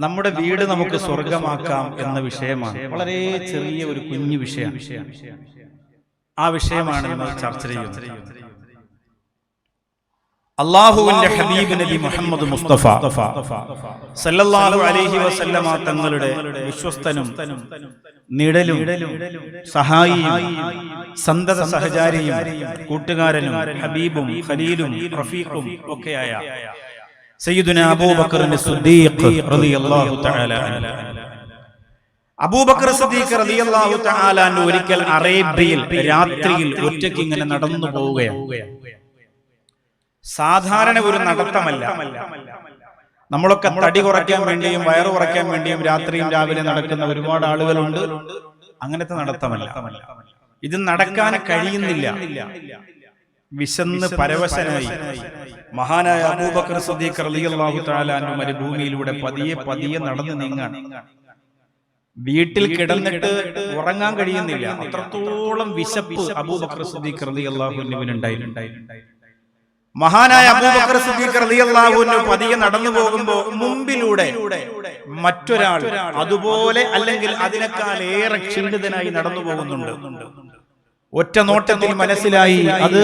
നമ്മുടെ വീട് നമുക്ക് സ്വർഗമാക്കാം എന്ന വിഷയമാണ്. വളരെ ചെറിയ ഒരു കുഞ്ഞു വിഷയം. ആ വിഷയമാണ് നമ്മൾ ചർച്ച ചെയ്യുന്നത്. അല്ലാഹുവിന്റെ ഹബീബ് നബി മുഹമ്മദ് മുസ്തഫ സല്ലല്ലാഹു അലൈഹി വസല്ലമ തങ്ങളുടെ വിശ്വസ്തനും നിഴലും സഹായിയും സന്തത സഹചാരിയും കൂട്ടുകാരനും ഹബീബും ഖലീലും റഫീഖും ഒക്കെയായ സയ്യിദുനാ അബൂബക്കർ സിദ്ദീഖ് റളിയല്ലാഹു തആല അൻഹു. അബൂബക്കർ സിദ്ദീഖ് റളിയല്ലാഹു തആല അൻഹു ഒരിക്കൽ അറേബ്യയിൽ രാത്രിയിൽ ഒറ്റയ്ക്ക് ഇങ്ങനെ നടന്നു പോവുകയാണ്. സാധാരണ ഒരു നടത്തമല്ല. നമ്മളൊക്കെ തടി കുറയ്ക്കാൻ വേണ്ടിയും വയറ് കുറയ്ക്കാൻ വേണ്ടിയും രാത്രിയും രാവിലെ നടക്കുന്ന ഒരുപാട് ആളുകളുണ്ട്. അങ്ങനത്തെ നടത്തമല്ല. ഇത് നടക്കാൻ കഴിയുന്നില്ല. വിശന്ന് പരവശനായി മഹാനായ അബൂബക്കർ സിദ്ദീഖ് റളിയല്ലാഹു തആല അൻഹു മരുഭൂമിയിലൂടെ പതിയെ പതിയെ നടന്നു നീങ്ങാണ്. വീട്ടിൽ കിടന്നിട്ട് ഉറങ്ങാൻ കഴിയുന്നില്ല. അത്രത്തോളം വിശപ്പ് അബൂബക്കർ സിദ്ദീഖ് റളിയല്ലാഹു അൻഹുവിനുണ്ടായിരുന്നു. മഹാനായ അബൂബക്കർ സിദ്ദീഖ് റളിയല്ലാഹു അൻഹു പതിയെ നടന്നു പോകുമ്പോൾ മുമ്പിലൂടെ മറ്റൊരാൾ അതുപോലെ അല്ലെങ്കിൽ അതിനേക്കാൾ ഏറെ ക്ഷീണിതനായി നടന്നു പോകുന്നുണ്ട്. ഒറ്റ നോട്ടത്തിൽ മനസ്സിലായി അത്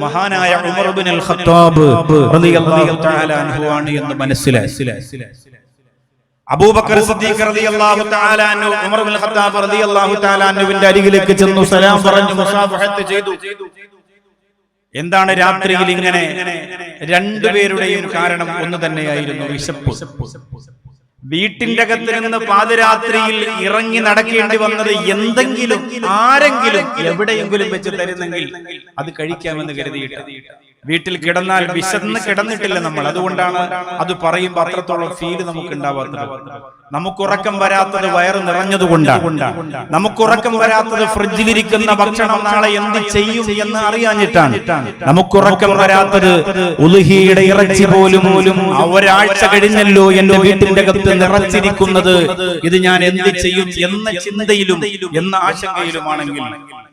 മഹാനായ ഉമർ ഇബ്നുൽ ഖത്താബ് റളിയല്ലാഹു തആല അൻഹു ആണ് എന്ന് മനസ്സിലായി. അബൂബക്കർ സിദ്ദീഖ് റളിയല്ലാഹു തആല അൻഹു ഉമർ ഇബ്നുൽ ഖത്താബ് റളിയല്ലാഹു തആല അൻഹുവിന്റെ അരികിലേക്ക് ചെന്നു സലാം പറഞ്ഞു മുസാഫഹത്ത് ചെയ്തു. എന്താണ് രാത്രിയിൽ ഇങ്ങനെ? രണ്ടുപേരുടെയും കാരണം ഒന്ന് തന്നെയായിരുന്നു, വിശപ്പ്. വീട്ടിന്റെ അകത്ത് നിന്ന് പാതിരാത്രിയിൽ ഇറങ്ങി നടക്കേണ്ടി വന്നത് എന്തെങ്കിലും ആരെങ്കിലും എവിടെയെങ്കിലും വെച്ച് തരുന്നെങ്കിൽ അത് കഴിക്കാമെന്ന് കരുതിയിട്ട് വീട്ടിൽ കിടന്നാൽ വിശന്ന് കിടന്നിട്ടില്ല നമ്മൾ. അതുകൊണ്ടാണ് അത് പറയുമ്പോൾ അത്രത്തോളം ഫീല് നമുക്ക് ഉണ്ടാവാത്തത്. നമുക്കുറക്കം വരാത്തത് വയറ് നിറഞ്ഞതുകൊണ്ടാണ്. നമുക്കുറക്കം വരാത്തത് ഫ്രിഡ്ജിലിരിക്കുന്ന ഭക്ഷണം നാളെ എന്ത് ചെയ്യും എന്ന് അറിയാഞ്ഞിട്ടാണ്. നമുക്കുറക്കം വരാത്തത് ഉളുഹിയുടെ ഇറച്ചി പോലും ഒരാഴ്ച കഴിഞ്ഞല്ലോ എന്റെ വീട്ടിന്റെ അകത്ത് നിറച്ചിരിക്കുന്നത്, ഇത് ഞാൻ എന്ത് ചെയ്യും എന്ന ചിന്തയിലും എന്ന ആശങ്കയിലുമാണെങ്കിൽ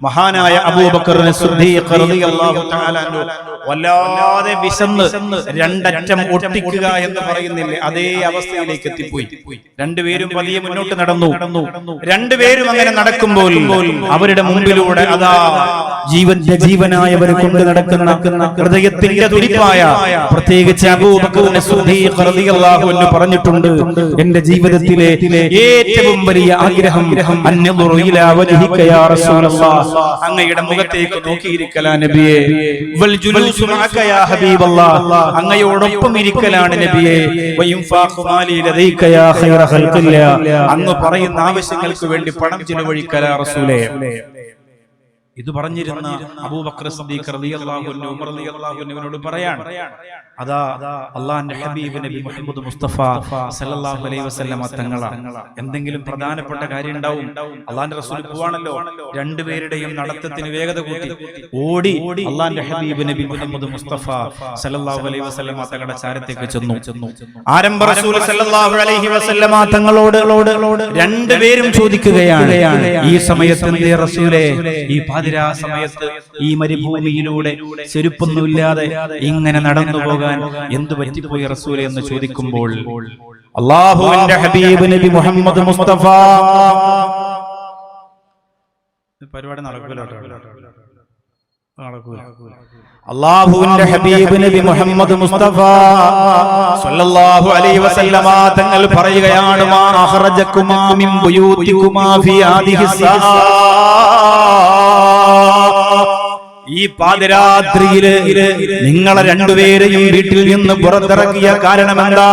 മഹാനായ അബൂബക്കർ സിദ്ദീഖ് റളിയല്ലാഹു തആല അൻഹു വല്ലാതെ വിശന്ന് രണ്ടറ്റം ഒട്ടിക്കുക എന്ന് പറയുന്നില്ലേ, അതേ അവസ്ഥയിലേക്ക് എത്തിപ്പോയി. രണ്ടുപേരും പതിയെ മുന്നോട്ട് നടന്നു. രണ്ടുപേരും അങ്ങനെ നടക്കുമ്പോൾ അവരുടെ മുമ്പിലൂടെ അതാ ജീവന്റെ ജീവനായവർ കൊണ്ട് നടക്കുന്ന ഹൃദയത്തിന്റെ തുടിപ്പായ പ്രത്യേകിച്ച് അബൂബക്കർ സിദ്ദീഖ് റളിയല്ലാഹു അൻഹു പറഞ്ഞിട്ടുണ്ട്, എന്റെ ജീവിതത്തിലെ ഏറ്റവും വലിയ ആഗ്രഹം അൻനദുറു ഇലാ വജ്ഹിക യാ റസൂലല്ലാഹ്, അങ്ങയുടെ മുഖത്തേക്ക് നോക്കിയിരിക്കലാ നബിയേ, വൽ ജുലൂസു മഅക യാ ഹബീബല്ലാഹ്, അങ്ങയോടൊപ്പം ഇരിക്കലാണ് നബിയേ, വയിൻഫാഖു മാലി ലദൈക യാ ഖൈറ ഖൽഖില്ലാഹ്, അങ്ങ് പറയുന്ന ആവശ്യങ്ങൾക്ക് വേണ്ടി പണം ചിലവഴിക്കലാ റസൂലേ. ഇത് പറഞ്ഞിരുന്ന അബൂബക്കർ സിദ്ദീഖ് റളിയല്ലാഹു അൻഹു ഉമർ റളിയല്ലാഹു അൻഹുവിനോട് പറയാണ്, അതാ അല്ലാഹുവിന്റെ ഹബീബ് നബി മുഹമ്മദ് മുസ്തഫ സല്ലല്ലാഹു അലൈഹി വസല്ലമ തങ്ങളാണ്. എന്തെങ്കിലും പ്രധാനപ്പെട്ട കാര്യം ഉണ്ടാവും, അല്ലാഹുവിന്റെ റസൂൽ പോവാണല്ലോ. രണ്ടുപേരുടെയും നടത്തത്തിന് വേഗത കൂട്ടി ഓടി അല്ലാഹുവിന്റെ ഹബീബ് നബി മുഹമ്മദ് മുസ്തഫ സല്ലല്ലാഹു അലൈഹി വസല്ലമ തങ്ങളുടെ ചാരത്തേക്ക് ചെന്നു. ആരംഭ റസൂൽ സല്ലല്ലാഹു അലൈഹി വസല്ലമ തങ്ങളോട് രണ്ടുപേരും ചോദിക്കുകയാണ്, ഈ സമയത്ത് എന്തേ റസൂലേ, ഈ പാതിരാ സമയത്ത് ഈ മരുഭൂമിയിലൂടെ ചെരുപ്പൊന്നുമില്ലാതെ ഇങ്ങനെ നടന്നു പോകാൻ എന്തു പറ്റിപ്പോയി റസൂലേ എന്ന് ചോദിക്കുമ്പോൾ അല്ലാഹുവിന്റെ ഹബീബ് നബി മുഹമ്മദ് മുസ്തഫ പരിപാടി നടക്കൂല. അല്ലാഹുവിന്റെ ഹബീബ് നബി മുഹമ്മദ് മുസ്തഫ സല്ലല്ലാഹു അലൈഹി വസല്ലമ തങ്ങൾ പറയുകയാണ്, മാ അഖറജകുമാ മിൻ ബുയൂതികുമാ ഫീ ഹാദിഹി സാ, ഈ പാതിരാത്രിയില് നിങ്ങളെ രണ്ടുപേരെയും വീട്ടിൽ നിന്ന് പുറത്തിറക്കിയ കാരണമെന്താ?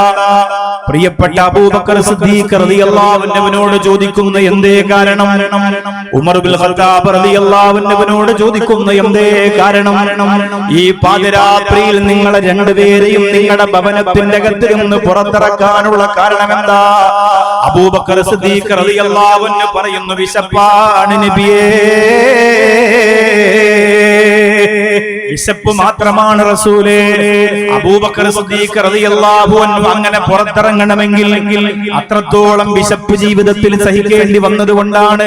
പ്രിയപ്പെട്ട അബൂബക്കർ സിദ്ദീഖ് റളിയല്ലാഹു അൻഹുവിനോട് ചോദിക്കുന്ന എന്തേ കാരണം? ഉമർ ഇബ്നുൽ ഖത്താബ് റളിയല്ലാഹു അൻഹുവിനോട് ചോദിക്കുന്ന എന്തേ കാരണം? ഈ പാതിരാത്രിയിൽ നിങ്ങളെ രണ്ടുപേരെയും നിങ്ങളുടെ ഭവനത്തിന്റെ അകത്ത് നിന്ന് പുറത്തിറക്കാനുള്ള കാരണമെന്താ? അബൂബക്കർ സിദ്ദീഖ് റളിയല്ലാഹു അൻഹു പറയുന്നു, വിശപ്പാണ് നബിയേ. വിശപ്പ് മാത്രമാണ് റസൂലേ. അബൂബക്കർ സിദ്ദീഖ് റളിയല്ലാഹു അൻഹു അങ്ങനെ പുറത്തിറങ്ങണമെങ്കിൽ അത്രത്തോളം വിശപ്പ് ജീവിതത്തിൽ സഹിക്കേണ്ടി വന്നതുകൊണ്ടാണ്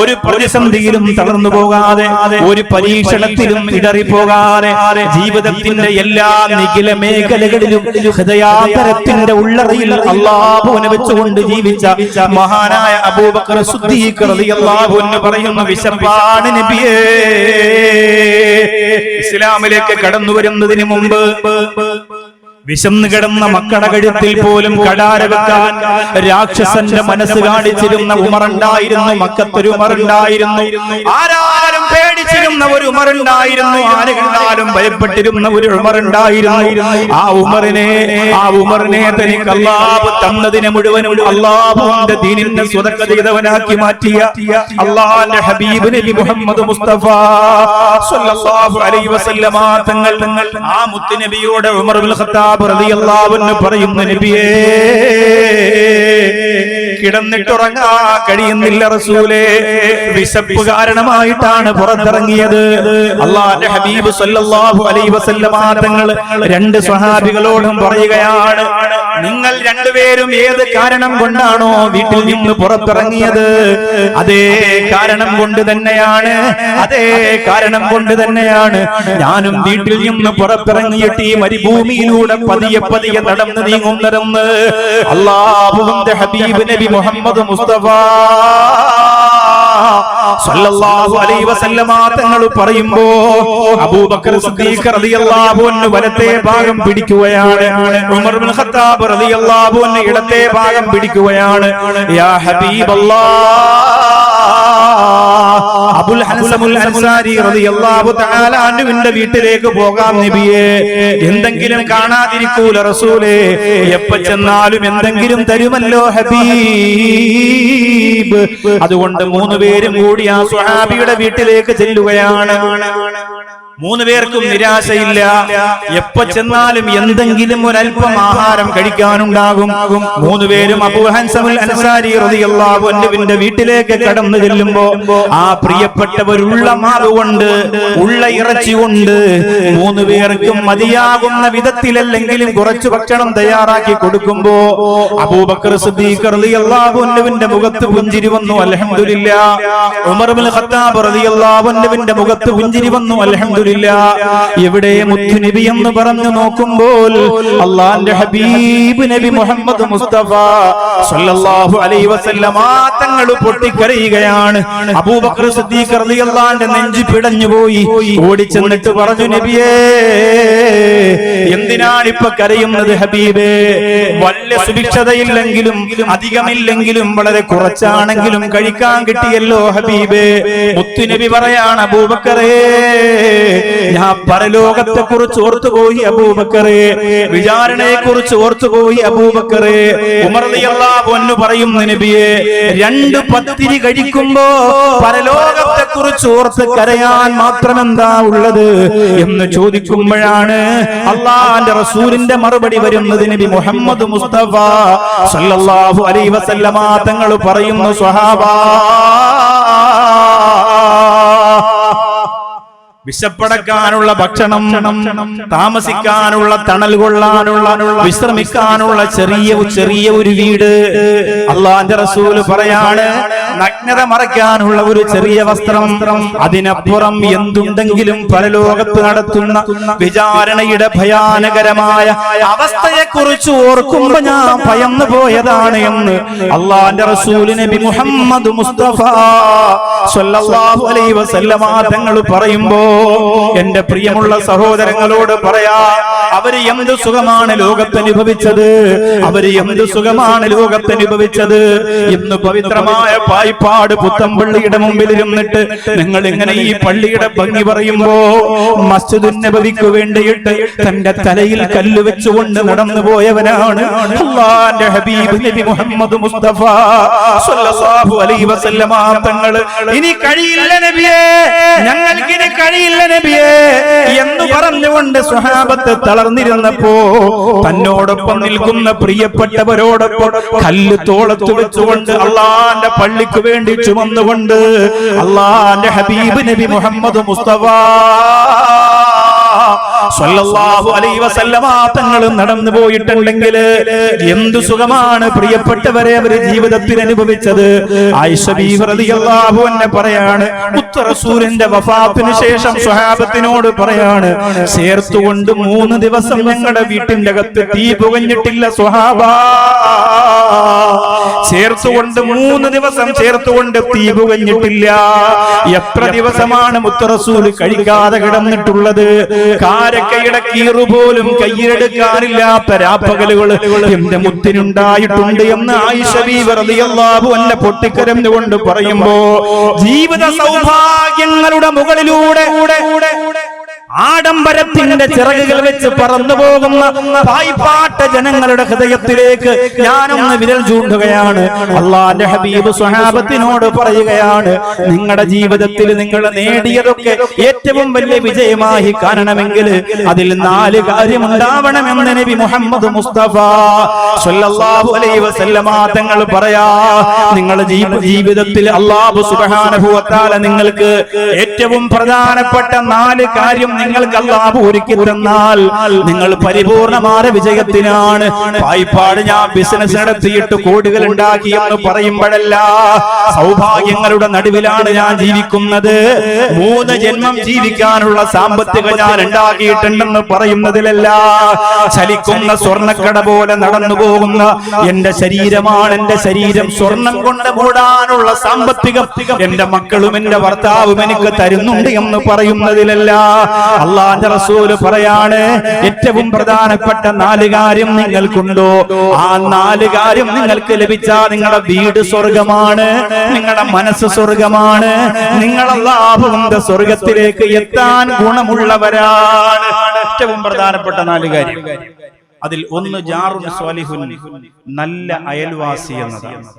ഒരു പ്രതിസന്ധിയിലും തളർന്നു പോകാതെ, ഒരു പരീക്ഷണത്തിലും ഇടറിപ്പോകാതെ, ജീവിതത്തിന്റെ എല്ലാ നിഖില മേഖലകളിലും ഹൃദയാന്തരത്തിന്റെ ഉള്ളറയിൽ അല്ലാഹുവിനെ വെച്ചുകൊണ്ട് ജീവിച്ച മഹാനായ അബൂബക്കർ സിദ്ദീഖ് റളിയല്ലാഹു അൻഹു പറയുന്ന വിശപ്പാണ് നബിയേ. ഇസ്ലാമിലേക്ക് കടന്നു വരുന്നതിന് മുമ്പ് വിശന്ന് കിടന്ന മക്കളുടെ കഴുത്തിൽ പോലും കടാര വെക്കാൻ രാക്ഷസന്റെ മനസ്സ് കാണിച്ചിരുന്ന ഉമറുണ്ടായിരുന്നു. മക്കത്തൊരു ഉമറുണ്ടായിരുന്നു. ആരാരും പേടിച്ചിരുന്ന ഒരു ഉമറുണ്ടായിരുന്നു. ആര് കണ്ടാലും ഭയപ്പെട്ടിരുന്ന ഒരു ഉമറുണ്ടായിരുന്നു. ആ ഉമറിനെ തനിക്ക് അല്ലാഹു തന്നതിനെ മുഴുവനും അല്ലാഹുവിന്റെ ദീനിനെ സ്വതക്ക ചെയ്തവനാക്കി മാറ്റിയ അല്ലാഹുവിന്റെ ഹബീബ് നബി മുഹമ്മദ് മുസ്തഫ സ്വല്ലല്ലാഹു അലൈഹി വസല്ലമ തങ്ങൾ ആ മുത്ത് നബിയോട് ഉമർ ഇബ്നുൽ ഖത്താബ് റളിയല്ലാഹു അൻഹു പറയുന്നു, നബിയേ കിടന്നിട്ടുറങ്ങാൻ കഴിയുന്നില്ല റസൂലേ, വിശപ്പ് കാരണമായിട്ടാണ് പുറത്തിറങ്ങിയത്. അല്ലാഹുവിന്റെ ഹബീബ് സല്ലല്ലാഹു അലൈഹി വസല്ലമ തങ്ങൾ രണ്ട് സ്വഹാബികളോടും പറയുകയാണ്, നിങ്ങൾ രണ്ടുപേരും ഏത് കാരണം കൊണ്ടാണോ വീട്ടിൽ നിന്ന് പുറത്തിറങ്ങിയത്, അതേ കാരണം കൊണ്ട് തന്നെയാണ് ഞാനും വീട്ടിൽ നിന്ന് പുറത്തിറങ്ങിയിട്ട് ഈ മരുഭൂമിയിലൂടെ പതിയെ പതിയെ നടന്ന് നീങ്ങുന്നതെന്ന് അല്ലാഹുവിന്റെ ഹബീബ് നബി മുഹമ്മദ് മുസ്തഫ സല്ലല്ലാഹു അലൈഹി വസല്ലമ തങ്ങൾ പറയുമ്പോ അബൂബക്കർ സിദ്ദീഖ് റളിയല്ലാഹു അൻഹു വലത്തെ ഭാഗം പിടിക്കുകയാണ്. ഉമർ ഇബ്നുൽ ഖത്താബ് റളിയല്ലാഹു അൻഹു ഇടത്തെ ഭാഗം പിടിക്കുകയാണ്. യാ ഹബീബല്ലാഹ്, അബുൽ ഹൻസമുൽ അൻസാരി റളിയല്ലാഹു തആല അൻഹുവിന്റെ വീട്ടിലേക്ക് പോകാം നബിയേ. എന്തെങ്കിലും കാണാതിരിക്കൂല റസൂലേ, എപ്പോ ചെന്നാലും എന്തെങ്കിലും തരുമല്ലോ ഹബീബ്. അതുകൊണ്ട് മൂന്ന് പേരും കൂടി ആ സ്വഹാബിയുടെ വീട്ടിലേക്ക് ചെല്ലുകയാണ്. മൂന്ന് പേർക്കും നിരാശയില്ല. എപ്പോ ചെന്നാലും എന്തെങ്കിലും ഒരൽപ്പം ആഹാരം കഴിക്കാനുണ്ടാകും. മൂന്നുപേരും അബൂ ഹൻസമുൽ അൻസാരി റളിയല്ലാഹു അൻഹുവിന്റെ വീട്ടിലേക്ക് കടന്നു ചെല്ലുമ്പോ ആ പ്രിയപ്പെട്ടവരുള്ള മാവ് കൊണ്ട്, ഉള്ള ഇറച്ചി കൊണ്ട് മൂന്ന് പേർക്കും മതിയാകുന്ന വിധത്തിലല്ലെങ്കിലും കുറച്ച് ഭക്ഷണം തയ്യാറാക്കി കൊടുക്കുമ്പോ അബൂബക്കർ സിദ്ദീഖ് റളിയല്ലാഹു അൻഹുവിന്റെ മുഖത്ത് പുഞ്ചിരി വന്നു, അൽഹംദുലില്ലാഹ്. ഉമർ ഇബ്നുൽ ഖത്താബ് റളിയല്ലാഹു അൻഹുവിന്റെ മുഖത്ത് പുഞ്ചിരി വന്നു, അൽഹംദുലില്ലാഹ്. എവിടെ മുത്തുനബി എന്ന് പറഞ്ഞു നോക്കുമ്പോൾ അല്ലാഹുവിന്റെ ഹബീബ് നബി മുഹമ്മദ് മുസ്തഫ സല്ലല്ലാഹു അലൈഹി വസല്ലമ തങ്ങൾ പൊട്ടിക്കരയുകയാണ്. അബൂബക്കർ സിദ്ദീഖ് റളിയല്ലാഹു അൻഹു നെഞ്ചു പിടഞ്ഞു പോയി. ഓടിച്ചെന്നിട്ട് പറഞ്ഞു, നബിയേ എന്തിനാണ് ഇപ്പൊ കരയുന്നത് ഹബീബേ? വല്ല സുഭിക്ഷതയില്ലെങ്കിലും അധികമില്ലെങ്കിലും വളരെ കുറച്ചാണെങ്കിലും കഴിക്കാൻ കിട്ടിയല്ലോ ഹബീബേ. മുത്തുനബി പറയാണ്, അബൂബക്കറേ ഞാൻ പരലോകത്തെ കുറിച്ച് ഓർത്തുപോയി അബൂബക്കറേ, വിചാരണയെ കുറിച്ച് ഓർത്തുപോയി അബൂബക്കറേ. ഉമർ റളിയല്ലാഹു അൻഹു പറയുന്നു, നബിയേ രണ്ട് പത്തിരി കഴിക്കുമ്പോ പരലോകത്തെ കുറിച്ച് ഓർത്ത് കരയാൻ മാത്രമെന്താ ഉള്ളത് എന്ന് ചോദിക്കുമ്പോഴാണ് അല്ലാഹുവിന്റെ റസൂലിന്റെ മറുപടി വരുന്നത്. നബി മുഹമ്മദ് മുസ്തഫ സല്ലല്ലാഹു അലൈഹി വസല്ലമ തങ്ങൾ പറയുന്നു, സ്വഹാബാ വിശപ്പടക്കാനുള്ള ഭക്ഷണം, താമസിക്കാനുള്ള തണൽ കൊള്ളാനുള്ള, വിശ്രമിക്കാനുള്ള ചെറിയ ഒരു വീട്, അല്ലാഹുവിന്റെ റസൂല് പറയാണ് നഗ്നത മറയ്ക്കാനുള്ള ഒരു ചെറിയ വസ്ത്രം, അതിനപ്പുറം എന്തുണ്ടെങ്കിലും പരലോകത്ത് നടത്തുന്ന വിചാരണയുടെ ഭയാനകരമായ അവസ്ഥയെ കുറിച്ച് ഓർക്കുമ്പോ ഞാൻ ഭയന്നു പോയതാണ് എന്ന് അല്ലാഹുവിന്റെ റസൂൽ നബി മുഹമ്മദ് മുസ്തഫ സ്വല്ലല്ലാഹു അലൈഹി വസല്ലമ തങ്ങൾ പറയുമ്പോ എന്റെ പ്രിയമുള്ള സഹോദരങ്ങളോട് പറയാ, അവര് എന്ത് സുഖമാണ് ലോകത്തനുഭവിച്ചത്, ഇന്ന് പവിത്രമായ പായിപ്പാട് പുത്തമ്പള്ളിയുടെ മുമ്പിൽ ഇരുന്നിട്ട് നിങ്ങൾ ഇങ്ങനെ ഈ പള്ളിയുടെ ഭംഗി പറയുമ്പോ മസ്ജിദുൻ നബവിക്ക് വേണ്ടിയിട്ട് തന്റെ തലയിൽ കല്ല് വെച്ചുകൊണ്ട് നടന്നു പോയവനാണ് അല്ലാഹുവിന്റെ ഹബീബ് നബി മുഹമ്മദ് മുസ്തഫ സ്വല്ലല്ലാഹു അലൈഹി വസല്ലമ തങ്ങൾ. ഇനി കഴിയില്ല നബിയേ, ഞങ്ങൾക്കിനി കഴിയില്ല നബിയേ എന്ന് പറഞ്ഞുകൊണ്ട് സ്വഹാബത്ത് തളർന്നിരുന്നപ്പോ തന്നോടൊപ്പം നിൽക്കുന്ന പ്രിയപ്പെട്ടവരോടൊപ്പം കല്ല് തോളത്ത് വെച്ചുകൊണ്ട് അള്ളാന്റെ പള്ളിക്ക് വേണ്ടി ചുമന്നുകൊണ്ട് അള്ളാന്റെ ഹബീബ് നബി മുഹമ്മദ് മുസ്തഫ സ്വല്ലല്ലാഹു അലൈഹി വസല്ലമ തങ്ങൾ നടന്നു പോയിട്ടുണ്ടെങ്കിൽ എന്ത് സുഖമാണ് പ്രിയപ്പെട്ടവരെ അവർ ജീവിതത്തിൽ അനുഭവിച്ചത്. ആയിഷ ബീവി റളിയല്ലാഹു അൻഹ പറയാണ്, മുത്ത് റസൂലിന്റെ വഫാത്തിന് ശേഷം സ്വഹാബത്തിനോട് പറയാണ്, ചേർത്തുകൊണ്ട് 3 ദിവസം ഞങ്ങളുടെ വീട്ടിന്റെ അകത്ത് തീ പുകഞ്ഞിട്ടില്ല സ്വഹാബ. ചേർത്തുകൊണ്ട് 3 ദിവസം ചേർത്തുകൊണ്ട് തീ പുകഞ്ഞിട്ടില്ല. എത്ര ദിവസമാണ് മുത്ത് റസൂൽ കഴിക്കാതെ കിടന്നിട്ടുള്ളത്. കാരക്കയുടെ കീറുപോലും കയ്യിലെടുക്കാനില്ലാത്ത രാപ്പകലുകൾ എന്റെ മുത്തിനുണ്ടായിട്ടുണ്ട് എന്ന് ആയിഷ ബീവി റളിയല്ലാഹു അൻഹ പൊട്ടിക്കരഞ്ഞുകൊണ്ട് പറയുമ്പോ, ജീവിത സൗഭാഗ്യങ്ങളുടെ മുകളിലൂടെ ആഡംബരത്തിന്റെ ചിറകുകൾ വെച്ച് പറന്നു പോകുന്ന പായിപ്പാട്ട ജനങ്ങളുടെ ഹൃദയത്തിലേക്ക് ഞാനൊന്ന് വിരൽ ചൂണ്ടുകയാണ്. അല്ലാഹുവിന്റെ ഹബീബ് സ്വഹാബത്തിനോട് പറയുകയാണ്, നിങ്ങളുടെ ജീവിതത്തിൽ നിങ്ങൾ നേടിയതൊക്കെ ഏറ്റവും വലിയ വിജയമായി കാണണമെങ്കിൽ അതിൽ 4 കാര്യം ഉണ്ടാവണമെന്ന് നബി മുഹമ്മദ് മുസ്തഫ സ്വല്ലല്ലാഹു അലൈഹി വസല്ലമ തങ്ങൾ പറയാ. നിങ്ങളുടെ ജീവിതത്തിൽ അല്ലാഹു സുബ്ഹാനഹു വ തആല നിങ്ങൾക്ക് ഏറ്റവും പ്രധാനപ്പെട്ട 4 കാര്യം നിങ്ങൾക്ക് അല്ലാഹു ഒരുക്കി തന്നാൽ നിങ്ങൾ പരിപൂർണമായ വിജയത്തിനാണ്. പായിപ്പാട് ഞാൻ ബിസിനസ് നടത്തിയിട്ട് കോടികൾ ഉണ്ടാക്കി എന്ന് പറയുമ്പോഴല്ല, സൗഭാഗ്യങ്ങളുടെ നടുവിലാണ് ഞാൻ ജീവിക്കുന്നത്. 3 ജന്മം ജീവിക്കാനുള്ള സാമ്പത്തിക ഞാൻ ഉണ്ടാക്കിയിട്ടുണ്ടെന്ന് പറയുന്നതിലല്ല, ചലിക്കുന്ന സ്വർണ്ണക്കട പോലെ നടന്നു പോകുന്ന എന്റെ ശരീരമാണ്. എന്റെ ശരീരം സ്വർണം കൊണ്ട് മൂടാനുള്ള സാമ്പത്തികം എന്റെ മക്കളും എന്റെ ഭർത്താവും എനിക്ക് തരുന്നുണ്ട് എന്ന് പറയുന്നതിലല്ല. അല്ലാഹുവിന്റെ റസൂൽ പറയാണ്, ഏറ്റവും പ്രധാനപ്പെട്ട 4 കാര്യം നിങ്ങൾക്കുണ്ടോ, ആ 4 കാര്യം നിങ്ങൾക്ക് ലഭിച്ചാൽ നിങ്ങളുടെ വീട് സ്വർഗമാണ്, നിങ്ങളുടെ മനസ്സ് സ്വർഗമാണ്, നിങ്ങൾ അല്ലാഹുവിന്റെ സ്വർഗത്തിലേക്ക് എത്താൻ ഗുണമുള്ളവരാണ്. ഏറ്റവും പ്രധാനപ്പെട്ട 4 കാര്യം. അതിൽ ഒന്ന് ജാറുൻ സ്വാലിഹുൻ, നല്ല അയൽവാസി എന്നതാണ്.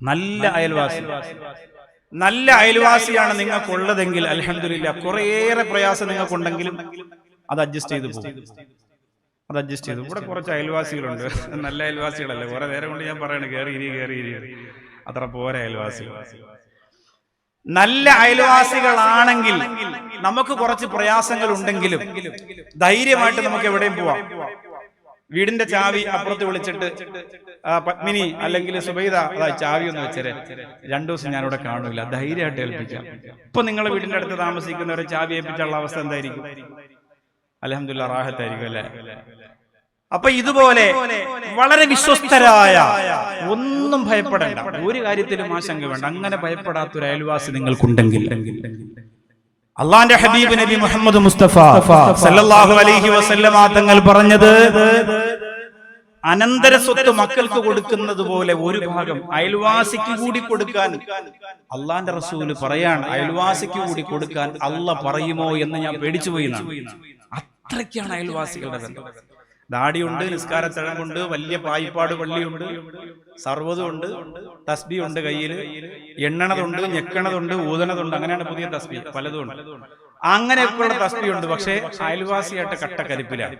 നല്ല അയൽവാസി, നല്ല അയൽവാസിയാണ് നിങ്ങൾക്കുള്ളതെങ്കിൽ അൽഹംദുലില്ലാഹ്. കുറേയേറെ പ്രയാസം നിങ്ങൾക്കുണ്ടെങ്കിലും അത് അഡ്ജസ്റ്റ് ചെയ്ത് പോകും. അത് അഡ്ജസ്റ്റ് ചെയ്തു. ഇവിടെ കുറച്ച് അയൽവാസികളുണ്ട്, നല്ല അയൽവാസികളല്ലേ. കുറെ നേരം കൊണ്ട് ഞാൻ പറയണ കയറി അത്ര പോരാ അയൽവാസികൾ. നല്ല അയൽവാസികളാണെങ്കിൽ നമുക്ക് കുറച്ച് പ്രയാസങ്ങൾ ഉണ്ടെങ്കിലും ധൈര്യമായിട്ട് നമുക്ക് എവിടെയും പോവാം. വീടിന്റെ ചാവി അപ്പുറത്ത് വിളിച്ചിട്ട്, പത്മിനി അല്ലെങ്കിൽ സുബൈദ, ചാവി ഒന്ന് വെച്ചേരെ, 2 ദിവസം ഞാനിവിടെ കാണൂല, ധൈര്യമായിട്ട് ഏൽപ്പിക്കാം. ഇപ്പൊ നിങ്ങളെ വീടിന്റെ അടുത്ത് താമസിക്കുന്നവരെ ചാവി ഏൽപ്പിച്ചുള്ള അവസ്ഥ എന്തായിരിക്കും? അൽഹംദുലില്ലാഹ് റാഹത്തായിരിക്കും അല്ലെ? അപ്പൊ ഇതുപോലെ വളരെ വിശ്വസ്തരായ, ഒന്നും ഭയപ്പെടേണ്ട, ഒരു കാര്യത്തിലും ആശങ്ക വേണ്ട, അങ്ങനെ ഭയപ്പെടാത്തൊരു അയൽവാസി നിങ്ങൾക്കുണ്ടെങ്കിൽ അള്ളാന്റെ ഹബീബ് നബി മുഹമ്മദ് മുസ്തഫ സല്ലല്ലാഹു അലൈഹി വസല്ലമ തങ്ങൾ പറഞ്ഞത്, അനന്തര സ്വത്ത് മക്കൾക്ക് കൊടുക്കുന്നത് പോലെ ഒരു ഭാഗം അയൽവാസിക്ക് കൂടി കൊടുക്കാൻ അള്ളാന്റെ റസൂല് പറയാണ്. അയൽവാസിക്ക് കൂടി കൊടുക്കാൻ അള്ളാഹ് പറയുമോ എന്ന് ഞാൻ പേടിച്ചുപോയി. അത്രയ്ക്കാണ് അയൽവാസികളുടെ ബന്ധം. ദാടിയുണ്ട്, നിസ്കാരത്തഴമുണ്ട്, വലിയ പായിപ്പാട് പള്ളിയുണ്ട്, സർവ്വതുണ്ട്, തസ്ബി ഉണ്ട്, കയ്യിൽ എണ്ണണതുണ്ട്, ഞെക്കണതുണ്ട്, ഊതണതുണ്ട്. അങ്ങനെയാണ് പുതിയ തസ്ബി, പലതും ഉണ്ട്. അങ്ങനെയൊക്കെയുള്ള തസ്ബി ഉണ്ട്. പക്ഷെ അയൽവാസിയായിട്ട് കട്ടക്കരിപ്പിലാണ്.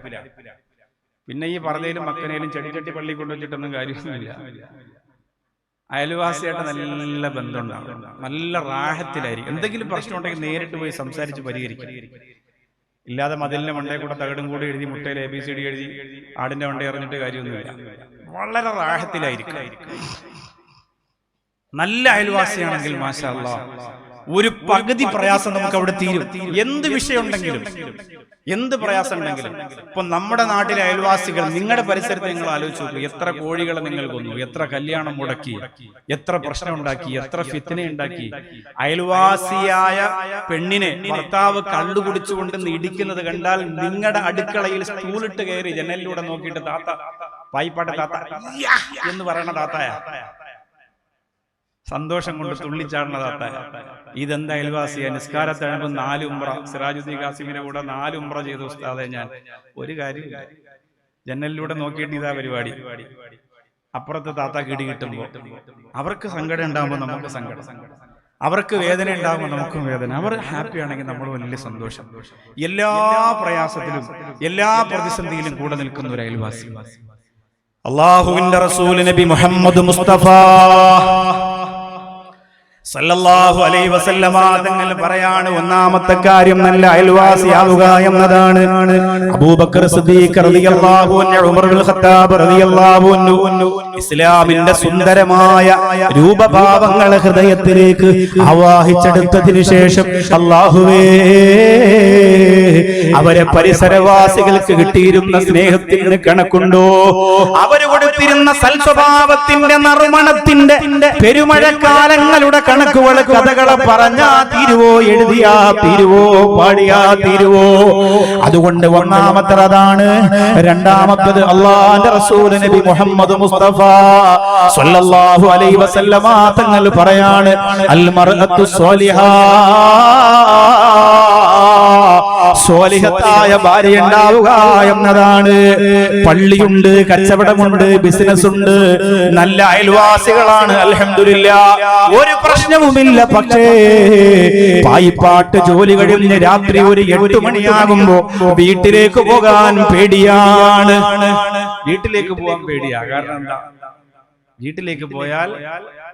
പിന്നെ ഈ പറഞ്ഞതിലും മക്കനയിലും ചെടിച്ചട്ടി പള്ളി കൊണ്ടുവച്ചിട്ടൊന്നും കാര്യമൊന്നുമില്ല. അയൽവാസിയായിട്ട് നല്ല ബന്ധമുണ്ടാകും, നല്ല റാഹത്തിലായിരിക്കും. എന്തെങ്കിലും പ്രശ്നം ഉണ്ടെങ്കിൽ നേരിട്ട് പോയി സംസാരിച്ച് പരിഹരിക്കും. ഇല്ലാതെ മതിലിന്റെ മണ്ടയെ കൂടെ തകടും കൂടി എഴുതി, മുട്ടയിൽ ABCD എഴുതി ആടിന്റെ മണ്ടയെ എറിഞ്ഞിട്ട് കാര്യമൊന്നുമില്ല. വളരെ റാഹത്തിലായിരിക്കും. നല്ല അയൽവാസിയാണെങ്കിൽ മാഷാ അല്ലാഹ് ഒരു പകുതി പ്രയാസം നമുക്ക് അവിടെ തീരും. എന്ത് വിഷയം ഉണ്ടെങ്കിലും, എന്ത് പ്രയാസം ഉണ്ടെങ്കിലും. ഇപ്പൊ നമ്മുടെ നാട്ടിലെ അയൽവാസികൾ, നിങ്ങളുടെ പരിസരത്ത് നിങ്ങൾ ആലോചിച്ച് നോക്കൂ. എത്ര കോഴികളെ നിങ്ങൾ കൊന്നു, എത്ര കല്യാണം മുടക്കി, എത്ര പ്രശ്നം ഉണ്ടാക്കി, എത്ര ഫിത്ന ഉണ്ടാക്കി. അയൽവാസിയായ പെണ്ണിനെ ഭർത്താവ് കള്ളുകുടിച്ചുകൊണ്ട് ഇടിക്കുന്നത് കണ്ടാൽ നിങ്ങളുടെ അടുക്കളയിൽ സ്റ്റൂളിട്ട് കയറി ജനലിലൂടെ നോക്കിയിട്ട് താത്ത, പായിപ്പാട്ട താത്ത എന്ന് പറയണ താത്തായ, സന്തോഷം കൊണ്ട് തുള്ളിച്ചാടുന്ന താത്തായ. ഇതെന്താ അയൽവാസിയ? നിസ്കാരത്തഴമ്പ് 4 ഉംറ, സിറാജുദ്ദീൻ ഖാസിമിന്റെ കൂടെ 4 ഉംറ ചെയ്തു ഉസ്താദെ ഞാൻ. ഒരു കാര്യം, ജനലിലൂടെ നോക്കിയിട്ട് ഇതാ പരിപാടി. അപ്പുറത്ത് താത്ത കിടി കിട്ടുമ്പോ അവർക്ക് സങ്കടം ഉണ്ടാകുമ്പോൾ നമുക്ക് സങ്കടം, അവർക്ക് വേദന ഉണ്ടാകുമ്പോൾ നമുക്കും വേദന. അവർ ഹാപ്പി ആണെങ്കിൽ നമ്മൾ വലിയ സന്തോഷം. എല്ലാ പ്രയാസത്തിലും എല്ലാ പ്രതിസന്ധിയിലും കൂടെ നിൽക്കുന്ന ഒരു അയൽവാസി അല്ലാഹുവിന്റെ റസൂൽ നബി മുഹമ്മദ് മുസ്തഫ സല്ലല്ലാഹു അലൈഹി വസല്ലമ തങ്ങൾ പറയാണ്, ഒന്നാമത്തെ കാര്യം നല്ല അയൽവാസിയാവുക എന്നതാണ്. അബൂബക്കർ സിദ്ദീഖ് റളിയല്ലാഹു അൻഹു, ഉമർ ഇബ്നുൽ ഖത്താബ് റളിയല്ലാഹു അൻഹു ഇസ്ലാമിന്റെ സുന്ദരമായ രൂപഭാവങ്ങളെ ഹൃദയത്തിലേക്ക് ആവാഹിച്ചെടുത്തതിനു ശേഷം അല്ലാഹുവേ, അവരെ പരിസരവാസികൾക്ക് കിട്ടിയിരുന്ന സ്നേഹത്തിന് കണക്കുണ്ടോ? അവര് കൊടുത്തിരുന്ന സൽസ്വഭാവത്തിന്റെ നറുമണത്തിന്റെ പെരുമഴക്കാലങ്ങളുടെ കണക്കുകളെ കഥകളെ പറഞ്ഞാ തീരുവോ, എഴുതിയാ തീരുവോ, പാടിയാ തീരുവോ? അതുകൊണ്ട് ഒന്നാമത്തെ അതാണ്. രണ്ടാമത്തത് അല്ലാഹുവിന്റെ റസൂൽ നബി മുഹമ്മദ് മുസ്തഫ സ്വല്ലല്ലാഹു അലൈഹി വസല്ലമ തങ്ങൾ പറയാണ്, അൽ മർഅത്തു സ്വാലിഹാ, സ്വാലിഹത്തായ ഭാര്യ ഉണ്ടാവുക എന്നതാണ്. പള്ളിയുണ്ട്, കച്ചവടമുണ്ട്, ബിസിനസ് ഉണ്ട്, നല്ല അയൽവാസികളാണ്, അൽഹംദുലില്ലാഹ്, ഒരു പ്രശ്നവുമില്ല. പക്ഷേ പായിപ്പാട്ട് ജോലി കഴിഞ്ഞ് രാത്രി ഒരു 8 മണിയാകുമ്പോ വീട്ടിലേക്ക് പോകാൻ പേടിയാണ്. വീട്ടിലേക്ക് പോകാൻ പേടിയാ. കാരണം എന്താ? വീട്ടിലേക്ക് പോയാൽ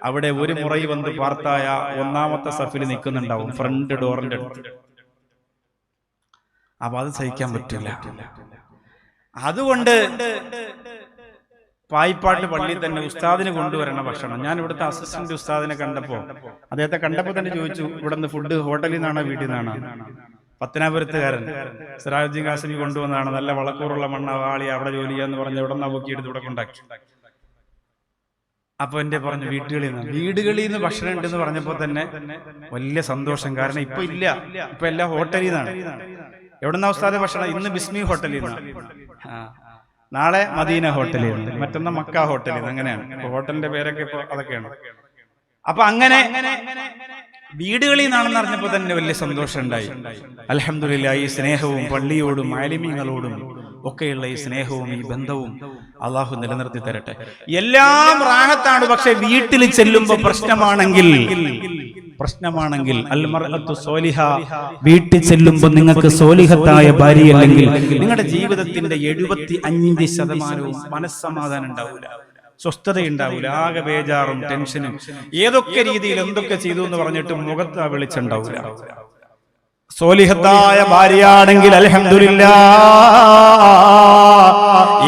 അവിടെ ഒരു മുറൈ വന്ന് പാർത്തായ ഒന്നാമത്തെ സഫിൽ നിൽക്കുന്നുണ്ടാവും, ഫ്രണ്ട് ഡോറിന്റെ അടുത്ത്. അപ്പൊ അത് സഹിക്കാൻ പറ്റില്ല. അതുകൊണ്ട് പായിപ്പാട്ട് പള്ളിയിൽ തന്നെ ഉസ്താദിന് കൊണ്ടുവരണ ഭക്ഷണം. ഞാൻ ഇവിടുത്തെ അസിസ്റ്റന്റ് ഉസ്താദിനെ അദ്ദേഹത്തെ കണ്ടപ്പോ തന്നെ ചോദിച്ചു, ഇവിടുന്ന് ഫുഡ് ഹോട്ടലിൽ നിന്നാണോ വീട്ടിൽ നിന്നാണോ? പത്തനാപുരത്തുകാരൻ സിറാജുദ്ദീൻ ഖാസിമി കൊണ്ടുവന്നതാണ്. നല്ല വളക്കൂറുള്ള മണ്ണ വാളി, അവിടെ ജോലി ചെയ്യാന്ന് പറഞ്ഞ് ഇവിടെ നിന്ന് പൊക്കിയെടുത്ത് ഇവിടെ കൊണ്ടാക്കി. അപ്പൊ എന്റെ പറഞ്ഞു വീടുകളിൽ നിന്ന് ഭക്ഷണം ഉണ്ടെന്ന് പറഞ്ഞപ്പോ തന്നെ വലിയ സന്തോഷം. കാരണം ഇപ്പൊ ഇല്ല, ഇപ്പൊ എല്ലാം ഹോട്ടലിൽ നിന്നാണ്. എവിടുന്ന ഉസ്താദ് ഭക്ഷണം? ഇന്ന് ബിസ്മി ഹോട്ടലിൽ നിന്നാണ്, നാളെ മദീന ഹോട്ടലിൽ നിന്ന്, മറ്റൊന്ന് മക്ക ഹോട്ടലിൽ നിന്ന്. അങ്ങനെയാണ് ഹോട്ടലിന്റെ പേരൊക്കെ ഇപ്പൊ അതൊക്കെയാണ്. അപ്പൊ അങ്ങനെ വീടുകളിൽ നിന്നാണെന്ന് അറിഞ്ഞപ്പോ തന്നെ വലിയ സന്തോഷം ഉണ്ടായി. അൽഹംദുലില്ലാഹ്, ഈ സ്നേഹവും പള്ളിയോടും ആലിമീങ്ങളോടും ഒക്കെയുള്ള ഈ സ്നേഹവും ഈ ബന്ധവും അള്ളാഹു നിലനിർത്തി തരട്ടെ. എല്ലാം റാഹത്താണ്. പക്ഷെ വീട്ടിൽ ചെല്ലുമ്പോ പ്രശ്നമാണെങ്കിൽ അൽ മർഅത്തു സ്വാലിഹ, വീട്ടിൽ ചെല്ലുമ്പോൾ നിങ്ങൾക്ക് സ്വാലിഹത്തായ ഭാര്യയല്ലെങ്കിൽ നിങ്ങളുടെ ജീവിതത്തിന്റെ 75% മനസ്സമാധാനം ഉണ്ടാവില്ല, സ്വസ്ഥതയുണ്ടാവില്ല, ആകെ ബേജാറും ടെൻഷനും. ഏതൊക്കെ രീതിയിൽ എന്തൊക്കെ ചെയ്തു എന്ന് പറഞ്ഞിട്ട് മുഖത്ത് വെളിച്ചുണ്ടാവില്ല. സ്വാലിഹത്തായ ഭാര്യയാണെങ്കിൽ അൽഹംദുലില്ലാഹ്,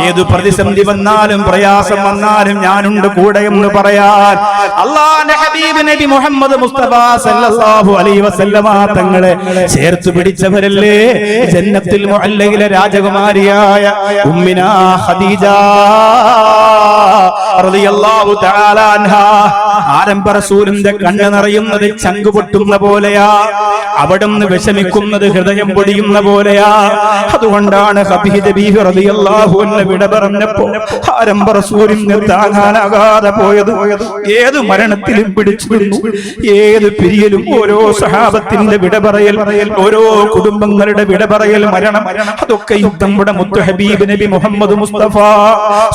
ഏതു പ്രതിസന്ധി വന്നാലും പ്രയാസം വന്നാലും ഞാനുണ്ട് കൂടെ എന്ന് പറയാൻ അല്ലാഹുവിന്റെ ഹബീബ് നബി മുഹമ്മദ് മുസ്തഫ സല്ലല്ലാഹു അലൈഹി വസല്ലമ തങ്ങളെ ചേർത്ത് പിടിച്ചവരല്ലേ ജന്നത്തുൽ മുഅല്ലയിലെ രാജകുമാരിയായ ഉമ്മിനാ ഖദീജ റളിയല്ലാഹു തആല അൻഹാ. ആരംഭ റസൂലിന്റെ കണ്ണ് നിറയുന്നത് ചങ്ക് പൊട്ടുന്ന പോലെയാ, അവിടുന്ന് വിഷമിക്കുന്നത് ഹൃദയം പൊടിയുന്ന പോലെയാ. അതുകൊണ്ടാണ് ഖദീജ ബീവി റളിയല്ലാഹു അൻഹ വിട പറഞ്ഞപ്പോ ആരംഭ റസൂലിന് താങ്ങാനാകാതെ പോയത്. ഏത് മരണത്തിലും പിടിച്ചു നിന്നു, ഏത് പിരിയലും, ഓരോ സഹാബത്തിന്റെ വിട പറയൽ, ഓരോ കുടുംബങ്ങളുടെ വിട പറയൽ, മരണം, അതൊക്കെ നമ്മുടെ മുത്തു ഹബീബ് നബി മുഹമ്മദ് മുസ്തഫ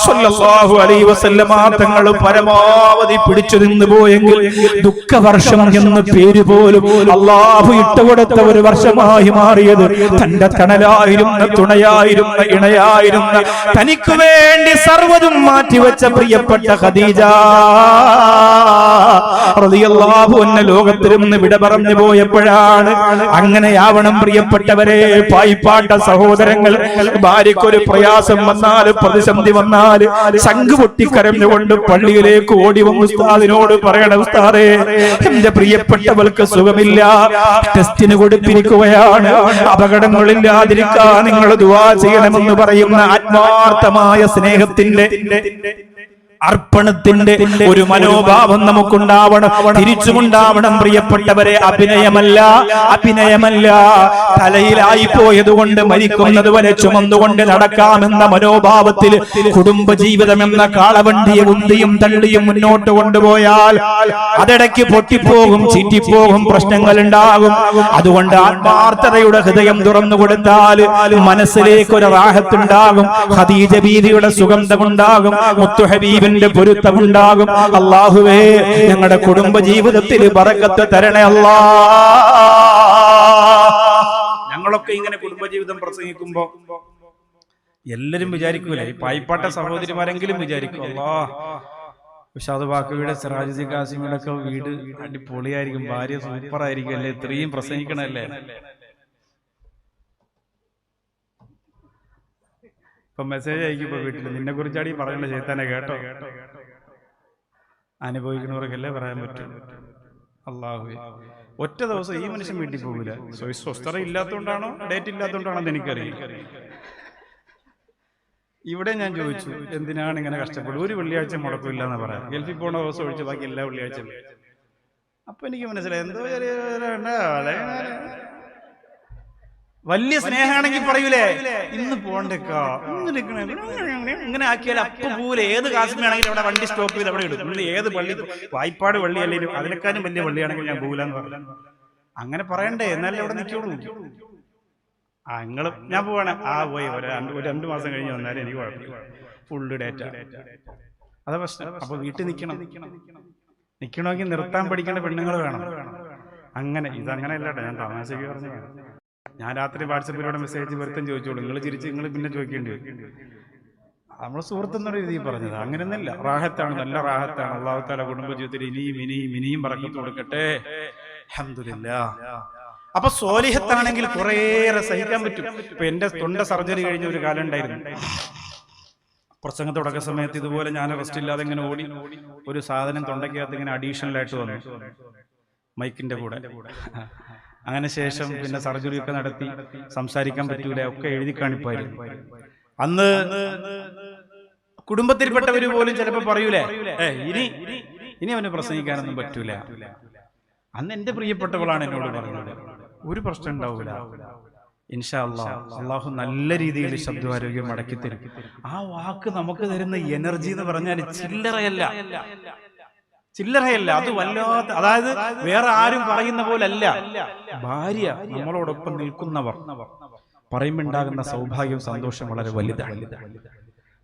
സ്വല്ലല്ലാഹു അലൈഹി വസല്ലമ തങ്ങൾ പരമാവധി പിടിച്ചു നിന്ന് പോയെങ്കിൽ ദുഃഖവർഷം എന്ന പേര് പോലും അല്ലാഹു ഇട്ടുകൊടുത്ത ഒരു വർഷമായി മാറിയത് തന്റെ തണലായിരുന്ന, തുണയായിരുന്ന, ഇണയായിരുന്ന, തനിക്ക് വേണ്ടി സർവ്വതും മാറ്റിവെച്ച പ്രിയപ്പെട്ട ഖദീജ റളിയല്ലാഹു അൻഹ ലോകത്തിൽ നിന്ന് വിട പറഞ്ഞു പോയപ്പോഴാണ്. അങ്ങനെയാവണം പ്രിയപ്പെട്ടവരെ, പായിപ്പാട്ട സഹോദരങ്ങൾ, ഭാര്യയ്ക്കൊരു പ്രയാസം വന്നാൽ, പ്രതിസന്ധി വന്നാൽ ശംഖ് പൊട്ടിക്കരഞ്ഞുകൊണ്ട് പള്ളിയിലേക്ക് ഓടി വന്ന് ഉസ്താദിനോട് പറയണം, ഉസ്താദേ എന്റെ പ്രിയപ്പെട്ടവൾക്ക് സുഖമില്ല, ടെസ്റ്റിന് കൊടുത്തിരിക്കുകയാണ്, അപകടങ്ങളില്ലാതിരിക്കാൻ നിങ്ങൾ ദുആ ചെയ്യണമെന്ന് പറയുന്ന ആത്മാർത്ഥമായ സ്നേഹത്തിന്റെ, അർപ്പണത്തിന്റെ ഒരു മനോഭാവം നമുക്കുണ്ടാവണം, തിരിച്ചുമുണ്ടാവണം പ്രിയപ്പെട്ടവരെ. അഭിനയമല്ല, തലയിലായി പോയതുകൊണ്ട് മരിക്കുന്നത് വരെ ചുമന്നുകൊണ്ട് നടക്കാമെന്ന മനോഭാവത്തിൽ കുടുംബജീവിതം എന്ന കാളവണ്ടിയെ ഉന്തിയും തള്ളിയും മുന്നോട്ട് കൊണ്ടുപോയാൽ അതിടയ്ക്ക് പൊട്ടിപ്പോകും, ചീറ്റിപ്പോകും, പ്രശ്നങ്ങൾ ഉണ്ടാകും. അതുകൊണ്ട് ആത്മാർത്ഥതയുടെ ഹൃദയം തുറന്നു കൊടുത്താൽ മനസ്സിലേക്ക് ഒരു റാഹത്തുണ്ടാകും, ഖദീജ ബീവിയുടെ സുഗന്ധമുണ്ടാകും, മുത്തു ഹബീബിന്റെ പൊരുത്തമുണ്ടാകും. അല്ലാഹുവേ, ഞങ്ങളുടെ കുടുംബ ജീവിതത്തിൽ ബറക്കത്ത് തരണേ അല്ലാ. ഞങ്ങളൊക്കെ ഇങ്ങനെ കുടുംബജീവിതം പ്രസംഗിക്കുമ്പോ എല്ലാരും വിചാരിക്കൂല, ഈ പായിപ്പാട്ട സഹോദരിമാരെങ്കിലും വിചാരിക്കും, അല്ലാ ഉസ്താദ് ബാക്കവിയുടെ സിറാജുദ്ദീൻ കാസിമിയുടെ ഒക്കെ വീട് അടിപൊളിയായിരിക്കും, ഭാര്യ സൂപ്പർ ആയിരിക്കും അല്ലേ, ഇത്രയും പ്രസംഗിക്കണല്ലേ. ഇപ്പൊ മെസ്സേജ് അയക്കും ഇപ്പൊ വീട്ടിൽ, നിന്നെ കുറിച്ചാണ് ഈ പറയേണ്ട ചെയ്താനെ കേട്ടോ. അനുഭവിക്കുന്നവർക്കല്ലേ പറയാൻ പറ്റും. അള്ളാഹുവേ, ഒറ്റ ദിവസം ഈ മനുഷ്യൻ വീട്ടിൽ പോകില്ല. സ്വസ്ഥത ഇല്ലാത്തതുകൊണ്ടാണോ ഡേറ്റ് ഇല്ലാത്തതുകൊണ്ടാണോ എന്ന് എനിക്കറിയില്ല. ഇവിടെ ഞാൻ ചോദിച്ചു എന്തിനാണ് ഇങ്ങനെ കഷ്ടപ്പെടും, ഒരു വെള്ളിയാഴ്ച മുടക്കില്ല എന്ന് പറയാം. ഗൾഫിൽ പോണ ദിവസം ഒഴിച്ച് ബാക്കി എല്ലാ വെള്ളിയാഴ്ചയും. അപ്പൊ എനിക്ക് മനസ്സിലായി എന്തോ വലിയ സ്നേഹമാണെങ്കിൽ പറയൂലേ ഇന്ന് പോണ്ടേക്കാ, ഇങ്ങനെ ആക്കിയാൽ അപ്പൊ പോകൂലെ. ഏത് കാശ്മീരാണെങ്കിലും അവിടെ വണ്ടി സ്റ്റോപ്പ് ചെയ്ത് അവിടെ ഇടും. ഏത് പള്ളി, വായ്പാട് പള്ളി അല്ലെങ്കിലും അതിനേക്കാളും വലിയ പള്ളിയാണെങ്കിൽ ഞാൻ പോകില്ലെന്ന് പറഞ്ഞു. അങ്ങനെ പറയണ്ടേ, എന്നാലേ അവിടെ നിൽക്കുള്ളൂ. ഞാൻ പോവാണ്. പോയി ഒരു 2 മാസം കഴിഞ്ഞ് വന്നാലും എനിക്ക് കുഴപ്പമില്ല, ഫുള്ള് ഡേറ്റ. അതാ പ്രശ്നം. അപ്പൊ വീട്ടിൽ നിൽക്കണമെങ്കിൽ നിർത്താൻ പഠിക്കേണ്ട പെണ്ണുങ്ങൾ വേണം. അങ്ങനെ ഇതങ്ങനെയല്ലാട്ടെ, ഞാൻ തമാശയ്ക്ക് പറഞ്ഞു. ഞാൻ രാത്രി വാട്സപ്പിലൂടെ മെസ്സേജ് വരുത്തം ചോദിച്ചോളൂ, നിങ്ങൾ ചിരിച്ച് നിങ്ങൾ പിന്നെ ചോദിക്കേണ്ടി വരും. നമ്മൾ സുഹൃത്തെന്നൊരു രീതിയിൽ പറഞ്ഞത് അങ്ങനെയൊന്നുമില്ല. റാഹത്താണ്, നല്ല റാഹത്താണ്. അല്ലാഹു തആല കുടുംബജീവിതത്തിൽ ഇനിയും ബറക്കത്ത് കൊടുക്കട്ടെ. അൽഹംദുലില്ലാഹ്. അപ്പൊ സ്വാലിഹത്താണെങ്കിൽ കുറേയേറെ സഹിക്കാൻ പറ്റും. ഇപ്പൊ എന്റെ തൊണ്ട സർജറി കഴിഞ്ഞ ഒരു കാലം ഉണ്ടായിരുന്നു. പ്രസംഗ തുടക്ക സമയത്ത് ഇതുപോലെ ഞാൻ റെസ്റ്റ് ഇല്ലാതെ ഇങ്ങനെ ഓടി ഒരു സാധനം തൊണ്ടയ്ക്കകത്ത് ഇങ്ങനെ അഡീഷണൽ ആയിട്ട് വന്നു, മൈക്കിന്റെ കൂടെ. അങ്ങനെ ശേഷം പിന്നെ സർജറി ഒക്കെ നടത്തി, സംസാരിക്കാൻ പറ്റൂല, ഒക്കെ എഴുതി കാണിപ്പായിരുന്നു. അന്ന് കുടുംബത്തിൽപ്പെട്ടവര് പോലും ചിലപ്പോ പറയൂലേ ഇനി അവന് പ്രസംഗിക്കാനൊന്നും പറ്റൂല. അന്ന് എന്റെ പ്രിയപ്പെട്ടവളാണ് എന്നോട് പറഞ്ഞത്, ഒരു പ്രശ്നം ഉണ്ടാവൂല, ഇൻഷാ അല്ലാഹ് അള്ളാഹു നല്ല രീതിയിൽ ശബ്ദാരോഗ്യം മടക്കി തരും. ആ വാക്ക് നമുക്ക് തരുന്ന എനർജി എന്ന് പറഞ്ഞാൽ ചില്ലറയല്ല, അത് വല്ലാത്ത, അതായത് വേറെ ആരും പറയുന്ന പോലല്ല. ഭാര്യ നമ്മളോടൊപ്പം നിൽക്കുന്നവർ പറയുമ്പോണ്ടാകുന്ന സൗഭാഗ്യം, സന്തോഷം വളരെ വലുതാണ്.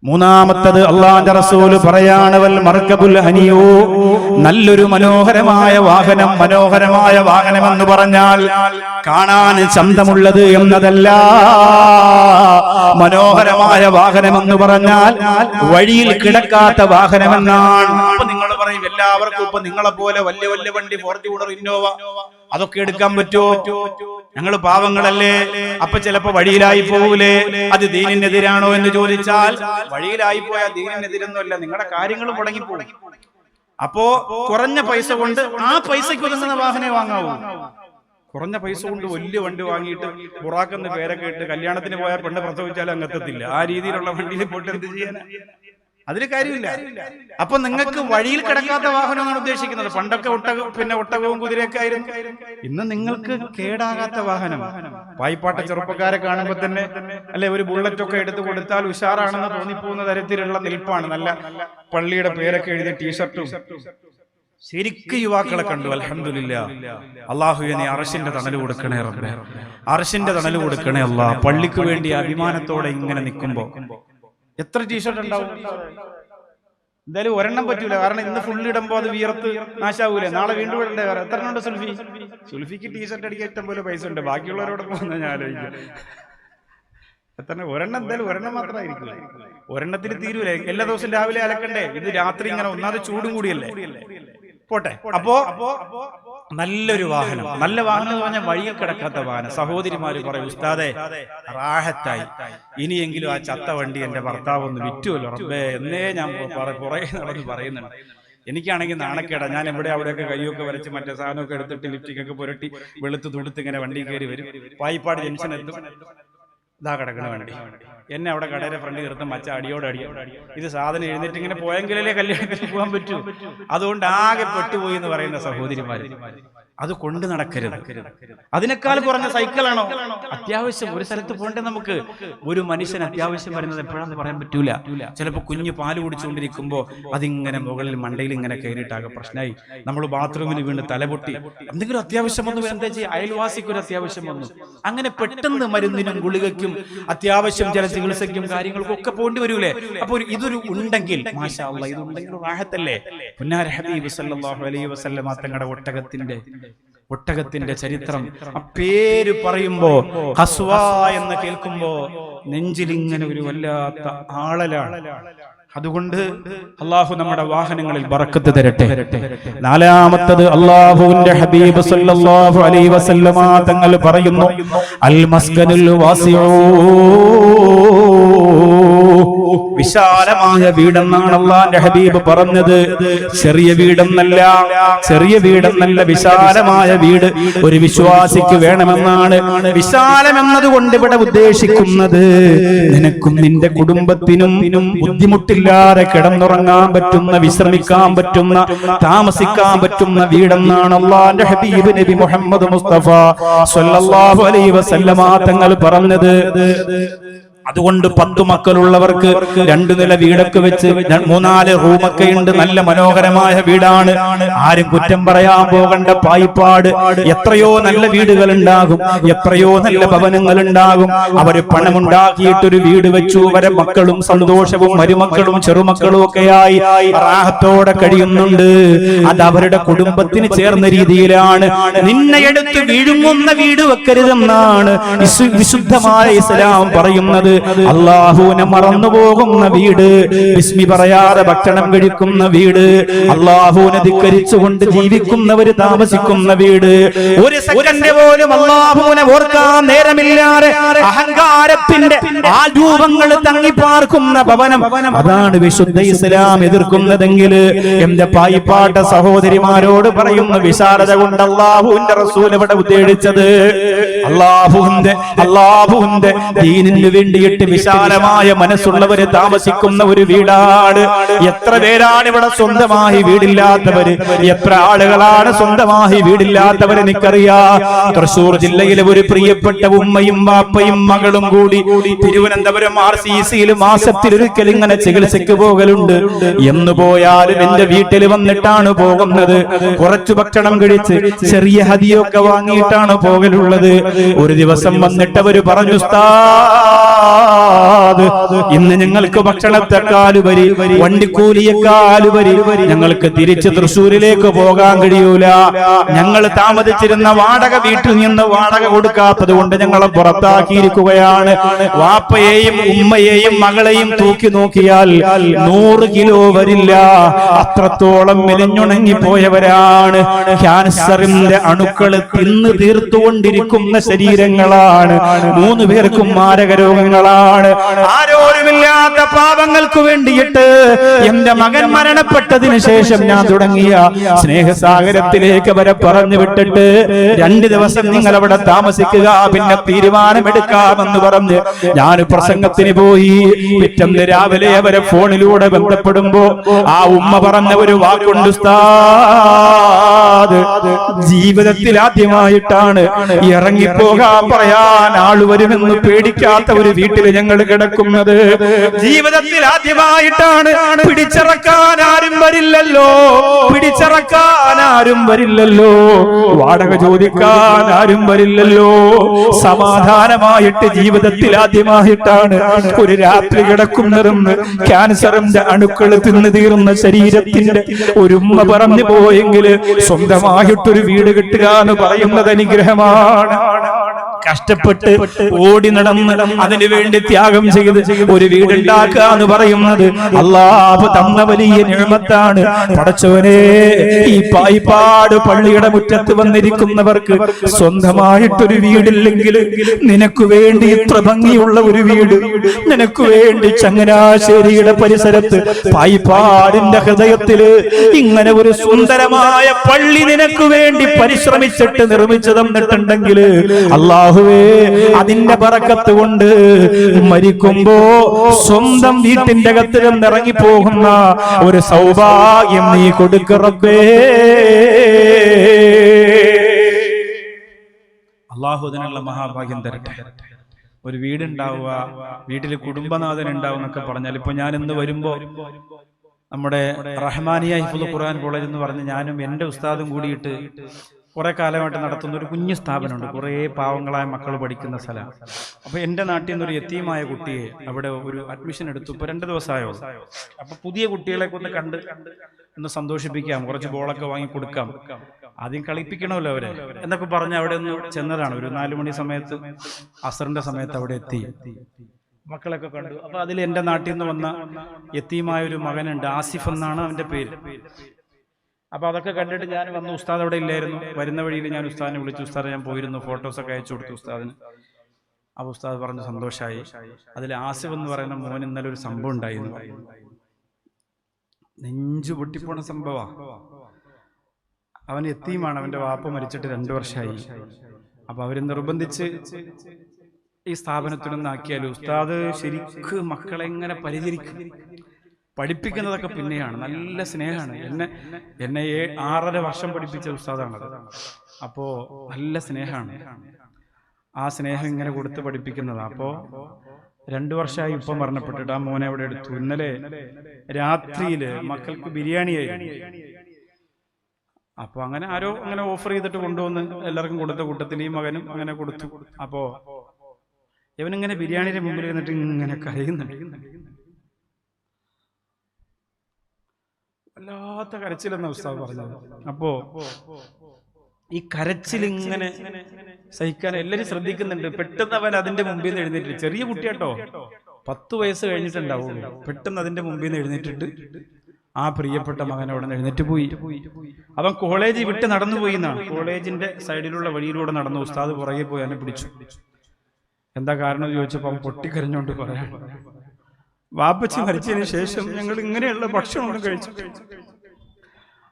മൂന്നാമത്തത് അല്ലാഹുവിന്റെ റസൂൽ പറയാണ്, വൽ മർകബുൽ ഹനിയു, നല്ലൊരു മനോഹരമായ വാഹനം എന്ന് പറഞ്ഞാൽ കാണാൻ ചന്തമുള്ളത് എന്നതല്ല. മനോഹരമായ വാഹനം എന്ന് പറഞ്ഞാൽ വഴിയിൽ കിടക്കാത്ത വാഹനമെന്നാണ്. അപ്പൊ നിങ്ങൾ പറയും എല്ലാവർക്കും ഇപ്പൊ നിങ്ങളെ പോലെ വലിയ വലിയ വണ്ടി, ഫോർച്യൂണർ, ഇന്നോവ അതൊക്കെ എടുക്കാൻ പറ്റുമോ? ഞങ്ങൾ പാവങ്ങളല്ലേ, അപ്പൊ ചിലപ്പോ വഴിയിലായി പോകൂലേ, അത് ദീനിനെതിരാണോ എന്ന് ചോദിച്ചാൽ വഴിയിലായി പോയാൽ ദീനിനെതിരൊന്നുമല്ല, നിങ്ങളുടെ കാര്യങ്ങൾ മുടങ്ങിപ്പോകും. അപ്പോ കുറഞ്ഞ പൈസ കൊണ്ട് ആ പൈസയ്ക്ക് ഒതുങ്ങുന്ന വാഹനം വാങ്ങാവൂ. കുറഞ്ഞ പൈസ കൊണ്ട് വലിയ വണ്ടി വാങ്ങിയിട്ട് ബുറാക്കെന്ന് പേരൊക്കെ ഇട്ട് കല്യാണത്തിന് പോയാൽ പെണ്ണ് പ്രസവിച്ചാലും അങ്ങെത്തത്തില്ല. ആ രീതിയിലുള്ള വണ്ടിയിൽ പോയിട്ട് എന്ത് ചെയ്യാനാ? അതിന് കാര്യമില്ല. അപ്പൊ നിങ്ങൾക്ക് വഴിയിൽ കിടക്കാത്ത വാഹനമാണ് ഉദ്ദേശിക്കുന്നത്. പണ്ടൊക്കെ ഒട്ടകവും കുതിരയൊക്കെ ആയിരുന്നു. ഇന്ന് നിങ്ങൾക്ക് കേടാകാത്ത വാഹനം. വായ്പാട്ട ചെറുപ്പക്കാരെ കാണുമ്പോ തന്നെ അല്ലെ, ഒരു ബുള്ളറ്റ് ഒക്കെ എടുത്തു കൊടുത്താൽ ഉഷാറാണെന്ന് തോന്നിപ്പോകുന്ന തരത്തിലുള്ള നിൽപ്പാണ്. നല്ല പള്ളിയുടെ പേരൊക്കെ എഴുതിയ ടീഷർട്ടും. ശരിക്കും യുവാക്കളെ കണ്ടു. അൽഹംദുലില്ലാഹ്. അല്ലാഹുവേ, നീ അർശിന്റെ തണല് കൊടുക്കണേ റബ്ബേ, അർശിന്റെ തണല് കൊടുക്കണേ അല്ലാഹ്. പള്ളിക്ക് വേണ്ടി അഭിമാനത്തോടെ ഇങ്ങനെ നിൽക്കുമ്പോ എത്ര ടീഷർട്ട് ഉണ്ടാവും? എന്തായാലും ഒരെണ്ണം പറ്റൂല, കാരണം ഇന്ന് ഫുള്ള് ഇടുമ്പോ അത് വിയർത്ത് നാശാവൂലേ, നാളെ വീണ്ടും ഇടണ്ടേ. എത്ര ഉണ്ട് സുൽഫിക്ക് ടീഷർട്ട് അടിക്കാൻ ഇഷ്ടം പോലെ പൈസ ഉണ്ട്, ബാക്കിയുള്ളവരോട് പോകുന്ന ഞാൻ ആലോചിക്കും. ഒരെണ്ണം എന്തായാലും ഒരെണ്ണം മാത്രമായിരിക്കും, ഒരെണ്ണത്തിന് തീരൂല. എല്ലാ ദിവസവും രാവിലെ അലക്കണ്ടേ, ഇത് രാത്രി ഇങ്ങനെ ഒന്നാമത് ചൂടും കൂടിയല്ലേ. പോട്ടെ. അപ്പോ നല്ലൊരു വാഹനം, നല്ല വാഹനം എന്ന് പറഞ്ഞാൽ വഴിയിൽ കിടക്കാത്ത വാഹനം. സഹോദരിമാര് പറയും, ഉസ്താദേ റാഹത്തായി, ഇനിയെങ്കിലും ആ ചത്ത വണ്ടി എന്റെ ഭർത്താവ് ഒന്ന് വിറ്റുമല്ലോ റബ്ബേ എന്നേ ഞാൻ പുറകെ നടന്ന് പറയുന്നുണ്ട്. എനിക്കാണെങ്കിൽ നാണക്കേടാ. ഞാൻ എവിടെ അവിടെയൊക്കെ കൈയൊക്കെ വരച്ച് മറ്റേ സാധനമൊക്കെ എടുത്തിട്ട് ലിപ്റ്റിക്കൊക്കെ പുരട്ടി വെളുത്ത് തുടുത്ത് ഇങ്ങനെ വണ്ടി കയറി വരും. പായിപ്പാട് ജംഗ്ഷൻ എത്തും, ഇതാ കിടക്കണ വണ്ടി. എന്നെ അവിടെ കടയുടെ ഫ്രണ്ട് നിർത്തും, മച്ച അടിയോടടിയോ. ഇത് സാധനം എഴുന്നേറ്റ് ഇങ്ങനെ പോയെങ്കിലല്ലേ കല്യാണത്തിന് പോകാൻ പറ്റൂ. അതുകൊണ്ട് ആകെ പെട്ടുപോയി എന്ന് പറയുന്ന സഹോദരിമാര്, അത് കൊണ്ട് നടക്കരുത്. അതിനേക്കാൾ കുറഞ്ഞ സൈക്കിളാണോ അത്യാവശ്യം? ഒരു സ്ഥലത്ത് പോകണ്ടേ നമുക്ക്? ഒരു മനുഷ്യൻ അത്യാവശ്യം വരുന്നത് എപ്പോഴാന്ന് പറയാൻ പറ്റൂല. ചിലപ്പോൾ കുഞ്ഞ് പാല് കുടിച്ചുകൊണ്ടിരിക്കുമ്പോ അതിങ്ങനെ മുകളിൽ മണ്ടയിൽ ഇങ്ങനെ കയറിയിട്ടാകെ പ്രശ്നമായി. നമ്മൾ ബാത്റൂമിൽ വീണ് തലപൊട്ടി, എന്തെങ്കിലും അത്യാവശ്യം വന്നു, എന്താ ചെയ്യുക? അയൽവാസിക്ക് ഒരു അത്യാവശ്യം വന്നു, അങ്ങനെ പെട്ടെന്ന് മരുന്നിനും ഗുളികയ്ക്കും അത്യാവശ്യം ചില ചികിത്സയ്ക്കും കാര്യങ്ങൾക്കും ഒക്കെ പോകേണ്ടി വരൂലേ? അപ്പൊ ഇതൊരു ഉണ്ടെങ്കിൽ മാഷാ അല്ലാഹ്, ഇതുണ്ടെങ്കിൽ റാഹത്തല്ലേ. പുന്നാര ഹബീബ് സല്ലല്ലാഹു അലൈഹി വസല്ലം തങ്ങളുടെ ഒട്ടകത്തിന്റെ ചരിത്രം, ആ പേര് പറയുമ്പോ, ഹസ്വ എന്ന് കേൾക്കുമ്പോ നെഞ്ചിലിങ്ങനെ ഒരു വല്ലാത്ത ആളലാണ്. അതുകൊണ്ട് അള്ളാഹു നമ്മുടെ വാഹനങ്ങളിൽ ബറക്കത്ത് തരട്ടെ. നാലാമത്തത് അള്ളാഹുവിന്റെ ഹബീബ് സല്ലല്ലാഹു അലൈഹി വസല്ലമ തങ്ങൾ പറയുന്നു, അൽ മസ്കനുൽ വാസിഉ, വിശാലമായ വീടെന്നാണ് അള്ളാന്റെ ഹബീബ് പറഞ്ഞത്. ചെറിയ വീടെന്നല്ല, വിശാലമായ വീട് ഒരു വിശ്വാസിക്ക് വേണമെന്നാണ്. വിശാലം എന്നതുകൊണ്ട് ഇവിടെ ഉദ്ദേശിക്കുന്നത് നിനക്കും നിന്റെ കുടുംബത്തിനും ബുദ്ധിമുട്ടില്ലാതെ കിടന്നുറങ്ങാൻ പറ്റുന്ന, വിശ്രമിക്കാൻ പറ്റുന്ന, താമസിക്കാൻ പറ്റുന്ന വീടെന്നാണ് അള്ളാന്റെ ഹബീബ് നബി മുഹമ്മദ് മുസ്തഫ സ്വല്ലല്ലാഹു അലൈഹി വസല്ലമ തങ്ങൾ പറഞ്ഞത്. അതുകൊണ്ട് 10 മക്കളുള്ളവർക്ക് 2 നില വീടൊക്കെ വെച്ച് 3-4 റൂമൊക്കെ ഉണ്ട്. നല്ല മനോഹരമായ വീടാണ്. ആരും കുറ്റം പറയാൻ പോകണ്ട. പായിപ്പാട് എത്രയോ നല്ല വീടുകൾ ഉണ്ടാകും, എത്രയോ നല്ല ഭവനങ്ങൾ ഉണ്ടാകും. അവര് പണമുണ്ടാക്കിയിട്ടൊരു വീട് വെച്ചു. അവരെ മക്കളും സന്തോഷവും മരുമക്കളും ചെറുമക്കളും ഒക്കെയായി റാഹത്തോടെ കഴിയുന്നുണ്ട്. അത് അവരുടെ കുടുംബത്തിന് ചേർന്ന രീതിയിലാണ്. നിന്നെ എടുത്ത് വിഴുങ്ങുന്ന വീട് വെക്കരുതെന്നാണ് വിശുദ്ധമായ ഇസ്ലാം പറയുന്നത്. അല്ലാഹുവിനെ മറന്നു പോകുന്ന വീട്, ബിസ്മി പറയാതെ ഭക്ഷണം കഴിക്കുന്ന വീട്, അല്ലാഹുവിനെ ധിക്കരിച്ചുകൊണ്ട് ജീവിക്കുന്നവര് താമസിക്കുന്ന വീട്, ഒരു സെക്കൻഡ് പോലും അല്ലാഹുവിനെ ഓർക്കാൻ നേരമില്ലാതെ അഹങ്കാരത്തിന്റെ ആരൂപങ്ങൾ തങ്ങിപ്പാർക്കുന്ന ഭവനം, അതാണ് വിശുദ്ധ ഇസ്ലാം എതിർക്കുന്നതെങ്കിൽ എന്റെ പായിപ്പാട്ട സഹോദരിമാരോട് പറയുന്ന വിശാലത കൊണ്ട് അല്ലാഹുവിന്റെ റസൂൽ ഇവിടെ ഉദ്ദേശിച്ചത് അല്ലാഹുവിന്റെ ദീനിന് വേണ്ടിയിട്ട് വിശാലമായ മനസ്സുള്ളവര് താമസിക്കുന്ന ഒരു വീടാണ്. എത്ര പേരാണ് ഇവിടെ സ്വന്തമായി വീടില്ലാത്തവര്? എത്ര ആളുകളാണ് സ്വന്തമായി വീടില്ലാത്തവര്? എനിക്കറിയാം. തൃശൂർ ജില്ലയിലെ ഒരു പ്രിയപ്പെട്ട ഉമ്മയും വാപ്പയും മകളും കൂടി തിരുവനന്തപുരം RCCയിൽ മാസത്തിലൊരിക്കൽ ഇങ്ങനെ ചികിത്സയ്ക്ക് പോകലുണ്ട്. എന്ന് പോയാലും എന്റെ വീട്ടിൽ വന്നിട്ടാണ് പോകുന്നത്. കുറച്ചു ഭക്ഷണം കഴിച്ച് ചെറിയ ഹദിയൊക്കെ വാങ്ങിയിട്ടാണ് പോകലുള്ളത്. ഒരു ദിവസം വന്നിട്ട് അവര് പറഞ്ഞു, ഇന്ന് ഞങ്ങൾക്ക് ഭക്ഷണത്തെക്കാളുപരി വണ്ടിക്കൂലിയെക്കാളുപരി ഞങ്ങൾക്ക് തിരിച്ച് തൃശ്ശൂരിലേക്ക് പോകാൻ കഴിയൂല. ഞങ്ങൾ താമസിച്ചിരുന്ന വാടക വീട്ടിൽ നിന്ന് വാടക കൊടുക്കാത്തത് കൊണ്ട് ഞങ്ങളെ പുറത്താക്കിയിരിക്കുകയാണ്. വാപ്പയെയും ഉമ്മയെയും മകളെയും തൂക്കി നോക്കിയാൽ 100 കിലോ വരില്ല. അത്രത്തോളം മെലിഞ്ഞുണങ്ങി പോയവരാണ്. ക്യാൻസറിന്റെ അണുക്കൾ തിന്ന് തീർത്തുകൊണ്ടിരിക്കുന്ന ശരീരങ്ങളാണ്. 3 പേർക്കും മാരക രോഗങ്ങളാണ്. ആരോരുമില്ലാത്ത പാപങ്ങൾക്ക് വേണ്ടിയിട്ട് എന്റെ മകൻ മരണപ്പെട്ടതിന് ശേഷം ഞാൻ തുടങ്ങിയ സ്നേഹസാഗരത്തിലേക്ക് അവരെ പറഞ്ഞു വിട്ടിട്ട് 2 ദിവസം നിങ്ങൾ അവിടെ താമസിക്കുക, പിന്നെ തീരുമാനമെടുക്കാമെന്ന് പറഞ്ഞ് ഞാൻ പ്രസംഗത്തിന് പോയി. പിറ്റേന്ന് രാവിലെ അവരെ ഫോണിലൂടെ ബന്ധപ്പെടുമ്പോ ആ ഉമ്മ പറഞ്ഞ ഒരു വാക്കുണ്ട്, ഉസ്താദ് ജീവിതത്തിൽ ആദ്യമായിട്ടാണ് ഇറങ്ങിപ്പോകാൻ പറയാൻ ആള് വരുമെന്ന് പേടിക്കാത്ത ഒരു വീട്ടിൽ ഞങ്ങൾ കിടക്കുന്നത്. ജീവിതത്തിൽ ആദ്യമായിട്ടാണ്. പിടിച്ചിറക്കാൻ ആരും വരില്ലല്ലോ, വാടക ചോദിക്കാൻ ആരും വരില്ലല്ലോ. സമാധാനമായിട്ട് ജീവിതത്തിൽ ആദ്യമായിട്ടാണ് ഒരു രാത്രി കിടക്കുന്നതെന്ന് ക്യാൻസറിന്റെ അണുക്കൾ തിന്നു തീർന്ന ശരീരത്തിന്റെ ഒരു ഉമ്മ പറഞ്ഞു പോയെങ്കിൽ സ്വന്തമായിട്ടൊരു വീട് കിട്ടുക എന്ന് പറയുന്നത് അനുഗ്രഹമാണ്. കഷ്ടപ്പെട്ട് ഓടി നടന്ന് അതിനു വേണ്ടി ത്യാഗം ചെയ്ത് ഒരു വീടുണ്ടാക്കുക എന്ന് പറയുന്നത് അല്ലാഹു തന്ന വലിയ നിഅമത്താണ്. പടച്ചവനെ, ഈ പായിപ്പാട് പള്ളിയുടെ മുറ്റത്ത് വന്നിരിക്കുന്നവർക്ക് സ്വന്തമായിട്ടൊരു വീടില്ലെങ്കിൽ നിനക്ക് വേണ്ടി ഇത്ര ഭംഗിയുള്ള ഒരു വീട്, നിനക്ക് വേണ്ടി ചങ്ങനാശ്ശേരിയുടെ പരിസരത്ത് പായിപ്പാടിന്റെ ഹൃദയത്തില് ഇങ്ങനെ ഒരു സുന്ദരമായ പള്ളി നിനക്ക് വേണ്ടി പരിശ്രമിച്ചിട്ട് നിർമ്മിച്ചു തന്നിട്ടുണ്ടെങ്കിൽ അല്ലാഹു അതിന്റെ ബറക്കത്ത് കൊണ്ട് മരിക്കുമ്പോ സ്വന്തം വീട്ടിന്റെ അകത്ത് ഇറങ്ങി പോകുന്ന ഒരു സൗഭാഗ്യം നീ കൊടുക്ക റബ്ബേ. അല്ലാഹു അതിനുള്ള മഹാഭാഗ്യം തരട്ടെ. ഒരു വീടുണ്ടാവുക, വീട്ടിൽ കുടുംബനാഥൻ ഉണ്ടാവും എന്നൊക്കെ പറഞ്ഞാൽ, ഇപ്പൊ ഞാൻ ഇന്ന് വരുമ്പോ നമ്മുടെ റഹ്മാനിയ ഹിഫ്ളുൽ ഖുർആൻ കോളേജ് എന്ന് പറഞ്ഞ് ഞാനും എന്റെ ഉസ്താദും കൂടിയിട്ട് കുറെ കാലമായിട്ട് നടത്തുന്ന ഒരു കുഞ്ഞു സ്ഥാപനമുണ്ട്. കുറേ പാവങ്ങളായ മക്കൾ പഠിക്കുന്ന സ്ഥലം. അപ്പൊ എന്റെ നാട്ടിൽ നിന്നൊരു യതീമായ കുട്ടിയെ അവിടെ ഒരു അഡ്മിഷൻ എടുത്തു. ഇപ്പൊ 2 ദിവസമായോ. അപ്പൊ പുതിയ കുട്ടികളെ ഒന്ന് കണ്ട് ഒന്ന് സന്തോഷിപ്പിക്കാം, കുറച്ച് ബോളൊക്കെ വാങ്ങി കൊടുക്കാം, ആദ്യം കളിപ്പിക്കണമല്ലോ അവരെ എന്നൊക്കെ പറഞ്ഞ് അവിടെ ഒന്ന് ചെന്നതാണ്. ഒരു 4 മണി സമയത്ത്, അസറിന്റെ സമയത്ത് അവിടെ എത്തി. മക്കളൊക്കെ കണ്ടു. അപ്പൊ അതിൽ എൻ്റെ നാട്ടിൽ നിന്ന് വന്ന യത്തീമായ ഒരു മകനുണ്ട്, ആസിഫ് എന്നാണ് അവന്റെ പേര്. അപ്പൊ അതൊക്കെ കണ്ടിട്ട് ഞാൻ വന്നു. ഉസ്താദ് അവിടെ ഇല്ലായിരുന്നു. വരുന്ന വഴിയിൽ ഞാൻ ഉസ്താദിനെ വിളിച്ചു. ഉസ്താദ് ഞാൻ പോയിരുന്നു, ഫോട്ടോസൊക്കെ അയച്ചു കൊടുത്തു ഉസ്താദിന്. അപ്പൊ ഉസ്താദ് പറഞ്ഞു സന്തോഷമായി. അതിൽ ആസിഫ് എന്ന് പറയുന്ന മോൻ ഇന്നലെ ഒരു സംഭവം ഉണ്ടായിരുന്നു. നെഞ്ചു പൊട്ടിപ്പോണ സംഭവ. അവൻ യത്തീമാണ്, അവന്റെ വാപ്പ മരിച്ചിട്ട് 2 വർഷമായി. അപ്പൊ അവര് നിർബന്ധിച്ച് ഈ സ്ഥാപനത്തിലൊന്നാക്കിയാലും ഉസ്താദ് ശരിക്ക് മക്കളെ എങ്ങനെ പരിചരിക്കും. പഠിപ്പിക്കുന്നതൊക്കെ പിന്നെയാണ്, നല്ല സ്നേഹമാണ്. എന്നെ 6.5 വർഷം പഠിപ്പിച്ച ഉസ്താദാണത്. അപ്പോ നല്ല സ്നേഹമാണ്. ആ സ്നേഹം ഇങ്ങനെ കൊടുത്ത് പഠിപ്പിക്കുന്നതാണ്. അപ്പോ 2 വർഷമായി ഇപ്പം മരണപ്പെട്ടിട്ട് ആ മോനെ അവിടെ എടുത്തു. ഇന്നലെ രാത്രിയില് മക്കൾക്ക് ബിരിയാണി ആയിരുന്നു. അപ്പൊ അങ്ങനെ ആരോ അങ്ങനെ ഓഫർ ചെയ്തിട്ട് കൊണ്ടുവന്ന് എല്ലാവർക്കും കൊടുത്ത കൂട്ടത്തിൽ ഈ മകനും അങ്ങനെ കൊടുത്തു. അപ്പോ ഇവനിങ്ങനെ ബിരിയാണിയുടെ മുമ്പിൽ ഇരുന്നിട്ട് ഇങ്ങനെ കരയുന്നുണ്ട്. വല്ലാത്ത കരച്ചിലെന്ന ഉസ്താദ് പറഞ്ഞത്. അപ്പോ ഈ കരച്ചിൽ ഇങ്ങനെ സഹിക്കാൻ എല്ലാരും ശ്രദ്ധിക്കുന്നുണ്ട്. പെട്ടെന്ന് അവൻ അതിന്റെ മുമ്പിൽ നിന്ന് എഴുന്നേറ്റ്, ചെറിയ കുട്ടിയാട്ടോ, 10 വയസ്സ് കഴിഞ്ഞിട്ടുണ്ടാവും. പെട്ടെന്ന് അതിന്റെ മുമ്പിൽ നിന്ന് എഴുന്നേറ്റിട്ട് ആ പ്രിയപ്പെട്ട മകൻ അവിടെ നിന്ന് എഴുന്നേറ്റ് പോയി. അവൻ കോളേജ് വിട്ട് നടന്നു പോയി എന്നാണ്. കോളേജിന്റെ സൈഡിലുള്ള വഴിയിലൂടെ നടന്നു. ഉസ്താദ് പുറകെ പോയി അവനെ പിടിച്ചു. എന്താ കാരണം ചോദിച്ചപ്പോ അവൻ പൊട്ടിക്കരഞ്ഞോണ്ട് പറയാൻ, വാപ്പച്ചി മരിച്ചതിന് ശേഷം ഞങ്ങൾ ഇങ്ങനെയുള്ള ഭക്ഷണമൊന്നും കഴിച്ചു.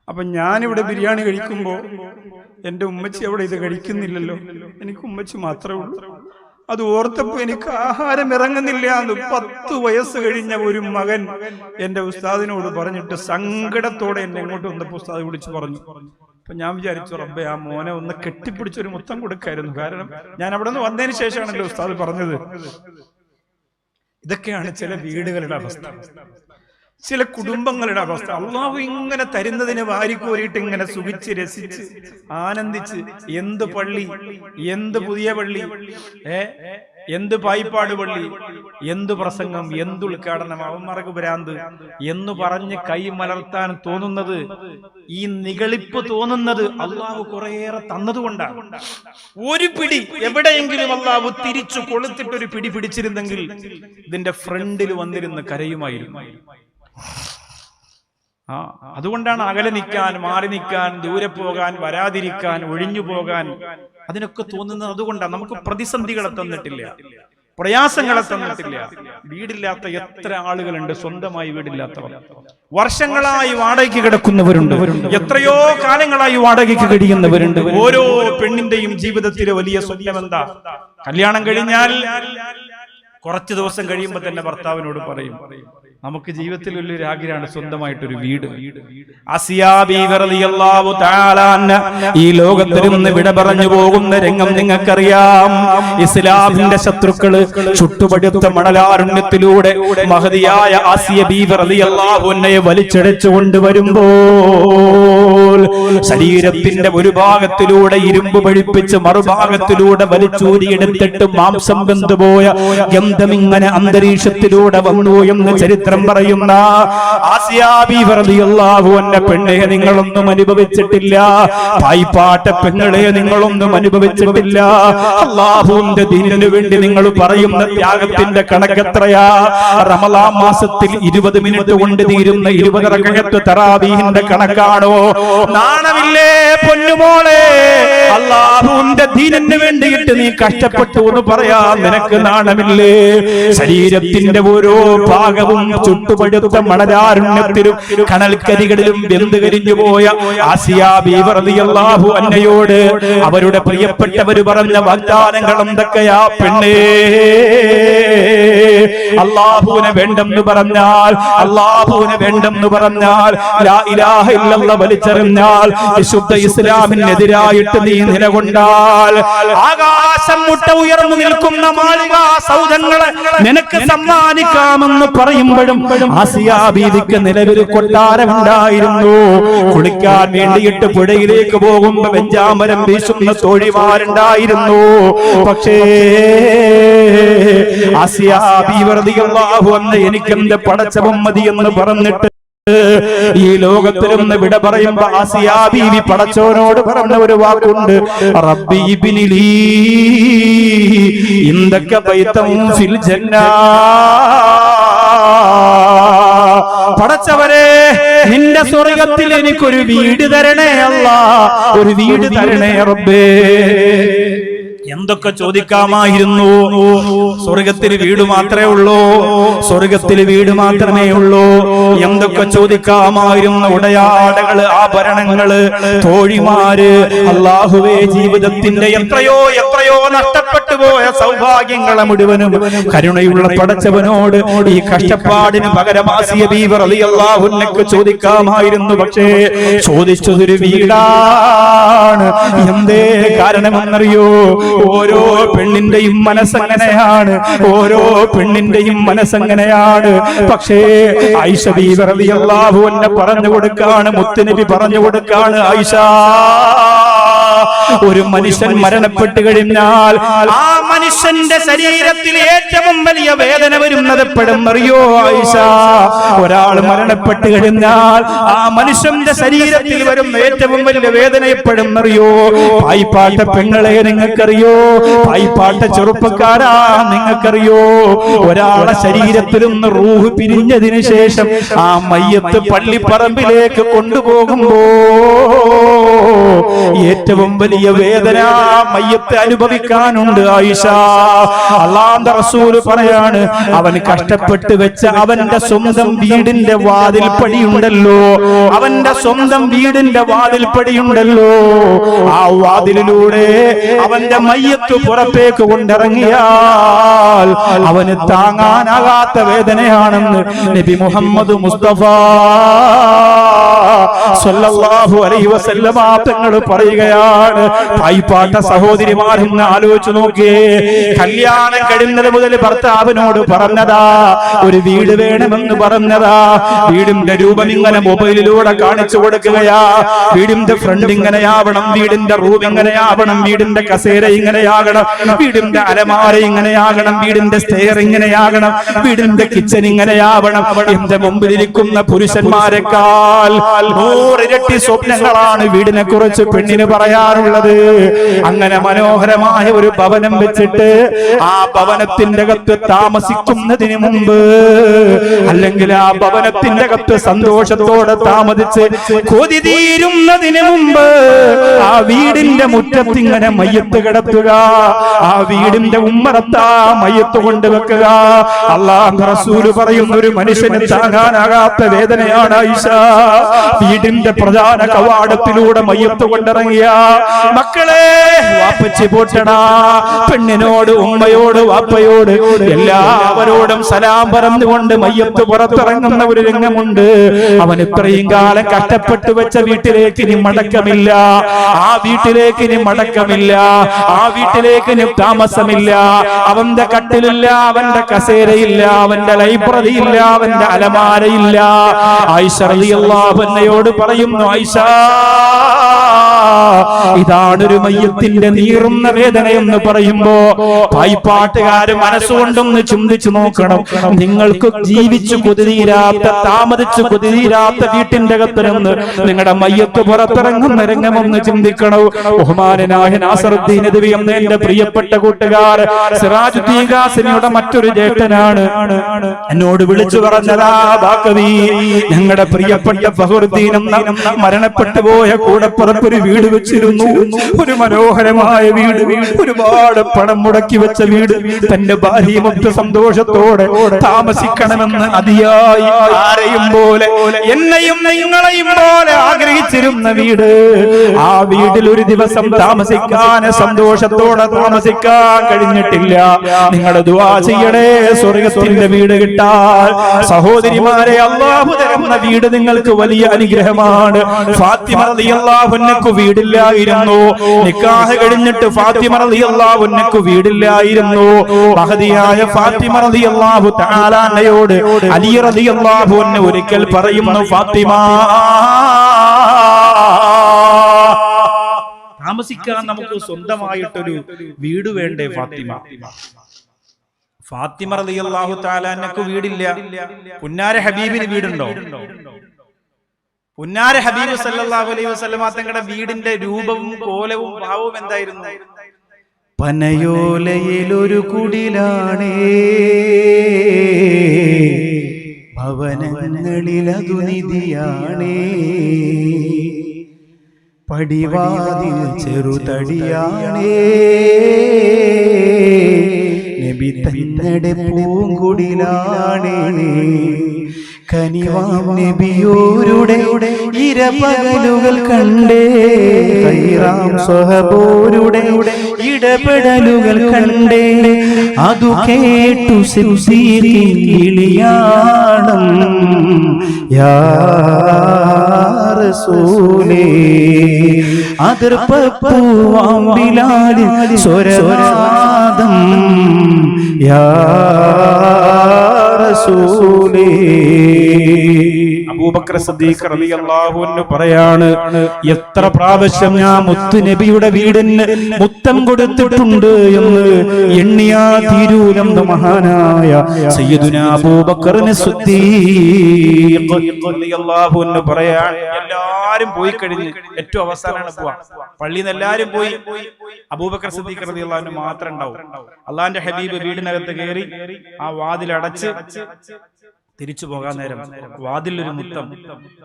അപ്പൊ ഞാനിവിടെ ബിരിയാണി കഴിക്കുമ്പോ എന്റെ ഉമ്മച്ചി അവിടെ ഇത് കഴിക്കുന്നില്ലല്ലോ, എനിക്ക് ഉമ്മച്ചി മാത്രമേ ഉള്ളൂ. അത് ഓർത്തപ്പോ എനിക്ക് ആഹാരം ഇറങ്ങുന്നില്ല എന്ന് 10 വയസ്സ് കഴിഞ്ഞ ഒരു മകൻ എന്റെ ഉസ്താദിനോട് പറഞ്ഞിട്ട് സങ്കടത്തോടെ എന്നെ ഇങ്ങോട്ട് വന്നപ്പോ ഉസ്താദ് വിളിച്ചു പറഞ്ഞു. അപ്പൊ ഞാൻ വിചാരിച്ചു, റബ്ബേ ആ മോനെ ഒന്ന് കെട്ടിപ്പിടിച്ചൊരു മുത്തം കൊടുക്കായിരുന്നു. കാരണം ഞാൻ അവിടെ നിന്ന് വന്നതിന് ശേഷമാണ് എന്റെ ഉസ്താദ് പറഞ്ഞത്. ഇതൊക്കെയാണ് ചില വീടുകളുടെ അവസ്ഥ, ചില കുടുംബങ്ങളുടെ അവസ്ഥ. അള്ളാഹു ഇങ്ങനെ തരുന്നതിന് വാരിക്കോരിയിട്ട് ഇങ്ങനെ സുഖിച്ച് രസിച്ച് ആനന്ദിച്ച്, എന്ത് പള്ളി, എന്ത് പുതിയ പള്ളി, എന്ത് പായിപ്പാട് പള്ളി, എന്ത് പ്രസംഗം, എന്ത് ഉദ്ഘാടനം, അവന്മാർക്ക് ഭ്രാന്ത് എന്ന് പറഞ്ഞ് കൈ മലർത്താൻ തോന്നുന്നത്, ഈ നിഗളിപ്പ് തോന്നുന്നത് അള്ളാഹു കുറേയേറെ തന്നതുകൊണ്ടാണ്. ഒരു പിടി എവിടെയെങ്കിലും അള്ളാഹു തിരിച്ചു കൊളുത്തിട്ടൊരു പിടി പിടിച്ചിരുന്നെങ്കിൽ ഇതിന്റെ ഫ്രണ്ടിൽ വന്നിരുന്ന് കരയുമായിരുന്നു. അതുകൊണ്ടാണ് അകലെ നിൽക്കാൻ, മാറി നിൽക്കാൻ, ദൂരെ പോകാൻ, വരാതിരിക്കാൻ, ഒഴിഞ്ഞു പോകാൻ അതിനൊക്കെ തോന്നുന്നത്. അതുകൊണ്ടാണ് നമുക്ക് പ്രതിസന്ധികളെ തന്നിട്ടില്ല, പ്രയാസങ്ങളെ തന്നിട്ടില്ല. വീടില്ലാത്ത എത്ര ആളുകളുണ്ട്, സ്വന്തമായി വീടില്ലാത്തവർ. വർഷങ്ങളായി വാടകയ്ക്ക് കിടക്കുന്നവരുണ്ട്, എത്രയോ കാലങ്ങളായി വാടകയ്ക്ക് കഴിയുന്നവരുണ്ട്. ഓരോ പെണ്ണിന്റെയും ജീവിതത്തിലെ വലിയ സ്വപ്നം എന്താ? കല്യാണം കഴിഞ്ഞാൽ കുറച്ച് ദിവസം കഴിയുമ്പോൾ തന്നെ ഭർത്താവിനോട് പറയും, നമുക്ക് ജീവിതത്തിൽ വലിയൊരു ആഗ്രഹമാണ് സ്വന്തമായിട്ടൊരു വീട്. ആസിയാ ബീവി റളിയല്ലാഹു തആല അൻഹ ഈ ലോകത്തിൽ നിന്ന് വിട പറഞ്ഞു പോകുന്ന രംഗം നിങ്ങൾക്കറിയാം. ഇസ്ലാമിന്റെ ശത്രുക്കള് ചുട്ടുപഴുത്ത മണലാരുണ്യത്തിലൂടെ മഹദിയായ ആസിയ ബീവി റളിയല്ലാഹു അൻഹയെ വലിച്ചടച്ചു കൊണ്ടുവരുമ്പോൾ ശരീരത്തിന്റെ ഒരു ഭാഗത്തിലൂടെ ഇരുമ്പ് പഴിപ്പിച്ച് മറുഭാഗത്തിലൂടെ വലിച്ചൂരിയെടുത്തിട്ട് മാംസം വെന്തുപോയ ഗന്ധം ഇങ്ങനെ അന്തരീക്ഷത്തിലൂടെ വന്നു എന്ന് ചരിത്രം പറയുന്ന ആസിയാ ബീവി റളിയല്ലാഹു അൻഹ പെണ്ണെ നിങ്ങളൊന്നും അനുഭവിച്ചിട്ടില്ല, പായിപ്പാട്ട പെങ്ങളെ നിങ്ങളൊന്നും അനുഭവിച്ചിട്ടില്ല. അല്ലാഹുവിന്റെ ദീനിനു വേണ്ടി നിങ്ങൾ പറയുന്ന ത്യാഗത്തിന്റെ കണക്കെത്രയാ? റമളാൻ മാസത്തിൽ 20 മിനിറ്റ് കൊണ്ട് തീരുന്ന 20 റക്അത്ത് തറാവീഹിന്റെ കണക്കാണോ? നാണമില്ലേ പൊന്നുമോളെ? അല്ലാഹുവിന്റെ ദീനിനു വേണ്ടിയിട്ട് നീ കഷ്ടപ്പെട്ടു എന്ന് പറയാൻ നിനക്ക് നാണമില്ലേ? ശരീരത്തിന്റെ ഓരോ ഭാഗവും ചുട്ടുപഴുത്ത മണലാരുണ്യത്തിലും കണൽക്കരികളിലും വെന്ത് കരിഞ്ഞു പോയ ആസിയാ ബീവി റളിയല്ലാഹു അൻഹയോട് അവരുടെ പ്രിയപ്പെട്ടവര് പറഞ്ഞ വാഗ്ദാനങ്ങൾ എന്തൊക്കെയാ? പെണ്ണേ, അല്ലാഹുവിനെ വേണ്ടെന്ന് പറഞ്ഞാൽ, അല്ലാഹുവിനെ വേണ്ടെന്ന് പറഞ്ഞാൽ, ലാ ഇലാഹ ഇല്ലല്ലാഹ് വലിച്ചെറിഞ്ഞാൽ, വിശുദ്ധ ഇസ്ലാമിനെതിരായിട്ട് നീ നിലകൊണ്ടാൽ, ആകാശം മുട്ട ഉയർന്നു നിൽക്കുന്ന മാളികാ സൗധങ്ങളെ നിനക്ക് സമ്മാനിക്കാമെന്ന് പറയുമ്പോഴും ആസിയാ ബീവിക്ക് നിലവിൽ കൊട്ടാരമുണ്ടായിരുന്നു. കുളിക്കാൻ വേണ്ടിയിട്ട് പുഴയിലേക്ക് പോകുമ്പോ വെഞ്ചാമരം വീശുന്ന തോഴിമാരുണ്ടായിരുന്നു. പക്ഷേ ആസിയാ ബീവി റളിയല്ലാഹു അൻഹ എനിക്കെന്റെ പടച്ചവൻ മതി എന്ന് പറഞ്ഞിട്ട് ഈ ലോകത്തിൽ നിന്ന് വിട പറയുമ്പോ ആസിയാ ബീവി പടച്ചോനോട് പറഞ്ഞ ഒരു വാക്കുണ്ട്, റബ്ബി ഇബ്നി ലീ ഇൻദക ബൈതൻ ഫിൽ ജന്നാ. പടച്ചവരെ, നിന്റെ സ്വർഗത്തിൽ എനിക്കൊരു വീട് തരണേ അല്ലാഹ്, ഒരു വീട് തരണേ റബ്ബേ. എന്തൊക്കെ ചോദിക്കാമായിരുന്നു. സ്വർഗത്തിൽ വീട് മാത്രമേ ഉള്ളൂ, സ്വർഗത്തിൽ വീട് മാത്രമേ ഉള്ളൂ. എന്തൊക്കെ ചോദിക്കാമായിരുന്നു. ഉടയാടകള്, ആഭരണങ്ങള്, തോഴിമാര്. അല്ലാഹുവേ, ജീവിതത്തിന്റെ എത്രയോ നഷ്ടപ്പെട്ടു പോയ സൗഭാഗ്യങ്ങളെ മുഴുവനും കരുണയുള്ള പടച്ചവനോട് ഈ കഷ്ടപ്പാടിന് പകരം ആസിയ ബീവി റളിയല്ലാഹു അൻഹയ്ക്ക് ചോദിക്കാമായിരുന്നു. പക്ഷേ ചോദിച്ചതൊരു വീടാണ്. എന്തേ കാരണമെന്നറിയോ? ഓരോ പെണ്ണിന്റെയും മനസ്സങ്ങനെയാണ്, ഓരോ പെണ്ണിന്റെയും മനസ്സങ്ങനെയാണ്. പക്ഷേ ആയിഷ ബീവി റളിയല്ലാഹു അൻഹ പറഞ്ഞു കൊടുക്കാണ്, മുത്തുനബി പറഞ്ഞു കൊടുക്കാണ്, ആയിഷ, ഒരു മനുഷ്യൻ മരണപ്പെട്ടു കഴിഞ്ഞാൽ ആ മനുഷ്യന്റെ ശരീരത്തിൽ ഏറ്റവും വലിയ വേദന വരുന്നത് എപ്പോഴെന്നറിയോ ആയിഷ? ഒരാൾ മരണപ്പെട്ടു കഴിഞ്ഞാൽ ആ മനുഷ്യന്റെ ശരീരത്തിൽ വരുന്ന ഏറ്റവും വലിയ വേദന എപ്പോഴെന്നറിയോ? പായിപ്പാട്ട പെങ്ങളെ നിങ്ങൾക്കറിയോ? പായിപ്പാട്ട ചെറുപ്പക്കാരാ നിങ്ങൾക്കറിയോ? ഒരാളെ ശരീരത്തിൽ നിന്ന് റൂഹ് പിരിഞ്ഞതിന് ശേഷം ആ മയ്യത്ത് പള്ളിപ്പറമ്പിലേക്ക് കൊണ്ടുപോകുമ്പോ ഏറ്റവും വലിയ വേദന മയ്യത്ത് അനുഭവിക്കാനുണ്ട് ആയിഷ. അല്ലാഹുവിന്റെ റസൂല് പറയാണ്, അവൻ കഷ്ടപ്പെട്ട് വെച്ച അവന്റെ സ്വന്തം വീടിന്റെ വാതിൽപ്പടിയുണ്ടല്ലോ, അവന്റെ സ്വന്തം വീടിന്റെ വാതിൽപ്പടിയുണ്ടല്ലോ, ആ വാതിലിലൂടെ അവന്റെ മയ്യത്ത് പുറത്തേക്ക് കൊണ്ടിറങ്ങിയാൽ അവന് താങ്ങാനാകാത്ത വേദനയാണെന്ന് നബി മുഹമ്മദ് മുസ്തഫ സല്ലല്ലാഹു അലൈഹി വസല്ലമ തങ്ങൾ പറയുകയാണ്. പായിപ്പാട്ട സഹോദരിമാരെന്ന് ആലോചിച്ചു നോക്കിയേ. കല്യാണം കഴിഞ്ഞത് മുതൽ ഭർത്താവിനോട് പറഞ്ഞതാ, ഒരു വീട് വേണമെന്ന് പറഞ്ഞതാ. വീടിന്റെ രൂപം ഇങ്ങനെ മൊബൈലിലൂടെ കാണിച്ചു കൊടുക്കുകയാ. വീടിന്റെ ഫ്രണ്ട് ഇങ്ങനെയാവണം, വീടിന്റെ റൂം ഇങ്ങനെയാവണം, വീടിന്റെ കസേര ഇങ്ങനെയാകണം, വീടിന്റെ അലമാര ഇങ്ങനെയാകണം, വീടിന്റെ സ്റ്റെയർ ഇങ്ങനെയാകണം, വീടിന്റെ കിച്ചൺ ഇങ്ങനെയാവണം. എന്റെ മുമ്പിലിരിക്കുന്ന പുരുഷന്മാരെക്കാൾ 100 ഇരട്ടി സ്വപ്നങ്ങളാണ് വീടിനെ കുറിച്ച് പെണ്ണിന് പറയാറുള്ളത്. അങ്ങനെ മനോഹരമായ ഒരു ഭവനം വെച്ചിട്ട് ആ ഭവനത്തിന്റെ അകത്ത് താമസിക്കുന്നതിന് മുമ്പ്, അല്ലെങ്കിൽ ആ ഭവനത്തിന്റെ അകത്ത് സന്തോഷത്തോടെ താമസിച്ച് കൊതി തീരുന്നതിന് മുമ്പ് ആ വീടിന്റെ മുറ്റത്തിങ്ങനെ മയ്യത്ത് കിടത്തുക, ആ വീടിന്റെ ഉമ്മറത്താ മയ്യത്ത് കൊണ്ടുവെക്കുക. അല്ലാഹു റസൂല് പറയുന്ന ഒരു മനുഷ്യന് താങ്ങാനാകാത്ത വേദനയാണ് ആയിഷ. വീടിന്റെ പ്രധാന കവാടത്തിലൂടെ മയ്യത്ത് കൊണ്ടിറങ്ങിയ മക്കളെ, വാപ്പച്ചി പോറ്റണ പെണ്ണിനോട്, ഉമ്മയോട്, വാപ്പയോട്, എല്ലാവരോടും സലാം പറഞ്ഞുകൊണ്ട് മയ്യത്ത് പുറത്തിറങ്ങുന്ന ഒരു രംഗമുണ്ട്. അവൻ ഇത്രയും കാലം കഷ്ടപ്പെട്ടു വെച്ച വീട്ടിലേക്ക് ഇനി മടക്കമില്ല, ആ വീട്ടിലേക്ക് ഇനി മടക്കമില്ല, ആ വീട്ടിലേക്ക് ഇനി താമസമില്ല. അവന്റെ കട്ടിലില്ല, അവന്റെ കസേരയില്ല, അവന്റെ ലൈബ്രറി ഇല്ല, അവന്റെ അലമാരയില്ല. ആയിഷ റളിയല്ലാഹു അൻഹയോട് പറയുന്നു, ആയിഷ, ഇതാണ് ഒരു മയ്യത്തിന്റെ നീറുന്ന വേദന എന്ന് പറയുമ്പോ പായിപ്പാട്ടുകാര് മനസ്സുകൊണ്ടൊന്ന് ചിന്തിച്ചു നോക്കണം. നിങ്ങൾക്ക് ജീവിച്ചു കൊതിതീരാത്ത, താമസിച്ചു കൊതിതീരാത്ത വീട്ടിന്റെ അകത്ത് നിന്ന് നിങ്ങളുടെ മയ്യത്ത് പുറത്തിറങ്ങുന്ന രംഗമൊന്ന് ചിന്തിക്കണോ? ബഹുമാനനായ നാസറുദ്ദീൻ നദവി എന്ന എന്റെ പ്രിയപ്പെട്ട കൂട്ടുകാർ സിറാജുദ്ദീൻ ഖാസിമിയുടെ മറ്റൊരു ജേഷ്ഠനാണ്. എന്നോട് വിളിച്ചു പറഞ്ഞതാ, ബാക്കവി, ഞങ്ങളുടെ പ്രിയപ്പെട്ട ഫഖറുദ്ദീൻ എന്ന മരണപ്പെട്ടു പോയ കൂടപ്പുറപ്പൊരു വീട് വെച്ചിരുന്നു. ഒരു മനോഹരമായ വീട്, ഒരുപാട് പണം മുടക്കി വെച്ച വീട്, തന്റെ ഭാര്യയുമൊത്ത് സന്തോഷത്തോടെ താമസിക്കണമെന്ന് അതിയായി ആരെയും പോലെ, എന്നെയും നിങ്ങളെയും പോലെ ആഗ്രഹിച്ചിരുന്ന വീട്. ആ വീട്ടിൽ ഒരു ദിവസം താമസിക്കാൻ, സന്തോഷത്തോടെ താമസിക്കാൻ കഴിഞ്ഞിട്ടില്ല. നിങ്ങളുടെ ദുആ ചെയ്യണേ, സ്വർഗ്ഗത്തിന്റെ വീട് കിട്ടാൻ. സഹോദരിമാരെ, അല്ലാഹു തരുന്ന വീട് നിങ്ങൾക്ക് വലിയ അനുഗ്രഹമാണ്. ഫാത്തിമ റളിയല്ലാഹു അൻഹയ്ക്ക് വീടില്ലായിരുന്നു. നിക്കാഹ് കഴിഞ്ഞിട്ട് ഫാത്തിമ റളിയല്ലാഹു അൻഹയ്ക്ക് വീടില്ലായിരുന്നു. മഹദിയായ ഫാത്തിമ റളിയല്ലാഹു തആല അൻഹയോട് അലി റളിയല്ലാഹു അൻഹു ഒരിക്കൽ പറയുന്നു, ഫാത്തിമ, താമസിക്കാൻ നമുക്ക് സ്വന്തമായിട്ടൊരു വീട് വേണ്ടേ ഫാത്തിമ? ഫാത്തിമ റളിയല്ലാഹു തആല അൻഹയ്ക്ക് വീടില്ല. പുന്നാര ഹബീബിന് വീടുണ്ടോ? പുന്നാര ഹബീബ് സല്ലല്ലാഹു അലൈഹി വസല്ലമ തങ്ങളുടെ വീടിന്റെ രൂപവും കോലവും ഭാവവും എന്തായിരുന്നു? പനയോലയിലൊരു കുടിലാണേ, ഭവനങ്ങളിലതു നിധിയാണേ, പടിവാതിൽ ചെറുതടിയാണേ, നബി തങ്ങളുടെ പൂങ്കുടിലാണേ, കനിവാം നബിയോരുടെ ഇരപകലുകൾ കണ്ടേ, ഖൈറാം സ്വഹബോരുടെ ഇടപെടലുകൾ കണ്ടേ, അതു കേട്ടു സിദ്ദീഖിൻ കിളിയാണം യാ റസൂലേ, അതിർപ്പൂവാം ബിലാലിൻ സ്വരനാദം യാ റസൂലേ. അബൂബക്കർ സിദ്ദീഖ് റളിയല്ലാഹു അൻഹു പറയാണ്, എത്ര പ്രാവശ്യം ഞാൻ മുത്തുനബിയുടെ വീടിന് മുത്തം കൊടുത്തിട്ടുണ്ട് എന്ന് എണ്ണിയാ തീരൂലെന്ന് മഹാനായ സയ്യിദുനാ അബൂബക്കർ സിദ്ദീഖ് റളിയല്ലാഹു അൻഹു പറയാണ്. എല്ലാരും പോയി കഴിഞ്ഞ് ഏറ്റവും അവസാനമാണ് പോവാ, പള്ളിയിൽ നിന്ന് എല്ലാരും പോയി, അബൂബക്കർ സിദ്ദീഖ് റളിയല്ലാഹു അൻഹു മാത്രം ഉണ്ടാവും. അള്ളാന്റെ ഹബീബ് വീടിനകത്ത് കയറി ആ വാതിലടച്ച് തിരിച്ചു പോകാൻ നേരം വാതിലൊരു മുത്തം,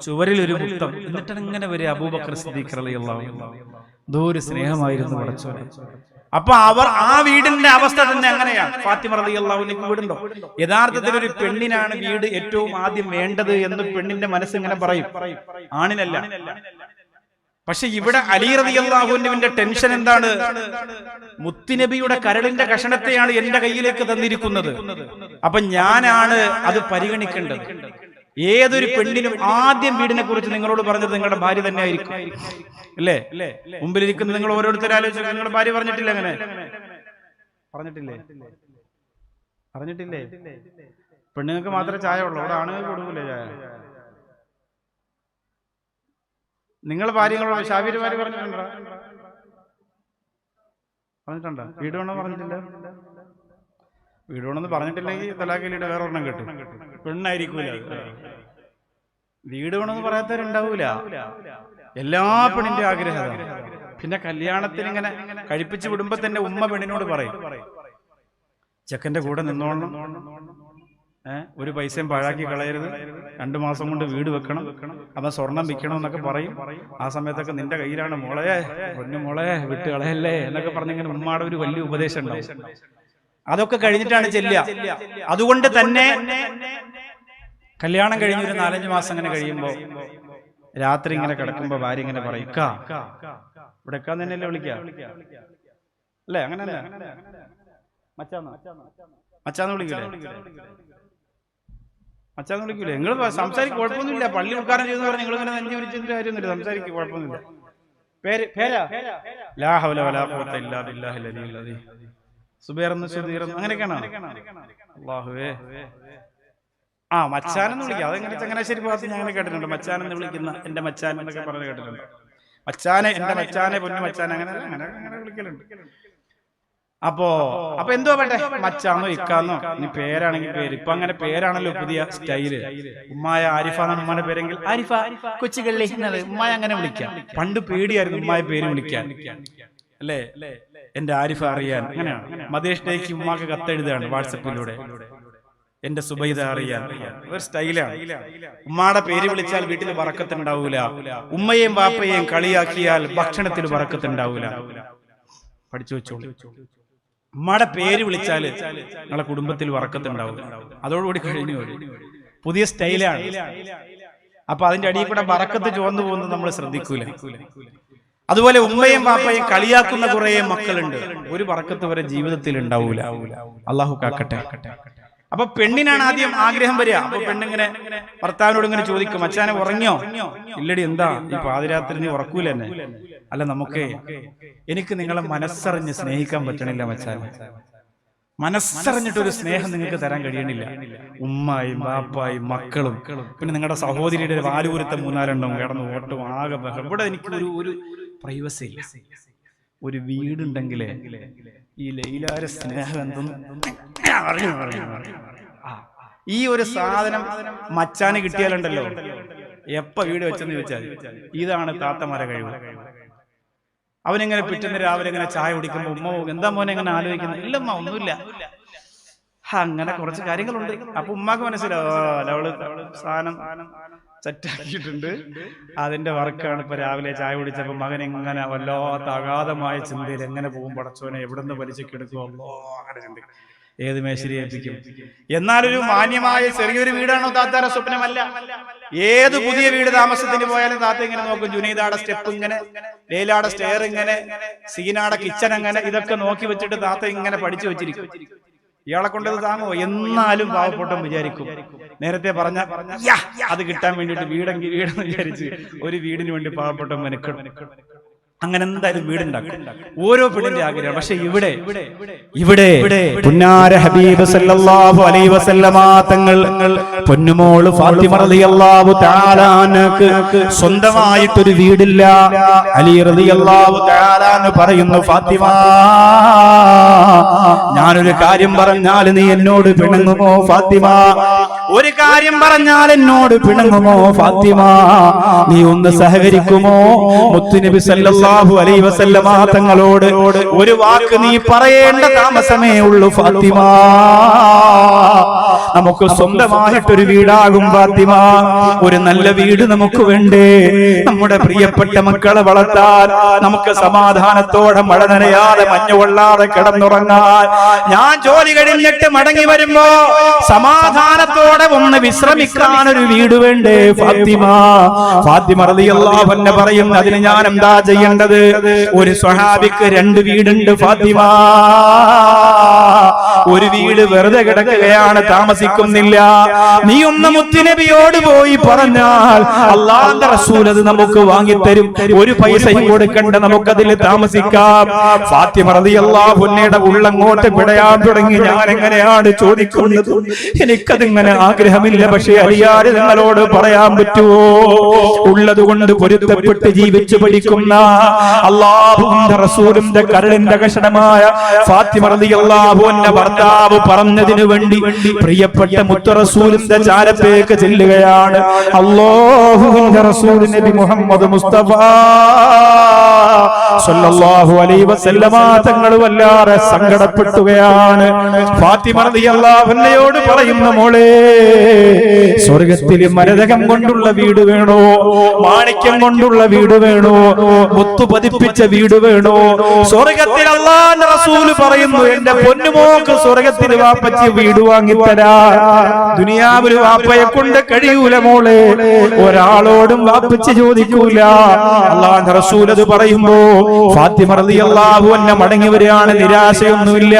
ചുവരിലൊരു മുത്തം, എന്നിട്ടാണ് ഇങ്ങനെ വരെ അബൂബക്കർ സിദ്ദീഖ് റളിയല്ലാഹു അൻഹു. എന്തോ ഒരു സ്നേഹമായിരുന്നു പടച്ചോനെ. അപ്പൊ അവർ ആ വീടിന്റെ അവസ്ഥ തന്നെ അങ്ങനെയാണ്. ഫാത്തിമ റളിയല്ലാഹു അൻഹയ്ക്ക് വീടുണ്ടോ? യഥാർത്ഥത്തിൽ ഒരു പെണ്ണിനാണ് വീട് ഏറ്റവും ആദ്യം വേണ്ടത് എന്ന് പെണ്ണിന്റെ മനസ്സിങ്ങനെ പറയും, ആണിനല്ല. പക്ഷെ ഇവിടെ അലി റളിയല്ലാഹു അൻഹുവിന്റെ ടെൻഷൻ എന്താണ്? മുത്തുനബിയുടെ കരളിന്റെ കഷണത്തെയാണ് എന്റെ കയ്യിലേക്ക് തന്നിരിക്കുന്നത്, അപ്പൊ ഞാനാണ് അത് പരിഗണിക്കേണ്ടത്. ഏതൊരു പെണ്ണിനും ആദ്യം വീടിനെ കുറിച്ച് നിങ്ങളോട് പറഞ്ഞത് നിങ്ങളുടെ ഭാര്യ തന്നെ ആയിരിക്കും, അല്ലേ? മുമ്പിലിരിക്കുന്ന നിങ്ങൾ ഓരോരുത്തരും ആലോചിച്ചു, നിങ്ങളുടെ ഭാര്യ പറഞ്ഞിട്ടില്ല? അങ്ങനെ പറഞ്ഞിട്ടില്ലേ? പെണ്ണുങ്ങൾക്ക് മാത്രമേ ചായ ഉള്ളൂ, അവിടെ ആണുങ്ങൾ കൊടുക്കൂലേ ചായ? നിങ്ങളെ ഭാര്യങ്ങളോട് ഷാബിർമാര് പറഞ്ഞിട്ടുണ്ടോ? വീട് വേണോ പറഞ്ഞിട്ടില്ല? വീട് വേണമെന്ന് പറഞ്ഞിട്ടില്ലെങ്കിൽ തലാഖിലിട്ട് വേറെ ഒരെണ്ണം കിട്ടും, പെണ്ണായിരിക്കൂല. വീട് വേണമെന്ന് പറയാത്തവരുണ്ടാവൂല, എല്ലാ പെണ്ണിന്റെ ആഗ്രഹം. പിന്നെ കല്യാണത്തിന് ഇങ്ങനെ കഴിപ്പിച്ച് വിടുമ്പോ തന്നെ ഉമ്മ പെണ്ണിനോട് പറയും, ചെക്കന്റെ കൂടെ നിന്നോളണം, ഒരു പൈസയും പാഴാക്കി കളയരുത്, 2 മാസം കൊണ്ട് വീട് വെക്കണം, അവൻ സ്വർണം വിൽക്കണം എന്നൊക്കെ പറയും. ആ സമയത്തൊക്കെ നിന്റെ കയ്യിലാണ് മോളെ, പൊന്നു മോളെ വിട്ട് കളയല്ലേ എന്നൊക്കെ പറഞ്ഞിങ്ങനെ ഉമ്മാടെ ഒരു വലിയ ഉപദേശം ഉണ്ടാവും. അതൊക്കെ കഴിഞ്ഞിട്ടാണ് ചെല്ലുക. അതുകൊണ്ട് തന്നെ കല്യാണം കഴിഞ്ഞ് ഒരു 4-5 മാസം അങ്ങനെ കഴിയുമ്പോ രാത്രി ഇങ്ങനെ കിടക്കുമ്പോ ഭാര്യ ഇങ്ങനെ പറയും, ഇവിടെ തന്നെയല്ലേ വിളിക്ക, അല്ലേ? അങ്ങനല്ല, മച്ചാന്ന് വിളിക്കൂലേ? മച്ചാന്ന് വിളിക്കൂലേ? നിങ്ങൾ സംസാരിക്കും, കുഴപ്പമൊന്നുമില്ല. പള്ളി ഉദ്ഘാടനം ചെയ്തെന്ന് പറഞ്ഞ് നിങ്ങൾ ഇങ്ങനെ നെഞ്ചു വിരിച്ചതിന്റെ കാര്യമൊന്നുമില്ല, സംസാരിക്കും, കുഴപ്പമൊന്നുമില്ല. പേരാ ലാ ഹൗല വലാ ഖുവത ഇല്ലാ ബില്ലാഹിൽ അലിയിൽ അദീം. സുബൈറന്ന് സുദീറന്ന് അങ്ങനെയൊക്കെയാണോ? അല്ലാഹുവേ. മച്ചാനെന്ന് വിളിക്കുക, അതെങ്ങനെ ചങ്ങനാശ്ശേരി ഭാഗത്ത് ഞാൻ അങ്ങനെ കേട്ടിട്ടുണ്ട്. മച്ചാനെന്ന് വിളിക്കുന്ന എന്റെ മച്ചാൻ എന്നൊക്കെ പറഞ്ഞ് കേട്ടിട്ടുണ്ട്. മച്ചാനെ, എന്റെ മച്ചാനെ, പൊന്നു മച്ചാൻ, അങ്ങനെ വിളിക്കലുണ്ട്. അപ്പൊ എന്തോ വേണ്ടേ, മച്ചാന്നോ ഇക്കാന്നോ, ഇനി പേരാണെങ്കിൽ പേര്. ഇപ്പൊ അങ്ങനെ പേരാണല്ലോ പുതിയ സ്റ്റൈല്. ഉമ്മായ ആരിഫ എന്നാണ് ഉമ്മാന്റെ പേരെങ്കിൽ ആരിഫ കൊച്ചുകള്ളി എന്നത് ഉമ്മായ അങ്ങനെ വിളിക്കാം. പണ്ട് പേടിയായിരുന്നു ഉമ്മായ പേര് വിളിക്കാൻ, അല്ലേ? എന്റെ ആരിഫ അറിയാൻ. അങ്ങനെയാണ് മദേഷ് ഡേക്ക് ഉമ്മാക്ക് കത്തെഴുതാണ് വാട്സപ്പിലൂടെ, എന്റെ സുബൈദ അറിയാൻ. ഒരു സ്റ്റൈലാണ്. ഉമ്മാടെ പേര് വിളിച്ചാൽ വീട്ടിൽ ബറക്കത്തുണ്ടാവൂല. ഉമ്മയെയും ബാപ്പയെയും കളിയാക്കിയാൽ ഭക്ഷണത്തിൽ ബറക്കത്തുണ്ടാവൂല. പഠിച്ചു വെച്ചോളൂ. ഉമ്മയുടെ പേര് വിളിച്ചാല് നിങ്ങളെ കുടുംബത്തിൽ ബറക്കത്തുണ്ടാവും. അതോടുകൂടി കഴിഞ്ഞു. പുതിയ സ്റ്റൈലാണ്. അപ്പൊ അതിന്റെ അടിയിൽ കൂടെ ബറക്കത്ത് ചുവന്നു പോകുന്നത് നമ്മൾ ശ്രദ്ധിക്കൂല. അതുപോലെ ഉമ്മയും ബാപ്പയും കളിയാക്കുന്ന കുറെ മക്കളുണ്ട്. ഒരു ബറക്കത്ത് വരെ ജീവിതത്തിൽ ഉണ്ടാവൂല. അള്ളാഹു കാക്കട്ടെ. അപ്പൊ പെണ്ണിനാണ് ആദ്യം ആഗ്രഹം വരിക. അപ്പൊ പെണ്ണിങ്ങനെ ഭർത്താവിനോട് ഇങ്ങനെ ചോദിക്കും, മച്ചാനെ ഉറങ്ങിയോ? ഇല്ലടി, എന്താ ഈ പാതിരാത്രി നീ ഉറക്കൂല എന്നെ? അല്ല, എനിക്ക് നിങ്ങളെ മനസ്സറിഞ്ഞ് സ്നേഹിക്കാൻ പറ്റണില്ല മച്ചാനെ. മനസ്സറിഞ്ഞിട്ടൊരു സ്നേഹം നിങ്ങൾക്ക് തരാൻ കഴിയണില്ല. ഉമ്മായും ബാപ്പായും മക്കളും പിന്നെ നിങ്ങളുടെ സഹോദരിയുടെ വാലൂരത്തെ 3-4 കിടന്ന് ഓട്ടും ആകെ. ഇവിടെ എനിക്ക് ഒരു പ്രൈവസി ഇല്ല. ഒരു വീടുണ്ടെങ്കിലേ ഈ ലൈലാരെ സ്നേഹം എന്തെന്ന് ഈ ഒരു സാധനം മച്ചാന് കിട്ടിയാലുണ്ടല്ലോ, എപ്പ വീട് വെച്ചെന്ന് ചോദിച്ചാൽ ഇതാണ് താത്തമാരെ കഴിവ്. അവനിങ്ങനെ പിറ്റേന്ന് രാവിലെ ഇങ്ങനെ ചായ കുടിക്കുമ്പോ ഉമ്മ എന്താ മോനെ ഇങ്ങനെ ആലോചിക്കുന്നത്? ഇല്ലമ്മ ഒന്നുമില്ല, അങ്ങനെ കുറച്ച് കാര്യങ്ങളുണ്ട്. അപ്പൊ ഉമ്മാക്ക് മനസ്സിലാവും അവള് സാധനം സെറ്റാക്കിയിട്ടുണ്ട്, അതിന്റെ വർക്കാണ്. ഇപ്പൊ രാവിലെ ചായ കുടിച്ചപ്പോ മകൻ എങ്ങനെ വല്ലാത്ത അഗാധമായ ചിന്തയിൽ എങ്ങനെ പോകും, പടച്ചോനെ എവിടുന്ന് വലിച്ചെടുക്കുമല്ലോ, അങ്ങനെ ചിന്തിക്കും. ഏത് മേശരി ഏൽപ്പിക്കും? എന്നാലൊരു മാന്യമായ ചെറിയൊരു വീടാണോ താത്താര സ്വപ്നമല്ല. ഏത് പുതിയ വീട് താമസത്തിന് പോയാലും താത്ത ഇങ്ങനെ നോക്കും. ജുനൈദാടെ സ്റ്റെപ്പ് ഇങ്ങനെ, ലൈലാടെ സ്റ്റെയർ ഇങ്ങനെ, സീനാടെ കിച്ചൺ അങ്ങനെ, ഇതൊക്കെ നോക്കി വെച്ചിട്ട് താത്ത ഇങ്ങനെ പഠിച്ചു വെച്ചിരിക്കും. ഇയാളെ കൊണ്ടത് താങ്ങോ? എന്നാലും പാവപ്പെട്ടം വിചാരിക്കും. നേരത്തെ പറഞ്ഞ അത് കിട്ടാൻ വേണ്ടിയിട്ട് വീടെങ്കിൽ വീടെന്ന് വിചാരിച്ച് ഒരു വീടിന് വേണ്ടി പാവപ്പെട്ടം മെനക്കെടും. അങ്ങനെ എന്തായാലും വീടുണ്ടാക്കും. ഓരോ പെണ്ണിന്റെ ആഗ്രഹം. പക്ഷെ ഇവിടെ പുന്നാര ഹബീബ് സല്ലല്ലാഹു അലൈഹി വസല്ലമ തങ്ങൾ പൊന്നുമോള് ഫാത്തിമ റളിയല്ലാഹു തആല അൻഹക്ക് സ്വന്തമായിട്ടൊരു വീടില്ല. അലി റളിയല്ലാഹു തആല അൻഹു പറയുന്നു, ഫാത്തിമ, ഞാനൊരു കാര്യം പറഞ്ഞാൽ നീ എന്നോട് പിണങ്ങുമോ ഫാത്തിമ? ഒരു കാര്യം പറഞ്ഞാൽ എന്നോട് പിണങ്ങുമോ ഫാത്തിമ? നീ ഒന്ന് സഹകരിക്കുമോ? മുത്തുനബി സല്ലല്ലാഹു അലൈഹി വസല്ലമ തങ്ങളോട് ഒരു വാക്ക് നീ പറയേണ്ട താമസമേ ഉള്ളൂ ഫാത്തിമ. നമുക്ക് സ്വന്തമായിട്ടൊരു വീടാകും ഫാത്തിമ. ഒരു നല്ല വീട് നമുക്ക് വേണ്ടേ? നമ്മുടെ പ്രിയപ്പെട്ട മക്കളെ വളർത്താൻ, നമുക്ക് സമാധാനത്തോടെ മഴ നനയാതെ മഞ്ഞ് കൊള്ളാതെ കിടന്നുറങ്ങാൻ, ഞാൻ ജോലി കഴിഞ്ഞിട്ട് മടങ്ങി വരുമ്പോ സമാധാനത്തോടെ ഒന്ന് വിശ്രമിക്കാൻ ഒരു വീട് വേണ്ടേ ഫാത്തിമ? ഫാത്തിമ റളിയല്ലാഹു അൻഹ പറയും, അതിന് ഞാൻ എന്താ ചെയ്യേണ്ടത്? ഒരു സ്വഹാബിക്ക് 2 വീടുണ്ട് ഫാത്തിമ. ഒരു വീട് വെറുതെ കിടക്കുകയാണ്, താമസിക്കുന്നില്ല. നീ ഒന്ന് മുത്തുനബിയോട് പോയി പറഞ്ഞാൽ അല്ലാഹുവിന്റെ റസൂൽ അത് നമുക്ക് വാങ്ങിത്തരും. ഒരു പൈസയും കൊടുക്കണ്ട, നമുക്കതിൽ താമസിക്കാം. ഫാത്തിമ റളിയല്ലാഹു അൻഹയുടെ ഉള്ളങ്ങോട്ട് പിടയാൻ തുടങ്ങി. ഞാൻ എങ്ങനെയാണ് ചോദിക്കുന്നത്? എനിക്കതിങ്ങനെ ആഗ്രഹമില്ല, പക്ഷേ അലിയാര് നിങ്ങളോട് പറയാൻ പറ്റുമോ? ഉള്ളത് കൊണ്ട് പൊരുത്തപ്പെട്ട് ജീവിച്ചു പഠിക്കുന്ന അല്ലാഹുവിന്റെ റസൂലിന്റെ കരളിന്റെ കഷണമായ ഫാത്തിമ റളിയല്ലാഹു അൻഹ ഭർത്താവ് പറഞ്ഞതിനു വേണ്ടി പ്രിയപ്പെട്ട മുത്തു റസൂലിന്റെ ചാരത്തേക്ക് ചെല്ലുകയാണ്. അല്ലാഹുവിന്റെ റസൂൽ നബി മുഹമ്മദ് മുസ്തഫ സല്ലല്ലാഹു അലൈഹി വസല്ലമ തങ്ങൾ വല്ലാതെ സങ്കടപ്പെടുകയാണ്. ഫാത്തിമ റളിയല്ലാഹു അൻഹയോട് പറയുന്നു, മോളെ, സ്വർഗ്ഗത്തിൽ മരതകം കൊണ്ടുള്ള വീട് വേണോ? മാണിക്യം കൊണ്ടുള്ള വീട് വേണോ? മുത്തു പതിപ്പിച്ച വീട് വേണോ? സ്വർഗ്ഗത്തിൽ അല്ലാഹുവിന്റെ റസൂൽ പറയുന്നു, എന്റെ പൊന്നുമോക്ക് സ്വർഗ്ഗത്തിൽ വാപ്പച്ചി വീട് വാങ്ങിത്തരാ. ദുനിയാവിൽ വാപ്പയെ കൊണ്ട് കഴിയൂല മോളെ, ഒരാളോടും വാപ്പച്ചി ചോദിക്കൂല. അല്ലാഹുവിന്റെ റസൂൽ അത് പറയുമ്പോ ഫാത്തിമ റളിയല്ലാഹു അൻഹ മടങ്ങി വരികയാണ്. നിരാശയൊന്നുമില്ല.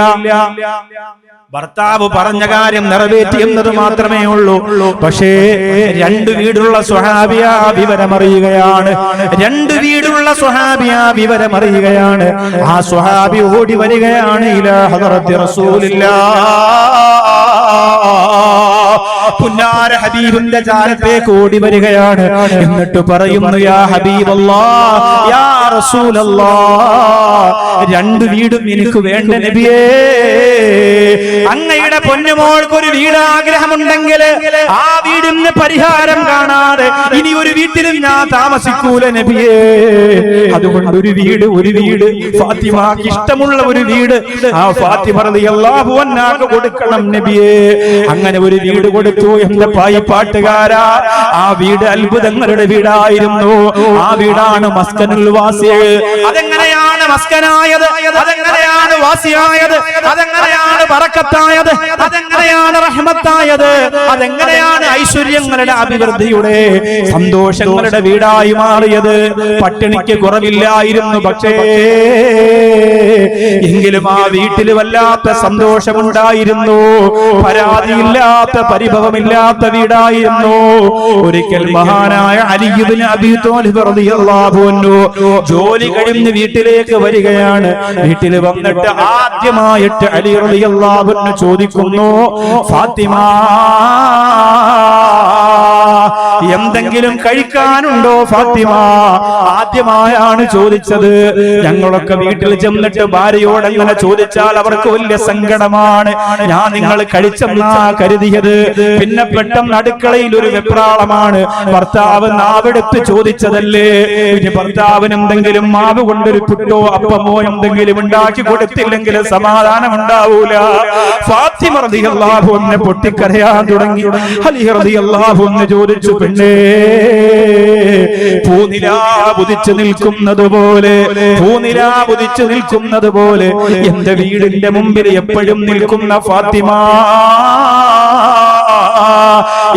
ഭർത്താവ് പറഞ്ഞ കാര്യം നിറവേറ്റി എന്നത് മാത്രമേ ഉള്ളൂ. പക്ഷേ 2 വീടുള്ള സ്വഹാബിയ വിവരമറിയുകയാണ്. 2 വീടുള്ള സ്വഹാബിയ വിവരമറിയുകയാണ്. ആ സ്വഹാബി ഓടി വരികയാണ് ഇലാ ഹദറത്തി റസൂലില്ലാഹ്. പുന്നാര ഹബീബിന്റെ ചാരത്തേക്ക് ഓടി വരികയാണ്. എന്നിട്ട് പറയുന്നു, യാ ഹബീബല്ലാഹ്, യാ റസൂലല്ലാഹ്, 2 വീടും എനിക്ക് വേണ്ട നബിയേ. അങ്ങയുടെ പൊന്നുമോൾക്ക് ഒരു വീട് ആഗ്രഹമുണ്ടെങ്കിൽ ആ വീടിന് പരിഹാരം കാണാതെ ഇനി ഒരു വീട്ടിലും ഞാൻ താമസിക്കൂല നബിയേ. അതുകൊണ്ട് ഒരു വീട് ഫാത്തിമക്ക് ഇഷ്ടമുള്ള ഒരു വീട് ആ ഫാത്തിമ റളിയല്ലാഹു അൻഹാക്ക് കൊടുക്കണം നബിയേ. അങ്ങനെ ഒരു വീട് കൊടുത്തു. എന്റെ പാട്ടുകാരാ, ആ വീട് അത്ഭുതങ്ങളുടെ വീടായിരുന്നു. ആ വീടാണ് മസ്കനുൽ വാസി. അതെങ്ങനെയാണ് മസ്കനായത്? അതെങ്ങനെയാണ് വാസിയായത്? അതെങ്ങനെയാണ് ബറക്കത്തായത്? അതെങ്ങനെയാണ് റഹ്മത്തായത്? അതെങ്ങനെയാണ് ഐശ്വര്യങ്ങളുടെ അഭിവൃദ്ധിയുടെ സന്തോഷങ്ങളുടെ വീടായി മാറിയത്? പട്ടിണിക്ക് കുറവില്ലായിരുന്നു, പക്ഷേ എങ്കിലും ആ വീട്ടിൽ വല്ലാത്ത സന്തോഷമുണ്ടായിരുന്നു. പരാതിയില്ലാത്ത, പരിഭവമില്ലാത്ത വീടായിരുന്നു. ഒരിക്കൽ മഹാനായ അലി ഇബ്നു അബീ ത്വാലിബ് റളിയല്ലാഹു അൻഹു ജോലി കഴിഞ്ഞ് വീട്ടിലേക്ക് വരികയാണ്. വീട്ടിൽ വന്നിട്ട് ആദ്യമായിട്ട് അലി റളിയല്ലാഹു അൻഹു ചോദിക്കുന്നു, ഫാത്തിമ, എന്തെങ്കിലും കഴിക്കാനുണ്ടോ ഫാത്തിമ? ആദ്യമായാണ് ചോദിച്ചത്. ഞങ്ങളൊക്കെ വീട്ടിൽ ചെന്നിട്ട് ഭാര്യയോട് അങ്ങനെ ചോദിച്ചാൽ അവർക്ക് വലിയ സങ്കടമാണ്. ഞാൻ നിങ്ങൾ കഴിച്ചെന്നാ കരുതിയത്. പിന്നെ പെട്ടെന്ന് അടുക്കളയിൽ ഒരു വെപ്രാളമാണ്. ഭർത്താവ് നാവെടുത്ത് ചോദിച്ചതല്ലേ. ഇനി ഭർത്താവിന് എന്തെങ്കിലും മാവ് കൊണ്ടൊരു പുട്ടോ അപ്പമോ എന്തെങ്കിലും ഉണ്ടാക്കി കൊടുത്തില്ലെങ്കിൽ സമാധാനം ഉണ്ടാവൂല. ഫാത്തിമ റളിയല്ലാഹു അൻഹ പൊട്ടിക്കരയാൻ തുടങ്ങി. അലി റളിയല്ലാഹു അൻഹു ചോദിച്ചു, പെണ്ണേ, പൂനിലാവുദിച്ചു നിൽക്കുന്നത് പോലെ, പൂനിലാവുദിച്ചു നിൽക്കുന്നത് പോലെ എന്റെ വീടിന്റെ മുമ്പിൽ എപ്പോഴും നിൽക്കുന്ന ഫാത്തിമ,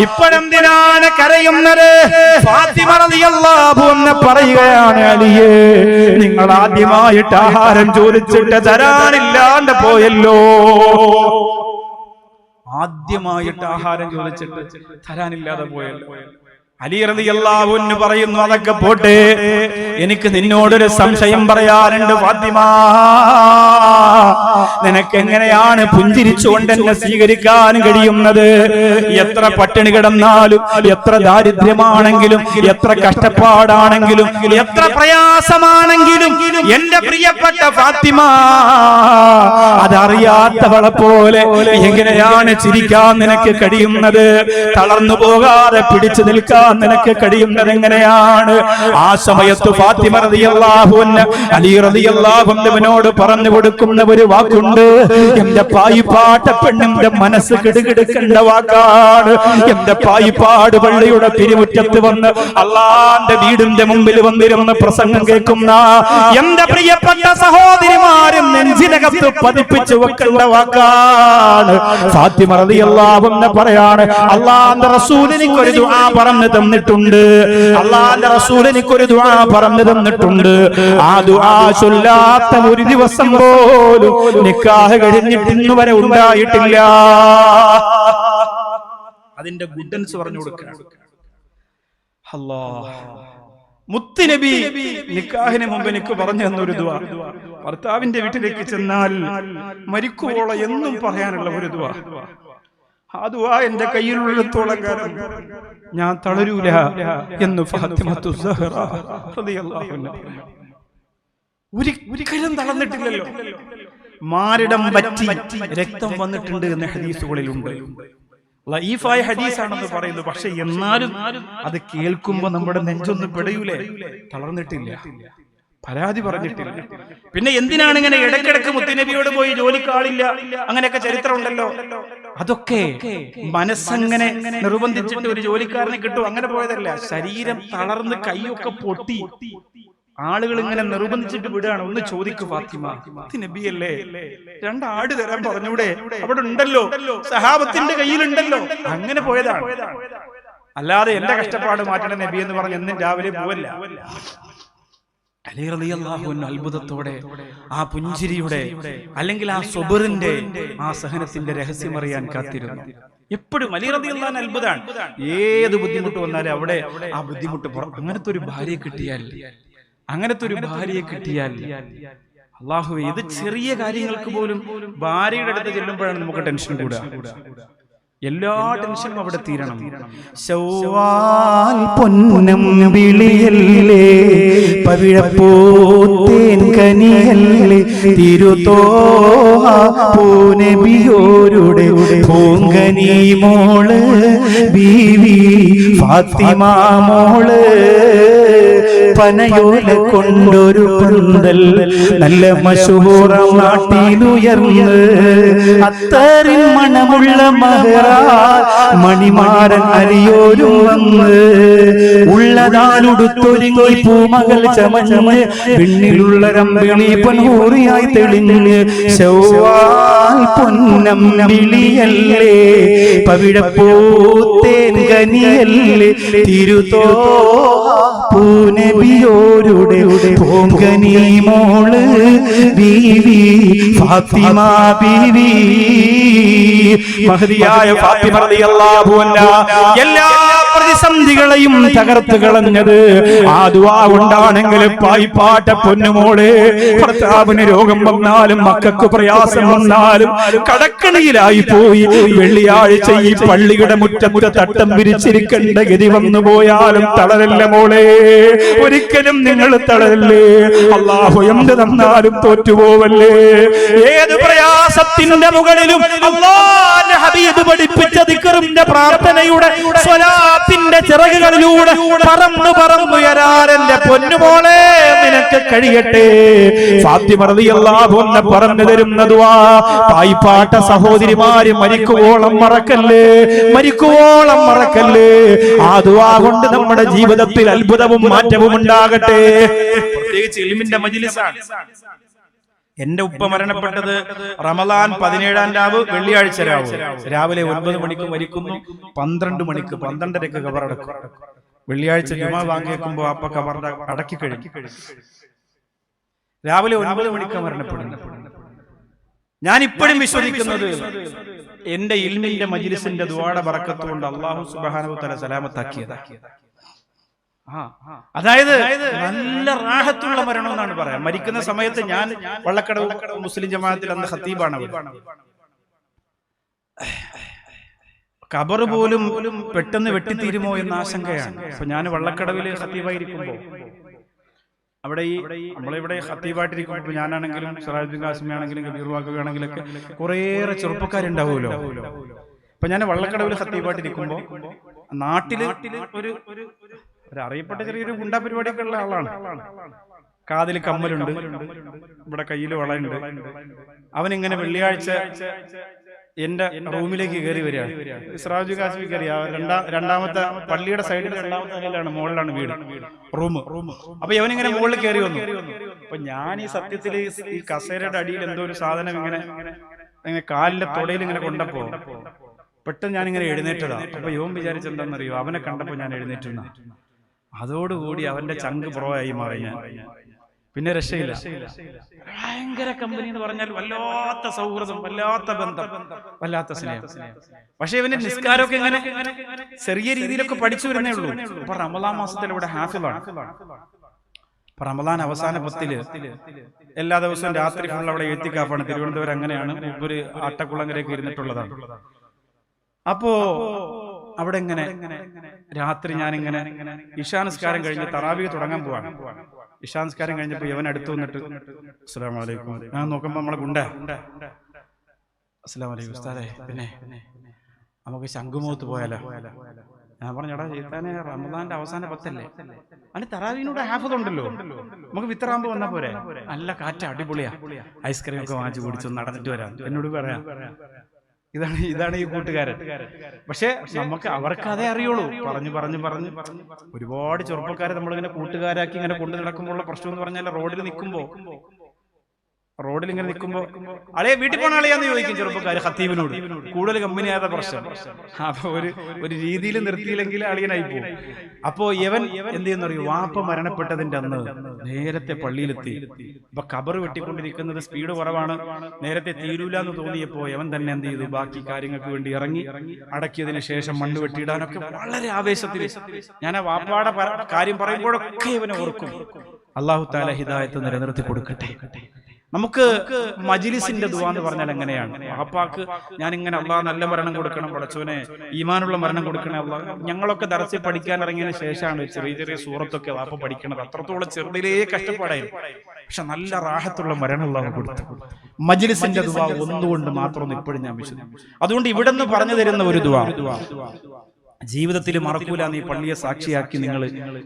ഇപ്പോഴെന്തിനാണ് കരയുന്നത്? ഫാത്തിമ റളിയല്ലാഹു അൻഹ പറയുകയാണ്, അലിയേ, നിങ്ങൾ ആദ്യമായിട്ട് ആഹാരം ചോദിച്ചിട്ട് തരാനില്ലാണ്ട് പോയല്ലോ. ആദ്യമായിട്ട് ആഹാരം ചോദിച്ചിട്ട് തരാനില്ലാതെ പോയല്ലോ. അലി റളിയല്ലാഹു അൻഹു പറയുന്നു, അതൊക്കെ പോട്ടെ, എനിക്ക് നിന്നോടൊരു സംശയം പറയാനുണ്ട് ഫാത്തിമ. നിനക്ക് എങ്ങനെയാണ് പുഞ്ചിരിച്ചുകൊണ്ട് എന്നെ സ്വീകരിക്കാൻ കഴിയുന്നത്? എത്ര പട്ടിണി കിടന്നാലും, എത്ര ദാരിദ്ര്യമാണെങ്കിലും, എത്ര കഷ്ടപ്പാടാണെങ്കിലും, എത്ര പ്രയാസമാണെങ്കിലും എന്റെ പ്രിയപ്പെട്ട ഫാത്തിമ അതറിയാത്തവളെ പോലെ എങ്ങനെയാണ് ചിരിക്കാൻ നിനക്ക് കഴിയുന്നത്? തളർന്നു പോകാതെ പിടിച്ചു നിൽക്കാൻ നിനക്ക് കഴിയുന്നത് എങ്ങനെയാണ്? ആ സമയത്ത് ഫാത്തിമ റളിയല്ലാഹു അൻഹ അലി റളിയല്ലാഹു അൻഹുവിനോട് പറഞ്ഞു കൊടുക്കുന്ന ഒരു വാക്കുണ്ട്. എന്റെ പായിപ്പാട്ട പെണ്ണിന്റെ മനസ്സ് കിടുകിടുക്കേണ്ട വാക്കാണ്. എന്റെ പായിപ്പാട് പള്ളിയുടെ തിരുമുറ്റത്ത് വന്ന് അള്ളാന്റെ വീടിന്റെ മുമ്പിൽ വന്നിരുന്ന് പ്രസംഗം കേൾക്കുന്ന എന്റെ പ്രിയപ്പെട്ട സഹോദരിമാരും നെഞ്ചിനകത്ത് പതിപ്പിച്ചു വെക്കേണ്ട വാക്കാണ്. ഫാത്തിമ റളിയല്ലാഹു അൻഹ പറയാണ്, അള്ളാന്റെ റസൂൽ എനിക്കൊരു ദുആ പറഞ്ഞു തന്നിട്ടുണ്ട്. അള്ളാന്റെ റസൂൽ എനിക്കൊരു ദുആ പറഞ്ഞു തന്നിട്ടുണ്ട്. ആ ദുആ ചൊല്ലാത്ത ഒരു ദിവസം പോലും നിക്കാഹ് കഴിഞ്ഞിട്ട് ഇന്ന് വരെ ഉണ്ടായിട്ടില്ല. അതിന്റെ ഗുഡൻസ് പറഞ്ഞു കൊടുക്കുക. അല്ലാഹ്, മുത്തുനബി നിക്കാഹിന് മുമ്പ് എനിക്ക് പറഞ്ഞു തന്നൊരു ദുആ, ഭർത്താവിന്റെ വീട്ടിലേക്ക് ചെന്നാൽ മരിക്കുവോളം എന്നും പറയാനുള്ള ഒരു ദുആ. ആ ദുആ എന്റെ കയ്യിലുള്ളിടത്തോളം കാലം ഞാൻ തളരൂല എന്ന് ഫാത്തിമത്തു സഹറ റളിയല്ലാഹു അൻഹ ഒരിക്കലും തളർന്നിട്ടില്ലല്ലോ. മാറിടം പറ്റി രക്തം വന്നിട്ടുണ്ട് എന്ന് ഹദീസുകളിലുണ്ട്. ലഈഫായ ഹദീസാണെന്ന് പറയുന്നു. പക്ഷെ എന്നാലും അത് കേൾക്കുമ്പോ നമ്മുടെ നെഞ്ചൊന്ന് പിടയൂലേ? തളർന്നിട്ടില്ല, പരാതി പറഞ്ഞിട്ടില്ല. പിന്നെ എന്തിനാണ് ഇങ്ങനെ ഇടയ്ക്കിടയ്ക്ക് മുത്തുനബിയോട് പോയി ജോലിക്കാളില്ല അങ്ങനെയൊക്കെ ചരിത്രം ഉണ്ടല്ലോ. അതൊക്കെ മനസ്സങ്ങനെ നിർബന്ധിച്ചിട്ട് ഒരു ജോലിക്കാരനെ കിട്ടും അങ്ങനെ പോയതല്ല. ശരീരം തളർന്ന് കൈയൊക്കെ പൊട്ടി ആളുകൾ ഇങ്ങനെ നിർബന്ധിച്ചിട്ട് വിടുകയാണ്. ഒന്ന് ചോദിക്കും, ഫാത്തിമ നബിയല്ലേ, 2 ആട് തരാൻ പറഞ്ഞൂടെ? അവിടെ ഉണ്ടല്ലോ, സഹാബത്തിന്റെ കയ്യിലുണ്ടല്ലോ. അങ്ങനെ പോയതാണ്. അല്ലാതെ എന്റെ കഷ്ടപ്പാട് മാറ്റണ നബി എന്ന് പറഞ്ഞ് എന്നും രാവിലെ പോവല്ല. അലി റളിയല്ലാഹു അൻഹു അത്ഭുതത്തോടെ ആ പുഞ്ചിരിയുടെ അല്ലെങ്കിൽ ആ സ്വബറിന്റെ ആ സഹനത്തിന്റെ രഹസ്യം അറിയാൻ കാത്തിരുന്നു. എപ്പോഴും അലി റളിയല്ലാഹു അൻഹു അത്ഭുതമാണ്. ഏത് ബുദ്ധിമുട്ട് വന്നാലും അവിടെ ആ ബുദ്ധിമുട്ട് അങ്ങനത്തെ ഒരു ഭാര്യയെ കിട്ടിയാൽ, അങ്ങനത്തെ ഒരു ഭാര്യയെ കിട്ടിയാൽ അല്ലാഹുവേ, ഇത് ചെറിയ കാര്യങ്ങൾക്ക് പോലും ഭാര്യയുടെ അടുത്ത് ചെല്ലുമ്പോഴാണ് നമുക്ക് ടെൻഷൻ കൂടുക. എല്ലാ ടെൻഷനും അവിടെ തീരണം. ശൗവാൽ പൊന്നം വിളിയല്ലേ, പവിഴപ്പൂത്തേൻ കനിയല്ലേ, തിരുതോഹ പൂനബിയോരുടെ പൂങ്കനി മോള് ബീവി ഫാത്തിമ മോള്, പനയോല കൊണ്ടൊരു പന്തൽ നല്ല മശഹൂറം നാട്ടിലുയർന്ന്, അത്തറിൻ മണമുള്ള മഹറ മണിമാരൻ അരിയോരും വന്ന്, ഉള്ളതാലുടുത്തൊരുങ്ങി പൂമകൾ ചമഞ്ഞ് പിന്നിലുള്ള രമ്പിളി പൊൻഹൂറിയായി തെളിഞ്ഞ്, ശൗവാൽ പൊന്നം വിളിയല്ലേ, പവിഴപ്പൂത്തേൻ കനിയല്ലേ, തിരുതോഹ പൂനബിയോരുടെ പൂങ്കനി മോള് ബീവി ഫാത്തിമ ബീവി. മഹദിയായ ഫാത്തിമ റളിയല്ലാഹു അൻഹ എല്ലാ പ്രതിസന്ധികളെയും തകർത്ത് കളഞ്ഞത് ആ ദുആ കൊണ്ടാണെങ്കിൽ പായിപ്പാട്ട പൊന്നുമോളെ, ഭർത്താവിന് രോഗം വന്നാലും മക്കൾക്ക് പ്രയാസം വന്നാലും കടക്കണിയിലായി പോയി വെള്ളിയാഴ്ച ഈ പള്ളിയുടെ മുറ്റത്ത് തട്ടം വിരിച്ചിരിക്കേണ്ട ഗതി വന്നു പോയാലും തളരല്ല മോളെ, ഒരിക്കലും നിങ്ങൾ തളരല്ലേ. അല്ലാഹു എന്ത് തന്നാലും തോറ്റുപോവല്ലേ. ഏത് പ്രയാസത്തിന്റെ മുകളിലും അല്ലാഹുവിന്റെ ഹബീബ് പഠിപ്പിച്ച ദിക്റിന്റെ പ്രാർത്ഥനയുടെ സ്വലാത്തിന്റെ ചിറകുകളിലൂടെ പറന്നു പറന്നുയരാൻ എന്റെ പൊന്നുമോളെ നിനക്ക് കഴിയട്ടെ. ഫാത്തിമ റളിയല്ലാഹു അൻഹ പറഞ്ഞു തരുന്ന ദുആ, പായിപ്പാട്ട സഹോദരിമാര് മരിക്കുവോളം മറക്കല്ലേ, മരിക്കുവോളം മറക്കല്ലേ. ആ ദുആ കൊണ്ട് നമ്മുടെ ജീവിതത്തിൽ അത്ഭുതവും മാറ്റവും ഉണ്ടാകട്ടെ. പ്രത്യേകിച്ച് ഇൽമിന്റെ മജ്ലിസാണ്. എന്റെ ഉപ്പ മരണപ്പെട്ടത് റമളാൻ 17-ാം രാവ് വെള്ളിയാഴ്ച രാവിലെ 9 മണിക്ക് മരിക്കുന്നു. 12 മണിക്ക് 12:30 ഖബറടക്കും. വെള്ളിയാഴ്ച ജുമാ വാങ്ങിയേക്കുമ്പോ അപ്പ ഖബർ അടക്കി കഴിഞ്ഞു. രാവിലെ 9 മണിക്ക് മരണപ്പെടുന്നു. ഞാൻ ഇപ്പോഴും വിശ്വസിക്കുന്നത് എന്റെ ഇൽമിന്റെ മജ്ലിസിന്റെ ദുആയുടെ ബറക്കത്ത് കൊണ്ട് അല്ലാഹു സുബ്ഹാനഹു വ തആല സലാമത്താക്കിയതാ. അതായത് നല്ല റാഹത്തുള്ള മരണം എന്നാണ് പറയാം. മരിക്കുന്ന സമയത്ത് ഞാൻ വള്ളക്കടവ് മുസ്ലിം ജമാഅത്തിൽ അന്ന് ഖത്തീബാണ്. ഖബർ പോലും പെട്ടെന്ന് വെട്ടിത്തീരുമോ എന്ന ആശങ്കയാണ്. അപ്പൊ ഞാൻ വള്ളക്കടവില് ഖത്തീബായിരിക്കുമ്പോ അവിടെ നമ്മളിവിടെ ഖത്തീബായിട്ടിരിക്കുമ്പോൾ ഞാനാണെങ്കിലും സിറാജുദ്ദീൻ ഖാസിമി ആണെങ്കിലും കബീർ വാക്കുകയാണെങ്കിലൊക്കെ കുറേയേറെ ചെറുപ്പക്കാരുണ്ടാവുമല്ലോ. അപ്പൊ ഞാൻ വള്ളക്കടവിൽ ഖത്തീബായിട്ടിരിക്കുമ്പോ നാട്ടില് ഒരു അറിയപ്പെട്ട ചെറിയൊരു ഗുണ്ടാ പരിപാടിയൊക്കെ ഉള്ള ആളാണ്. കാതിൽ കമ്മലുണ്ട്, ഇവിടെ കയ്യിൽ വളയുണ്ട്. അവനിങ്ങനെ വെള്ളിയാഴ്ച എന്റെ റൂമിലേക്ക് കയറി വരികയാണ്. സിറാജു ഖാസിമി കയറി രണ്ടാമത്തെ പള്ളിയുടെ സൈഡിൽ രണ്ടാമത്തെ നിലയിലാണ്, മുകളിലാണ് വീട്, റൂം. അപ്പൊ ഇവനിങ്ങനെ മുകളിൽ കയറി വന്നു. അപ്പൊ ഞാൻ ഈ സത്യത്തില് ഈ കസേരയുടെ അടിയിൽ എന്തോ ഒരു സാധനം ഇങ്ങനെ കാലിന്റെ തൊടയിൽ ഇങ്ങനെ കൊണ്ടപ്പോ പെട്ടെന്ന് ഞാനിങ്ങനെ എഴുന്നേറ്റതാ. അപ്പൊ ഇവൻ വിചാരിച്ചെന്താണെന്നറിയോ, അവനെ കണ്ടപ്പോ ഞാൻ എഴുന്നേറ്റുന്ന. അതോടുകൂടി അവന്റെ ചങ്ക് പുറവായി മാറി ഞാൻ. പിന്നെ രക്ഷയില്ല. ഭയങ്കര കമ്പനി എന്ന് പറഞ്ഞാൽ വല്ലാത്ത സൗഹൃദം, വല്ലാത്ത ബന്ധം, വല്ലാത്ത സ്നേഹം. പക്ഷെ ഇവന്റെ നിസ്കാരമൊക്കെ ഇങ്ങനെ ചെറിയ രീതിയിലൊക്കെ പഠിച്ചു വരുന്നേ ഉള്ളൂ. അപ്പൊ റമളാൻ മാസത്തിൽ ഇവിടെ ഹാഫിളാണ്. അപ്പൊ റമളാൻ അവസാന 10 എല്ലാ ദിവസവും രാത്രി ഫുൾ അവിടെ എഴുത്തിക്കാഫാണ്. തിരുവനന്തപുരം അങ്ങനെയാണ്. ഒരു ആട്ടക്കുളങ്ങരയൊക്കെ ഇരുന്നിട്ടുള്ളതാണ്. അപ്പോ അവിടെ ഇങ്ങനെ രാത്രി ഞാനിങ്ങനെ ഇശാനസ്കാരം കഴിഞ്ഞ് തറാവീഹ് തുടങ്ങാൻ പോവാണ്. ഇശാനസ്കാരം കഴിഞ്ഞപ്പോ ഇവൻ അടുത്ത് വന്നിട്ട് അസ്സലാമു അലൈക്കും. ഞാൻ നോക്കുമ്പോ നമ്മളെ ഗുണ്ട അസ്സലാമു അലൈക്കും ഉസ്താദേ, പിന്നെ നമുക്ക് ശംഖുമുഖത്ത് പോയാലോ? ഞാൻ പറഞ്ഞടാ ചെയ്താനെ റമളാന്റെ അവസാന 10 അല്ലേ, അതിന് തറാവീഹിനൂടെ ഹാഫിള് ഉണ്ടല്ലോ, നമുക്ക് വിത്തറാകുമ്പോ വന്നാ പോരെ. നല്ല കാറ്റ, അടിപൊളിയാ, ഐസ്ക്രീം ഒക്കെ വാങ്ങിച്ചു കുടിച്ചു നടന്നിട്ട് വരാം എന്നോട് പറയാം. ഇതാണ് ഈ കൂട്ടുകാരൻ. പക്ഷെ നമുക്ക് അവർക്ക് അതേ അറിയുള്ളൂ. പറഞ്ഞു ഒരുപാട് ചെറുപ്പക്കാരെ നമ്മളിങ്ങനെ കൂട്ടുകാരാക്കി ഇങ്ങനെ കൊണ്ടു നടക്കുമ്പോഴുള്ള പ്രശ്നം എന്ന് പറഞ്ഞാൽ റോഡിൽ ഇങ്ങനെ നിൽക്കുമ്പോ അളയെ വീട്ടിൽ പോണ അളയാന്ന് ചോദിക്കും ചെറുപ്പക്കാർ ഖത്തീബിനോട്. കൂടുതൽ കമ്പനിയാത്ത പ്രശ്നം. അപ്പൊ ഒരു രീതിയിൽ നിർത്തിയില്ലെങ്കിൽ അളിയനായി പോകും. അപ്പോ ഇവൻ എന്ത് ചെയ്യുന്നറിയോ, വാപ്പ മരണപ്പെട്ടതിന്റെ അന്ന് നേരത്തെ പള്ളിയിലെത്തി. അപ്പൊ ഖബർ വെട്ടിക്കൊണ്ടിരിക്കുന്നത് സ്പീഡ് കുറവാണ്, നേരത്തെ തീരൂല എന്ന് തോന്നിയപ്പോ ഇവൻ തന്നെ എന്ത് ചെയ്തു, ബാക്കി കാര്യങ്ങൾക്ക് വേണ്ടി ഇറങ്ങി അടക്കിയതിനു ശേഷം മണ്ണ് വെട്ടിയിടാനൊക്കെ വളരെ ആവേശത്തിൽ. ഞാൻ ആ വാപ്പാടെ കാര്യം പറയുമ്പോഴൊക്കെ ഇവനെ ഓർക്കും. അല്ലാഹു തആല ഹിദായത്ത് നിലനിർത്തി കൊടുക്കട്ടെ. നമുക്ക് മജ്ലിസിന്റെ ദുആ എന്ന് പറഞ്ഞാൽ എങ്ങനെയാണ്? വാപ്പാക്ക് ഞാൻ ഇങ്ങനെ അല്ലാഹ് നല്ല മരണം കൊടുക്കണം, പടച്ചോനെ ഈമാനുള്ള മരണം കൊടുക്കണേ അല്ലാഹ്. ഞങ്ങളൊക്കെ ദർസിൽ പഠിക്കാൻ ഇറങ്ങിയതിന് ശേഷമാണ് ചെറിയ സൂറത്തൊക്കെ വാപ്പ പഠിക്കണത്. അത്രത്തോളം ചെറുതിലേ കഷ്ടപ്പാടായിരുന്നു. പക്ഷെ നല്ല റാഹത്തുള്ള മരണം അല്ലാഹ് കൊടുത്തു. മജ്ലിസിന്റെ ദുആ ഒന്നുകൊണ്ട് മാത്രം ഇപ്പോഴും ഞാൻ വിശ്വസിക്കുന്നു. അതുകൊണ്ട് ഇവിടെ നിന്ന് പറഞ്ഞു തരുന്ന ഒരു ദുആ ജീവിതത്തിൽ മറക്കൂല. നീ പള്ളിയെ സാക്ഷിയാക്കി നിങ്ങൾ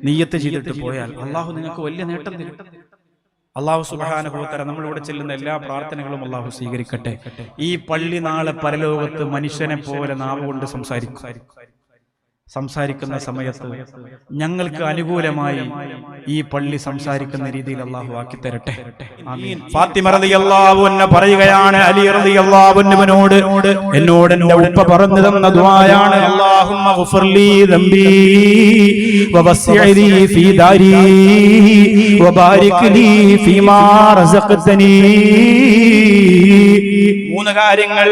നിയ്യത്ത് ചെയ്തിട്ട് പോയാൽ അല്ലാഹു നിങ്ങൾക്ക് വലിയ നേട്ടം തരും. അല്ലാഹു സുബ്ഹാനഹു വ തആല നമ്മളിവിടെ ചെല്ലുന്ന എല്ലാ പ്രാർത്ഥനകളും അല്ലാഹു സ്വീകരിക്കട്ടെ. ഈ പള്ളി നാളെ പരലോകത്ത് മനുഷ്യനെ പോലെ നാവ് കൊണ്ട് സംസാരിക്കുന്ന സമയത്ത് ഞങ്ങൾക്ക് അനുകൂലമായി ഈ പള്ളി സംസാരിക്കുന്ന രീതിയിൽ അല്ലാഹു ആക്കി തരട്ടെ. ആമീൻ. ഫാത്തിമ റളിയല്ലാഹു അൻഹ പറയുകയാണ്, അലി റളിയല്ലാഹു അൻഹുവിനോട് എന്നോട് എൻ്റെ ഉപ്പ പറഞ്ഞു തന്ന ദുആയാണ്, അല്ലാഹുമ്മ ഗുഫിർലി ദംബി വവസ്സിഅലി ഫീ ദാരി വബാരിക് ലി ഫീമാ റസഖ്തനി. 3 കാര്യങ്ങൾ,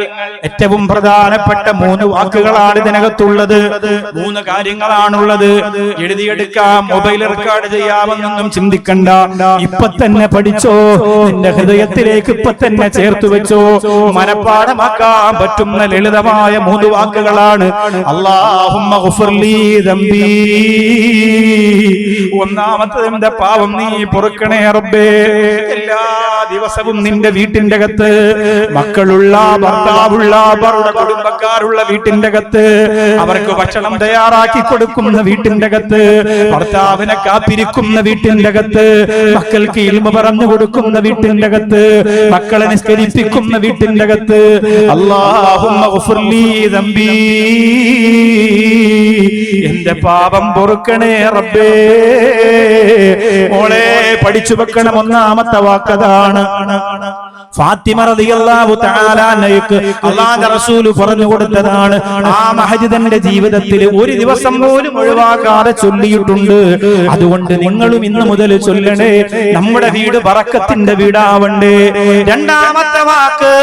ഏറ്റവും പ്രധാനപ്പെട്ട 3 വാക്കുകളാണ് ഇതിനകത്തുള്ളത്. 3 കാര്യങ്ങളാണുള്ളത്. എഴുതിയെടുക്കാം, മൊബൈൽ റെക്കോർഡ് ചെയ്യാമെന്നൊന്നും ചിന്തിക്കണ്ട. ഇപ്പൊ തന്നെ പഠിച്ചോ, നിന്റെ ഹൃദയത്തിലേക്ക് ഇപ്പൊ തന്നെ ചേർത്ത് വെച്ചോ. മനപ്പാഠമാക്കാൻ പറ്റുന്ന ലളിതമായ 3 വാക്കുകളാണ്. അല്ലാഹുമ്മ ഗുഫിർലി ദംബി. ഒന്നാമത്തെ എന്റെ പാവം നീ പൊറുക്കണേ റബ്ബേ. എല്ലാ ദിവസവും നിന്റെ വീട്ടിന്റെ അകത്ത് മക്കളുള്ള, ഭർത്താവുള്ള, അവരുടെ കുടുംബക്കാരുള്ള വീട്ടിന്റെ അകത്ത് അവർക്ക് ഭക്ഷണം തയ്യാറാക്കി കൊടുക്കുന്ന വീട്ടിന്റെ അകത്ത്, ഭർത്താവിനെ കാത്തിരിക്കുന്ന വീട്ടിന്റെ അകത്ത്, മക്കൾക്ക് ഇൽമ പറഞ്ഞു കൊടുക്കുന്ന വീട്ടിന്റെ അകത്ത്, മക്കളെ നിസ്കരിപ്പിക്കുന്ന വീട്ടിന്റെ അകത്ത് അല്ലാഹുമ്മ ഗുഫിർലി ദംബി, എന്റെ പാപം പൊറുക്കണേ റബ്ബേ. മോളെ പഠിച്ചു വെക്കണം, ഒന്നാമത്തെ വാക്കതാണ്. ഫാത്തിമ റളിയല്ലാഹു തആല അൻഹയ്ക്ക് അല്ലാഹുവിന്റെ റസൂൽ പറഞ്ഞു കൊടുത്തതാണ്. ആ മഹജിദന്റെ ജീവിതത്തിൽ ഒരു ദിവസം പോലും ഒഴിവാക്കാതെ ചൊല്ലിയിട്ടുണ്ട്. അതുകൊണ്ട് നിങ്ങളും ഇന്ന് മുതൽ ചൊല്ലണേ. നമ്മുടെ വീട് ബറക്കത്തിന്റെ വീടാവണ്ടേ. രണ്ടാമത്തെ വാക്ക്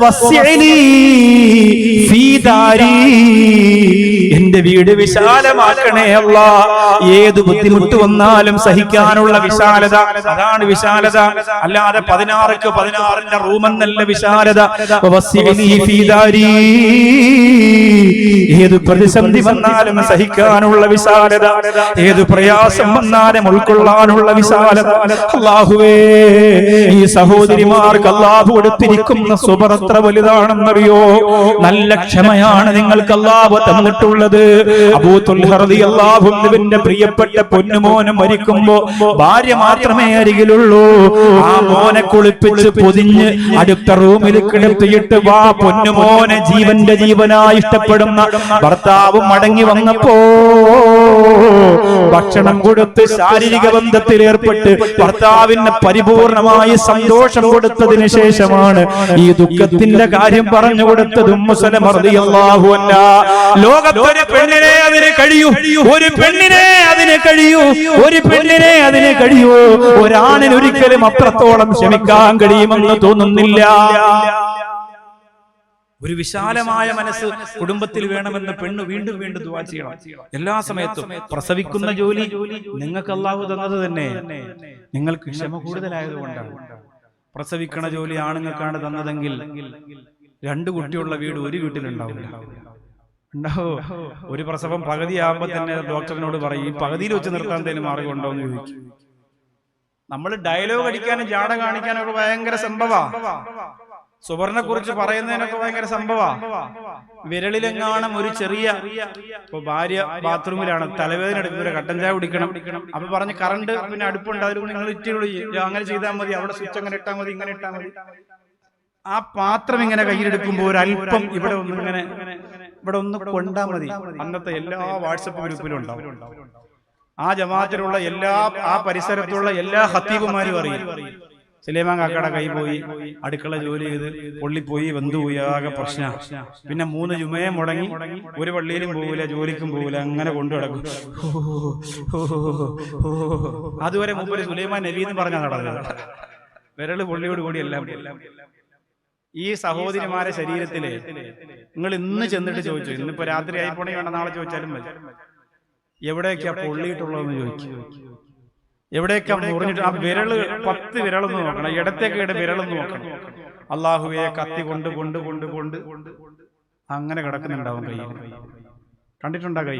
വസ്സിഅലി ഫീ ദാരി, എന്റെ വീട് വിശാലമാക്കണേ അല്ലാ. ഏത് ബുദ്ധിമുട്ട് വന്നാലും സഹിക്കാനുള്ള വിശാലത, അതാണ് വിശാലത. അല്ലാതെ 16ക്ക് 16 റൂമെന്നല്ല വിശാലത. ഏത് പ്രതിസന്ധി വന്നാലും സഹിക്കാനുള്ള വിശാലത, ഏത് പ്രയാസം വന്നാലും ഉൾക്കൊള്ളാനുള്ള വിശാലത. അല്ലാഹുവേ, ഈ സഹോദരിമാർക്ക് അല്ലാഹു കൊടുത്തിരിക്കുന്ന സുബർ എത്ര വലുതാണെന്നറിയോ. നല്ല ക്ഷമയാണ് നിങ്ങൾക്ക് അല്ലാഹു തന്നിട്ടുള്ളത്. അബൂ തുൽഹ റളിയല്ലാഹു അൻഹുവിന്റെ പ്രിയപ്പെട്ട പൊന്നുമോനെ മരിക്കുമ്പോ ഭാര്യ മാത്രമേ അരികിലുള്ളൂ. ആ മോനെ കുളിപ്പിച്ച് പൊതിഞ്ഞ് അടുത്ത റൂമിൽ കിടത്തിയിട്ട് വാ പൊന്നുമോനെ, ജീവന്റെ ജീവനായി ഇഷ്ടപ്പെടുന്ന ഭർത്താവ് മടങ്ങി വന്നപ്പോ ഭക്ഷണം കൊടുത്ത് ശാരീരിക ബന്ധത്തിൽ ഏർപ്പെട്ട് ഭർത്താവിന് പരിപൂർണമായി സന്തോഷം കൊടുത്തതിന് ശേഷമാണ് ഈ ദുഃഖത്തിന്റെ കാര്യം പറഞ്ഞു കൊടുത്തത്. ഉമ്മു സലമ റളിയല്ലാഹു അൻഹാ, ലോകത്തൊരു പെണ്ണിനെ അതിന് കഴിയൂ, ഒരു പെണ്ണിനെ അതിന് കഴിയൂ, ഒരു പെണ്ണിനെ അതിന് കഴിയൂ. ഒരാണിന് ഒരിക്കലും അത്രത്തോളം ക്ഷമിക്കാൻ കഴിയുമെന്ന് തോന്നുന്നില്ല. ഒരു വിശാലമായ മനസ്സ് കുടുംബത്തിൽ വേണമെന്ന് പെണ്ണ് വീണ്ടും വീണ്ടും ദുആ ചെയ്യണം. എല്ലാ സമയത്തും പ്രസവിക്കുന്ന ജോലി നിങ്ങൾക്ക് അല്ലാഹു തന്നത് തന്നെ നിങ്ങൾക്ക് ക്ഷമ കൂടുതലായതുകൊണ്ടാണ്. പ്രസവിക്കണ ജോലി ആണുങ്ങൾക്കാണ് തന്നതെങ്കിൽ 2 കുട്ടിയുള്ള വീട് ഒരു വീട്ടിലുണ്ടാവില്ല. ഉണ്ടാവോ? ഒരു പ്രസവം പകുതിയാകുമ്പോ തന്നെ ഡോക്ടറിനോട് പറയും, ഈ പകുതിയിൽ വെച്ച് നിർത്താൻ എന്തെങ്കിലും മാർഗം ഉണ്ടോ എന്ന് ചോദിക്കും. നമ്മൾ ഡയലോഗ് അടിക്കാനും ജാട കാണിക്കാനൊക്കെ ഭയങ്കര സംഭവാ. സുവർണെ കുറിച്ച് പറയുന്നതിനൊക്കെ ഭയങ്കര സംഭവാ. വിരളിലെങ്ങാനും ഒരു ചെറിയ, ഇപ്പൊ ഭാര്യ ബാത്റൂമിലാണ്, തലവേദന എടുക്കുന്ന കട്ടൻ ചായ കുടിക്കണം, അപ്പൊ പറഞ്ഞ് കറണ്ട് പിന്നെ അടുപ്പുണ്ട്, അതിൽ നിങ്ങൾ ഇറ്റുള്ളൂ, അങ്ങനെ ചെയ്താൽ മതി, അവിടെ സ്വിച്ച് അങ്ങനെ ഇട്ടാൽ മതി, ഇങ്ങനെ ഇട്ടാൽ മതി. ആ പാത്രം ഇങ്ങനെ കയ്യിലെടുക്കുമ്പോ ഒരല്പം ഇവിടെ ഒന്ന് ഇങ്ങനെ ഇവിടെ ഒന്ന് കൊണ്ടാ മതി. അന്നത്തെ എല്ലാ വാട്സപ്പ് ഗ്രൂപ്പിലും ഉണ്ടാവും. ആ ജമാഅത്തിലുള്ള എല്ലാ, ആ പരിസരത്തുള്ള എല്ലാ ഖത്തീബുമാരും അറിയും. സുലൈമാൻ കാക്കയുടെ കൈ പോയി, അടുക്കള ജോലി ചെയ്ത് പൊള്ളിപ്പോയി, വെന്തുപോയി, ആകെ പ്രശ്ന. പിന്നെ 3 ജുമയെ മുടങ്ങി, ഒരു പള്ളിയിലും പോകില്ല, ജോലിക്കും പോകില്ല, അങ്ങനെ കൊണ്ടു കിടക്കും. അതുവരെ മൂപ്പര് സുലൈമാൻ നബി എന്ന് പറഞ്ഞാ നടന്നത്. വിരള് പൊള്ളിയോട് കൂടി എല്ലാം. ഈ സഹോദരിമാരെ ശരീരത്തില് നിങ്ങൾ ഇന്ന് ചെന്നിട്ട് ചോദിച്ചു, ഇന്നിപ്പോ രാത്രി ആയിപ്പോണേ വേണ്ട, നാളെ ചോദിച്ചാലും മതി, എവിടെയൊക്കെയാ പൊള്ളിയിട്ടുള്ളതെന്ന് ചോദിച്ചു. എവിടെയൊക്കെ മുറിഞ്ഞിട്ട് ആ വിരള് 10 വിരളൊന്ന് നോക്കണം, ഇടത്തേക്ക് വിരളൊന്ന് നോക്കണം. അല്ലാഹുവേ, കത്തി കൊണ്ട് കൊണ്ട് കൊണ്ട് കൊണ്ട് അങ്ങനെ കിടക്കുന്നുണ്ടാവും കൈ. കണ്ടിട്ടുണ്ടാ കൈ?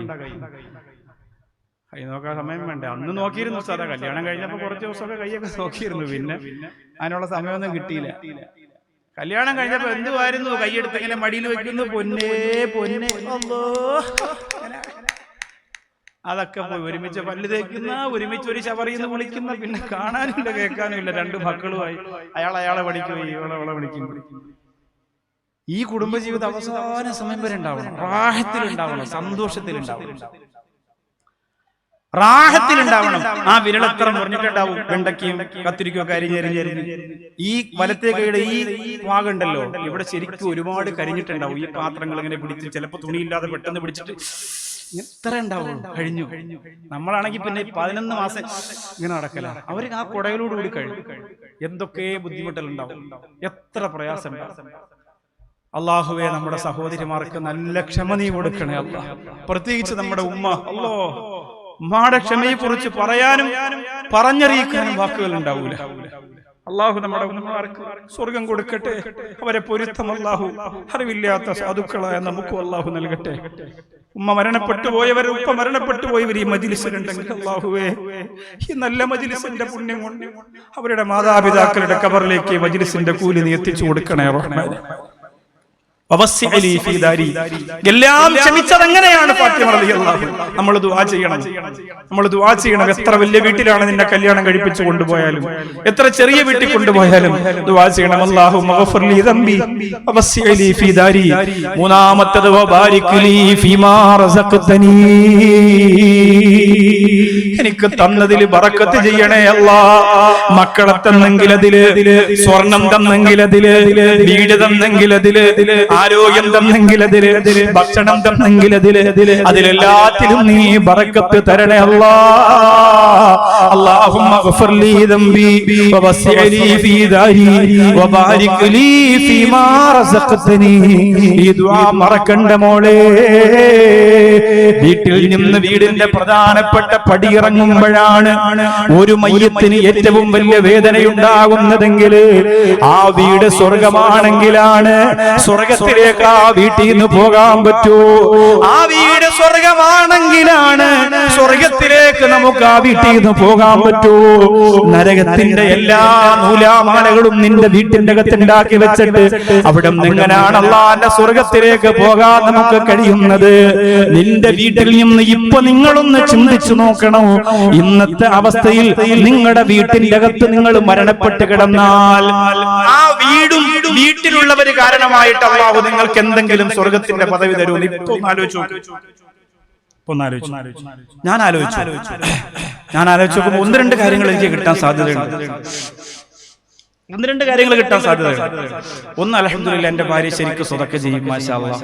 കൈ നോക്കാൻ സമയം വേണ്ടേ? അന്ന് നോക്കിയിരുന്നു സാധാ. കല്യാണം കഴിഞ്ഞപ്പോ കുറച്ച് ദിവസമൊക്കെ കൈയൊക്കെ നോക്കിയിരുന്നു, പിന്നെ അതിനുള്ള സമയമൊന്നും കിട്ടിയില്ല. കല്യാണം കഴിഞ്ഞപ്പോ എന്തുവായിരുന്നു, കൈയെടുത്ത് ഇങ്ങനെ മടിയിൽ വെക്കുന്നു, പൊന്നേ പൊന്നെ, അതൊക്കെ പോയി ഒരുമിച്ച് പല്ല് തേക്കുന്ന, ഒരുമിച്ച് ഒരു ശവറിന്ന് വിളിക്കുന്ന, പിന്നെ കാണാനില്ല കേൾക്കാനും ഇല്ല. 2 മക്കളുമായി അയാളെ പഠിക്കും, ഇവളെ പഠിക്കും. ഈ കുടുംബജീവിതം അവസാന സമയം വരെ ഉണ്ടാവണം, റാഹത്തിലുണ്ടാവണം, സന്തോഷത്തിലുണ്ടാവണം, റാഹത്തിലുണ്ടാവണം. ആ വിരളത്ര മുറിഞ്ഞിട്ടുണ്ടാവും, വെണ്ടയ്ക്കും കത്തിരിക്കും ഒക്കെ അരിഞ്ഞരിഞ്ഞരിഞ്ഞ്. ഈ വലത്തെ കൈയുടെ ഈ ഭാഗമുണ്ടല്ലോ, ഇവിടെ ശരിക്കും ഒരുപാട് കരിഞ്ഞിട്ടുണ്ടാവും. ഈ പാത്രങ്ങൾ ഇങ്ങനെ പിടിച്ച്, ചിലപ്പോ തുണിയില്ലാതെ പെട്ടെന്ന് പിടിച്ചിട്ട് എത്ര ഉണ്ടാവും, കഴിഞ്ഞു. നമ്മളാണെങ്കിൽ പിന്നെ 11 മാസം ഇങ്ങനെ നടക്കല. അവർ ആ കുടകളോടുകൂടി കഴിഞ്ഞു. എന്തൊക്കെ ബുദ്ധിമുട്ടുകളുണ്ടാവും, എത്ര പ്രയാസം ഉണ്ടാവും. അള്ളാഹുവേ നമ്മുടെ സഹോദരിമാർക്ക് നല്ല ക്ഷമ നീ കൊടുക്കണേ അല്ലാഹ്. പ്രത്യേകിച്ച് നമ്മുടെ ഉമ്മ. അല്ലോ, ഉമ്മയുടെ ക്ഷമയെ കുറിച്ച് പറയാനും പറഞ്ഞറിയിക്കാനും വാക്കുകൾ ഉണ്ടാവൂല. അള്ളാഹു നമ്മുടെ ഉമ്മമാർക്ക് സ്വർഗം കൊടുക്കട്ടെ. അവരെ പൊരുത്തം അള്ളാഹു അറിവില്ലാത്ത സാധുക്കളായ നമുക്കും അള്ളാഹു നൽകട്ടെ. ഉമ്മ മരണപ്പെട്ടു പോയവർ, ഉപ്പ മരണപ്പെട്ടു പോയവർ ഈ മജ്ലിസിലുണ്ടെങ്കിൽ അള്ളാഹുവേ, ഈ നല്ല മജ്ലിസിന്റെ പുണ്യം കൊണ്ട് അവരുടെ മാതാപിതാക്കളുടെ ഖബറിലേക്ക് മജ്ലിസിന്റെ കൂലി നീ എത്തിച്ചു കൊടുക്കണേ റഹ്മാനേ. എല്ലാം ക്ഷമിച്ചത് എങ്ങനെയാണ് ഫാത്തിമ റളിയല്ലാഹു അൻഹ? നമ്മൾ ദുആ ചെയ്യണം, നമ്മൾ ദുആ ചെയ്യണം. എത്ര വലിയ വീട്ടിലാണ് നിന്നെ കല്യാണം കഴിപ്പിച്ചു കൊണ്ടുപോയാലും, എത്ര ചെറിയ വീട്ടിൽ കൊണ്ടുപോയാലും ദുആ ചെയ്യണം. അല്ലാഹുമ്മ ഗഫിർ ലി ദംബി വവസ്സി ലി ഫീ ദാരി. മൂന്നാമത്തേത് വബാരിക് ലി ഫീമാ റസഖ്തനി. എനിക്ക് തന്നതിൽ ബറക്കത്ത് ചെയ്യണേ അല്ലാഹ്. മക്കളെ തന്നെങ്കിൽ അതില്, സ്വർണം തന്നെങ്കിൽ അതില്, വീട് തന്നെങ്കിൽ അതില്, ആരോഗ്യം തന്നെങ്കിൽ അതില്, ഭക്ഷണം തന്നെങ്കിൽ അതില്, അതിലെല്ലാത്തിലും നീ ബറക്കത്ത് തരണേ അല്ലാഹ്. അല്ലാഹുമ്മ ഗഫിർ ലി ദംബി വവസ്സി ലി ഫീ ദാരി വബാരിക് ലി ഫീമാ റസഖ്തനി. ഈ ദുആ മറക്കണ്ട മോളെ. വീട്ടിൽ നിന്ന് വീടിന്റെ പ്രധാനപ്പെട്ട പടിയിറങ്ങുമ്പോഴാണ് ഒരു മയ്യത്തിന് ഏറ്റവും വലിയ വേദനയുണ്ടാകുന്നതെങ്കിൽ ആ വീട് സ്വർഗമാണെങ്കിലാണ് സ്വർഗത്തിലേക്ക് ആ വീട്ടിൽ നിന്ന് പോകാൻ പറ്റൂ. ആ വീട് സ്വർഗമാണെങ്കിലാണ് സ്വർഗത്തിലേക്ക് നമുക്ക് ആ വീട്ടിൽ നിന്ന് പോകാൻ പറ്റൂ. നരകത്തിന്റെ എല്ലാ നൂലാമാലകളും നിന്റെ വീട്ടിന്റെ അകത്തുണ്ടാക്കി വെച്ചിട്ട് അവിടെ എങ്ങനെയാണ് അല്ലാഹുവിന്റെ സ്വർഗത്തിലേക്ക് പോകാൻ നമുക്ക് കഴിയുന്നത്? നിന്റെ വീട്ടിൽ നിന്ന് ഇപ്പൊ നിങ്ങളൊന്ന് ചിന്തിച്ചു നോക്കണം. ഇന്നത്തെ അവസ്ഥയിൽ നിങ്ങളുടെ വീട്ടിന്റെ അകത്ത് നിങ്ങൾ മരണപ്പെട്ട് കിടന്നാൽ ആ വീടും വീട്ടിലുള്ളവര് കാരണമായിട്ട് അല്ലാഹു നിങ്ങൾക്ക് എന്തെങ്കിലും സ്വർഗത്തിന്റെ പദവി തരൂ? ഇപ്പൊ ആലോചിച്ചു, ഞാൻ ആലോചിച്ചു നോക്കുമ്പോൾ ഒന്ന് രണ്ട് കാര്യങ്ങൾ എനിക്ക് കിട്ടാൻ സാധ്യതയുണ്ട്. ഒന്ന്, അൽഹംദുലില്ലാഹ്, എന്റെ ഭാര്യ ശരിക്കും സ്വതക്ക ചെയ്യും. മാഷാ അല്ലാഹ്,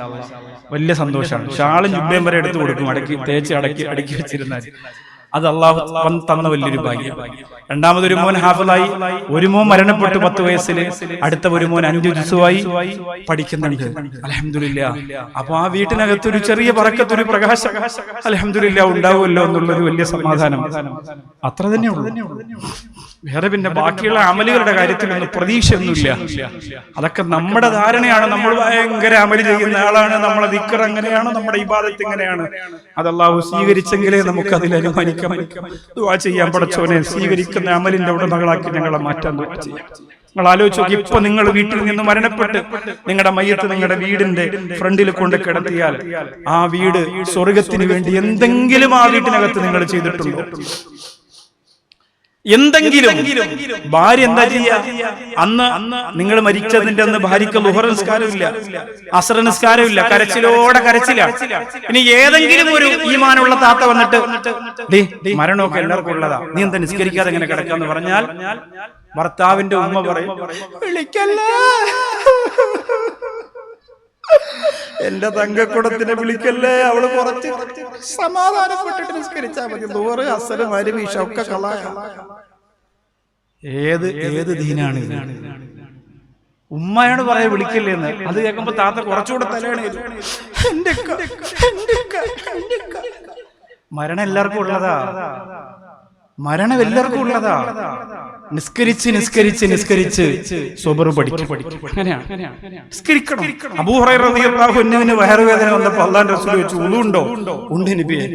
വലിയ സന്തോഷമാണ്. ഷാളും ജുബ്ബയും വരെ എടുത്തു കൊടുക്കും, തേച്ച് അടക്കി വെച്ചിരുന്നാൽ. അത് അള്ളാഹു തന്ന വലിയൊരു ഭാഗ്യം. രണ്ടാമതൊരു മോൻ ഹാഫിളായി, ഒരു മോൻ മരണപ്പെട്ടു 10 വയസ്സിൽ, അടുത്ത ഒരു മോൻ 5 ജുസുവായി പഠിക്കുന്നുണ്ട്. അൽഹംദുലില്ലാഹ്. അപ്പൊ ആ വീട്ടിനകത്ത് ഒരു ചെറിയ ബറക്കത്തൊരു പ്രകാശം അൽഹംദുലില്ലാഹ് ഉണ്ടാവുമല്ലോ എന്നുള്ളൊരു വലിയ സമാധാനം. അത്ര തന്നെയുള്ളൂ. വേറെ പിന്നെ ബാക്കിയുള്ള അമലുകളുടെ കാര്യത്തിലൊന്നും പ്രതീക്ഷയൊന്നുമില്ല. അതൊക്കെ നമ്മുടെ ധാരണയാണ്. നമ്മൾ ഭയങ്കര അമല് ചെയ്യുന്ന ആളാണ്, നമ്മളെ ദിക്ർ അങ്ങനെയാണ്, നമ്മുടെ ഇബാദത്ത് ഇങ്ങനെയാണ്. അത് അല്ലാഹു സ്വീകരിച്ചെങ്കിലേ നമുക്ക് അതിൽ അനുമാനിക്കാൻ, ദുആ ചെയ്യാൻ. പടച്ചോനെ, സ്വീകരിക്കുന്ന അമലിന്റെ ഉടമകളാക്കി ഞങ്ങളെ മാറ്റാൻ ദുആ ചെയ്യാം. നിങ്ങൾ ആലോചിച്ച് നോക്കി, ഇപ്പൊ നിങ്ങൾ വീട്ടിൽ നിന്ന് മരണപ്പെട്ട് നിങ്ങളുടെ മയ്യത്ത് നിങ്ങളുടെ വീടിന്റെ ഫ്രണ്ടിൽ കൊണ്ട് കിടത്തിയാൽ ആ വീട് സ്വർഗത്തിന് വേണ്ടി എന്തെങ്കിലും ആ വീട്ടിനകത്ത് നിങ്ങൾ ചെയ്തിട്ടുണ്ടോ? എന്തെങ്കിലും? ഭാര്യ എന്താ ചെയ്യാ? അന്ന് നിങ്ങൾ മരിച്ചതിന്റെ അന്ന് ഭാര്യക്ക് ളുഹർ നിസ്കാരമില്ല, അസ്ർ നിസ്കാരമില്ല, കരച്ചിലോടെ കരച്ചില്ല. ഇനി ഏതെങ്കിലും ഒരു ഈമാനുള്ള താത്ത വന്നിട്ട് മരണമൊക്കെ എല്ലാവർക്കും ഉള്ളതാ, നീ എന്താ നിസ്കരിക്കാതെ എങ്ങനെ കിടക്കാന്ന് പറഞ്ഞാൽ ഭർത്താവിന്റെ ഉമ്മ പറയും, വിളിക്കല്ലേ, എന്റെ തങ്കക്കുടത്തിനെ വിളിക്കല്ലേ, അവള് കുറച്ച് സമാധാനപ്പെട്ടിട്ട് നിസ്കരിച്ചാൽ മതി. ളുഹർ, അസ്ർ, മഗ്രിബ്, ഇശാ ഒക്കെ കളാ. ഏത് ദീനാണ് ഇത്? ഉമ്മയാണ് പറയാ വിളിക്കല്ലേ എന്ന്. അത് കേൾക്കുമ്പോ താത്ത കുറച്ചുകൂടെ തലയാണ്. മരണം എല്ലാവർക്കും ഉള്ളതാ, മരണം എല്ലാവർക്കും ഉള്ളതാ. നിസ്കരിച്ച് സ്വബർ പഠിക്കും. അങ്ങനെയാണ് നിസ്കരിക്കണം. അബൂ ഹുറൈറ റളിയല്ലാഹു അൻഹുവിന് വയറുവേദന വന്നപ്പോൾ അല്ലാഹുവിന്റെ റസൂൽ ചോദിച്ചു, ഉളുണ്ടോ? ഉണ്ട് നബിയേ.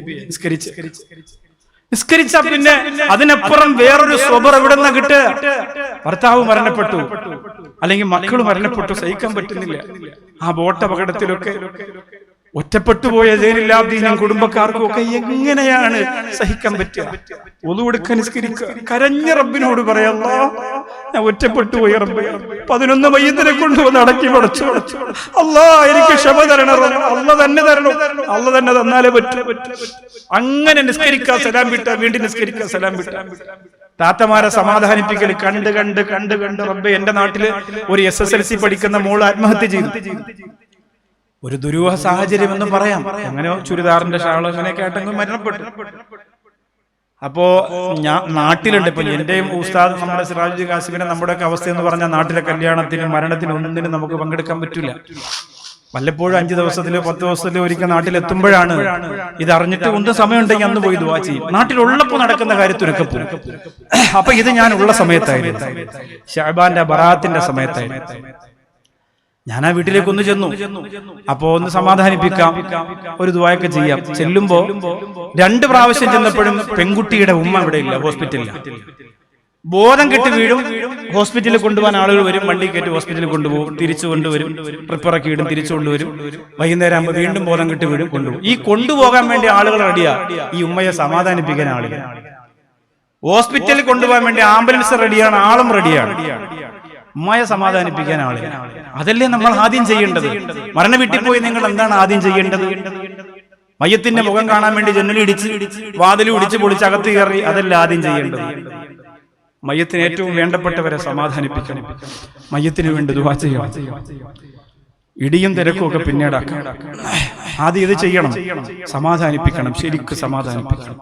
നിസ്കരിച്ച പിന്നെ അതിനപ്പുറം വേറൊരു സ്വബർ എവിടെ നിന്നാ കിട്ടുക? ഭർത്താവ് മരണപ്പെട്ടു, അല്ലെങ്കിൽ മക്കൾ മരണപ്പെട്ടു, സഹിക്കാൻ പറ്റുന്നില്ല. ആ ബോട്ട് അപകടത്തിലൊക്കെ ഒറ്റപ്പെട്ടു പോയ ജൈനുലാബ്ദീനും കുടുംബക്കാർക്കും ഒക്കെ എങ്ങനെയാണ് സഹിക്കാൻ പറ്റുക? ഒളു എടുക്കാൻ നിസ്കരിക്കുക, കരഞ്ഞ റബ്ബിനോട് പറയാ, അല്ലാഹ് ഞാൻ ഒറ്റപ്പെട്ടു പോയി റബ്ബേ, 11 മയ്യത്തിനെ കൊണ്ടുവന്ന് അടക്കി പടച്ചു, അല്ലാഹ് എനിക്ക് ക്ഷമ തരണം, അല്ലാഹ് തന്നെ തരണം, അല്ലാഹ് തന്നെ തന്നാലേ പറ്റൂ. അങ്ങനെ നിസ്കരിക്കാൻ സലാം വിട്ട, വീണ്ടും നിസ്കരിക്കാൻ സലാം വിട്ട. താത്തമാരെ സമാധാനിപ്പിക്കൽ കണ്ട് റബ്ബേ, എന്റെ നാട്ടില് ഒരു SSLC പഠിക്കുന്ന മോള് ആത്മഹത്യ ചെയ്തു. ഒരു ദുരൂഹ സാഹചര്യം എന്ന് പറയാം. അങ്ങനെ ചുരിദാറിന്റെ ഷാള് അങ്ങനെയൊക്കെ ആയിട്ടെങ്കിലും മരണപ്പെട്ടു. അപ്പോ ഞാൻ നാട്ടിലുണ്ട്. ഇപ്പൊ എന്റെയും ഉസ്താദ് നമ്മുടെ സിറാജുൽ കാസിമിന്റെ നമ്മുടെയൊക്കെ അവസ്ഥ എന്ന് പറഞ്ഞാൽ നാട്ടിലെ കല്യാണത്തിനും മരണത്തിനും ഒന്നിനും നമുക്ക് പങ്കെടുക്കാൻ പറ്റില്ല. വല്ലപ്പോഴും 5 ദിവസത്തിലോ 10 ദിവസത്തിലോ ഒരിക്കൽ നാട്ടിലെത്തുമ്പോഴാണ് ഇത് അറിഞ്ഞിട്ട് ഒന്നും സമയമുണ്ടെങ്കിൽ അന്ന് പോയി ദുആ ചെയ്യും. നാട്ടിലുള്ളപ്പോൾ നടക്കുന്ന കാര്യത്തിനൊക്കെ പോകും. അപ്പൊ ഇത് ഞാൻ ഉള്ള സമയത്തായിരുന്നു, ശഅബാന്റെ ബറാത്തിന്റെ സമയത്തായിരുന്നു. ഞാൻ ആ വീട്ടിലേക്ക് ഒന്ന് ചെന്നു. അപ്പോ ഒന്ന് സമാധാനിപ്പിക്കാം, ഒരു ദുആയൊക്കെ ചെയ്യാം. ചെല്ലുമ്പോ 2 പ്രാവശ്യം ചെന്നപ്പോഴും പെൺകുട്ടിയുടെ ഉമ്മ ഇവിടെ ഇല്ല, ഹോസ്പിറ്റലിൽ. ബോധം കെട്ട് വീഴും, ഹോസ്പിറ്റലിൽ കൊണ്ടുപോകാൻ ആളുകൾ വരും, വണ്ടി കയറ്റി ഹോസ്പിറ്റലിൽ കൊണ്ടുപോകും, തിരിച്ചു കൊണ്ടുവരും, ട്രിപ്പിറക്കി ഇടും, തിരിച്ചു കൊണ്ടുവരും. വൈകുന്നേരം ആകുമ്പോൾ വീണ്ടും ബോധം കെട്ട് വീഴും, കൊണ്ടുപോകും. ഈ കൊണ്ടുപോകാൻ വേണ്ടി ആളുകൾ റെഡിയാ, ഈ ഉമ്മയെ സമാധാനിപ്പിക്കാൻ ആളുകൾ. ഹോസ്പിറ്റലിൽ കൊണ്ടുപോകാൻ വേണ്ടി ആംബുലൻസ് റെഡിയാണ്, ആളും റെഡിയാണ്. ഉമ്മയെ സമാധാനിപ്പിക്കാൻ ആളുകൾ. അതല്ലേ നമ്മൾ ആദ്യം ചെയ്യേണ്ടത്. മരണ വീട്ടിൽ പോയി നിങ്ങൾ എന്താണ് ആദ്യം ചെയ്യേണ്ടത്? മയ്യത്തിന്റെ മുഖം കാണാൻ വേണ്ടി ജനലിടിച്ച് വാതിലും ഇടിച്ച് പൊളിച്ച് അകത്ത് കയറി, അതല്ല ആദ്യം ചെയ്യേണ്ടത്. മയ്യത്തിന് ഏറ്റവും വേണ്ടപ്പെട്ടവരെ സമാധാനിപ്പിക്കണം, മയ്യത്തിന് വേണ്ടി ദുആ ചെയ്യണം. ഇടിയും തിരക്കും ഒക്കെ പിന്നീടാക്കാം. ആദ്യം ഇത് ചെയ്യണം, സമാധാനിപ്പിക്കണം, ശരിക്കും സമാധാനിപ്പിക്കണം.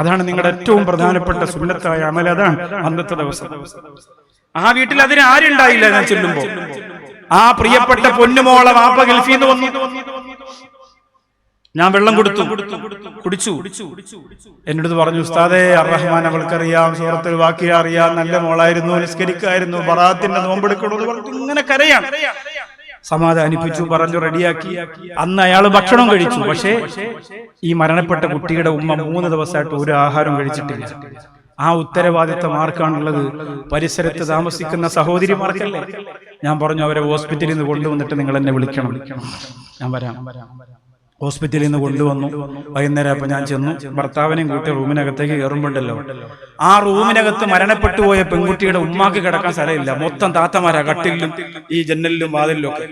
അതാണ് നിങ്ങളുടെ ഏറ്റവും പ്രധാനപ്പെട്ട സുന്നത്തായ അമൽ. അതാണ് അന്നത്തെ ദിവസം. ആ വീട്ടിൽ അതിന് ആരുണ്ടായില്ല. ഞാൻ ചെല്ലുമ്പോ ആ പ്രിയപ്പെട്ട പൊന്നുമോളെ വാപ്പ ഗൾഫിൽ നിന്ന് വന്നു. ഞാൻ വെള്ളം കൊടുത്തു, കുടിച്ചു. എന്നോട് പറഞ്ഞു, ഉസ്താദേ അർറഹ്മാൻ അവൾക്കറിയാം, സൂറത്തുൽ വാഖിയ അറിയാം, നല്ല മോളായിരുന്നു, നിസ്കരിക്കായിരുന്നു, ബറാത്തിന്റെ നോമ്പെടുക്കണമെന്ന് പറഞ്ഞു. ഇങ്ങനെ കരയാണ്. സമാധാനിപ്പിച്ചു, പറഞ്ഞു, റെഡിയാക്കി. അന്ന് അയാൾ ഭക്ഷണം കഴിച്ചു. പക്ഷേ ഈ മരണപ്പെട്ട കുട്ടിയുടെ ഉമ്മ 3 ദിവസമായിട്ട് ഒരു ആഹാരം കഴിച്ചിട്ടില്ല. ആ ഉത്തരവാദിത്തം ആർക്കാണുള്ളത്? പരിസരത്ത് താമസിക്കുന്ന സഹോദരിമാർക്കല്ലേ. ഞാൻ പറഞ്ഞു, അവരെ ഹോസ്പിറ്റലിൽ നിന്ന് കൊണ്ടുവന്നിട്ട് നിങ്ങൾ എന്നെ വിളിക്കണം, ഞാൻ വരാം. ഹോസ്പിറ്റലിൽ നിന്ന് കൊണ്ടുവന്നു. വൈകുന്നേരം അപ്പൊ ഞാൻ ചെന്നു. ഭർത്താവിനെയും കൂട്ടി റൂമിനകത്തേക്ക് കയറുമ്പോണ്ടല്ലോ, ആ റൂമിനകത്ത് മരണപ്പെട്ടു പോയ പെൺകുട്ടിയുടെ ഉമ്മാക്ക് കിടക്കാൻ സ്ഥലമില്ല. മൊത്തം താത്തമാരാ, കട്ടിലും ഈ ജനലിലും വാതിലിലും ഒക്കെ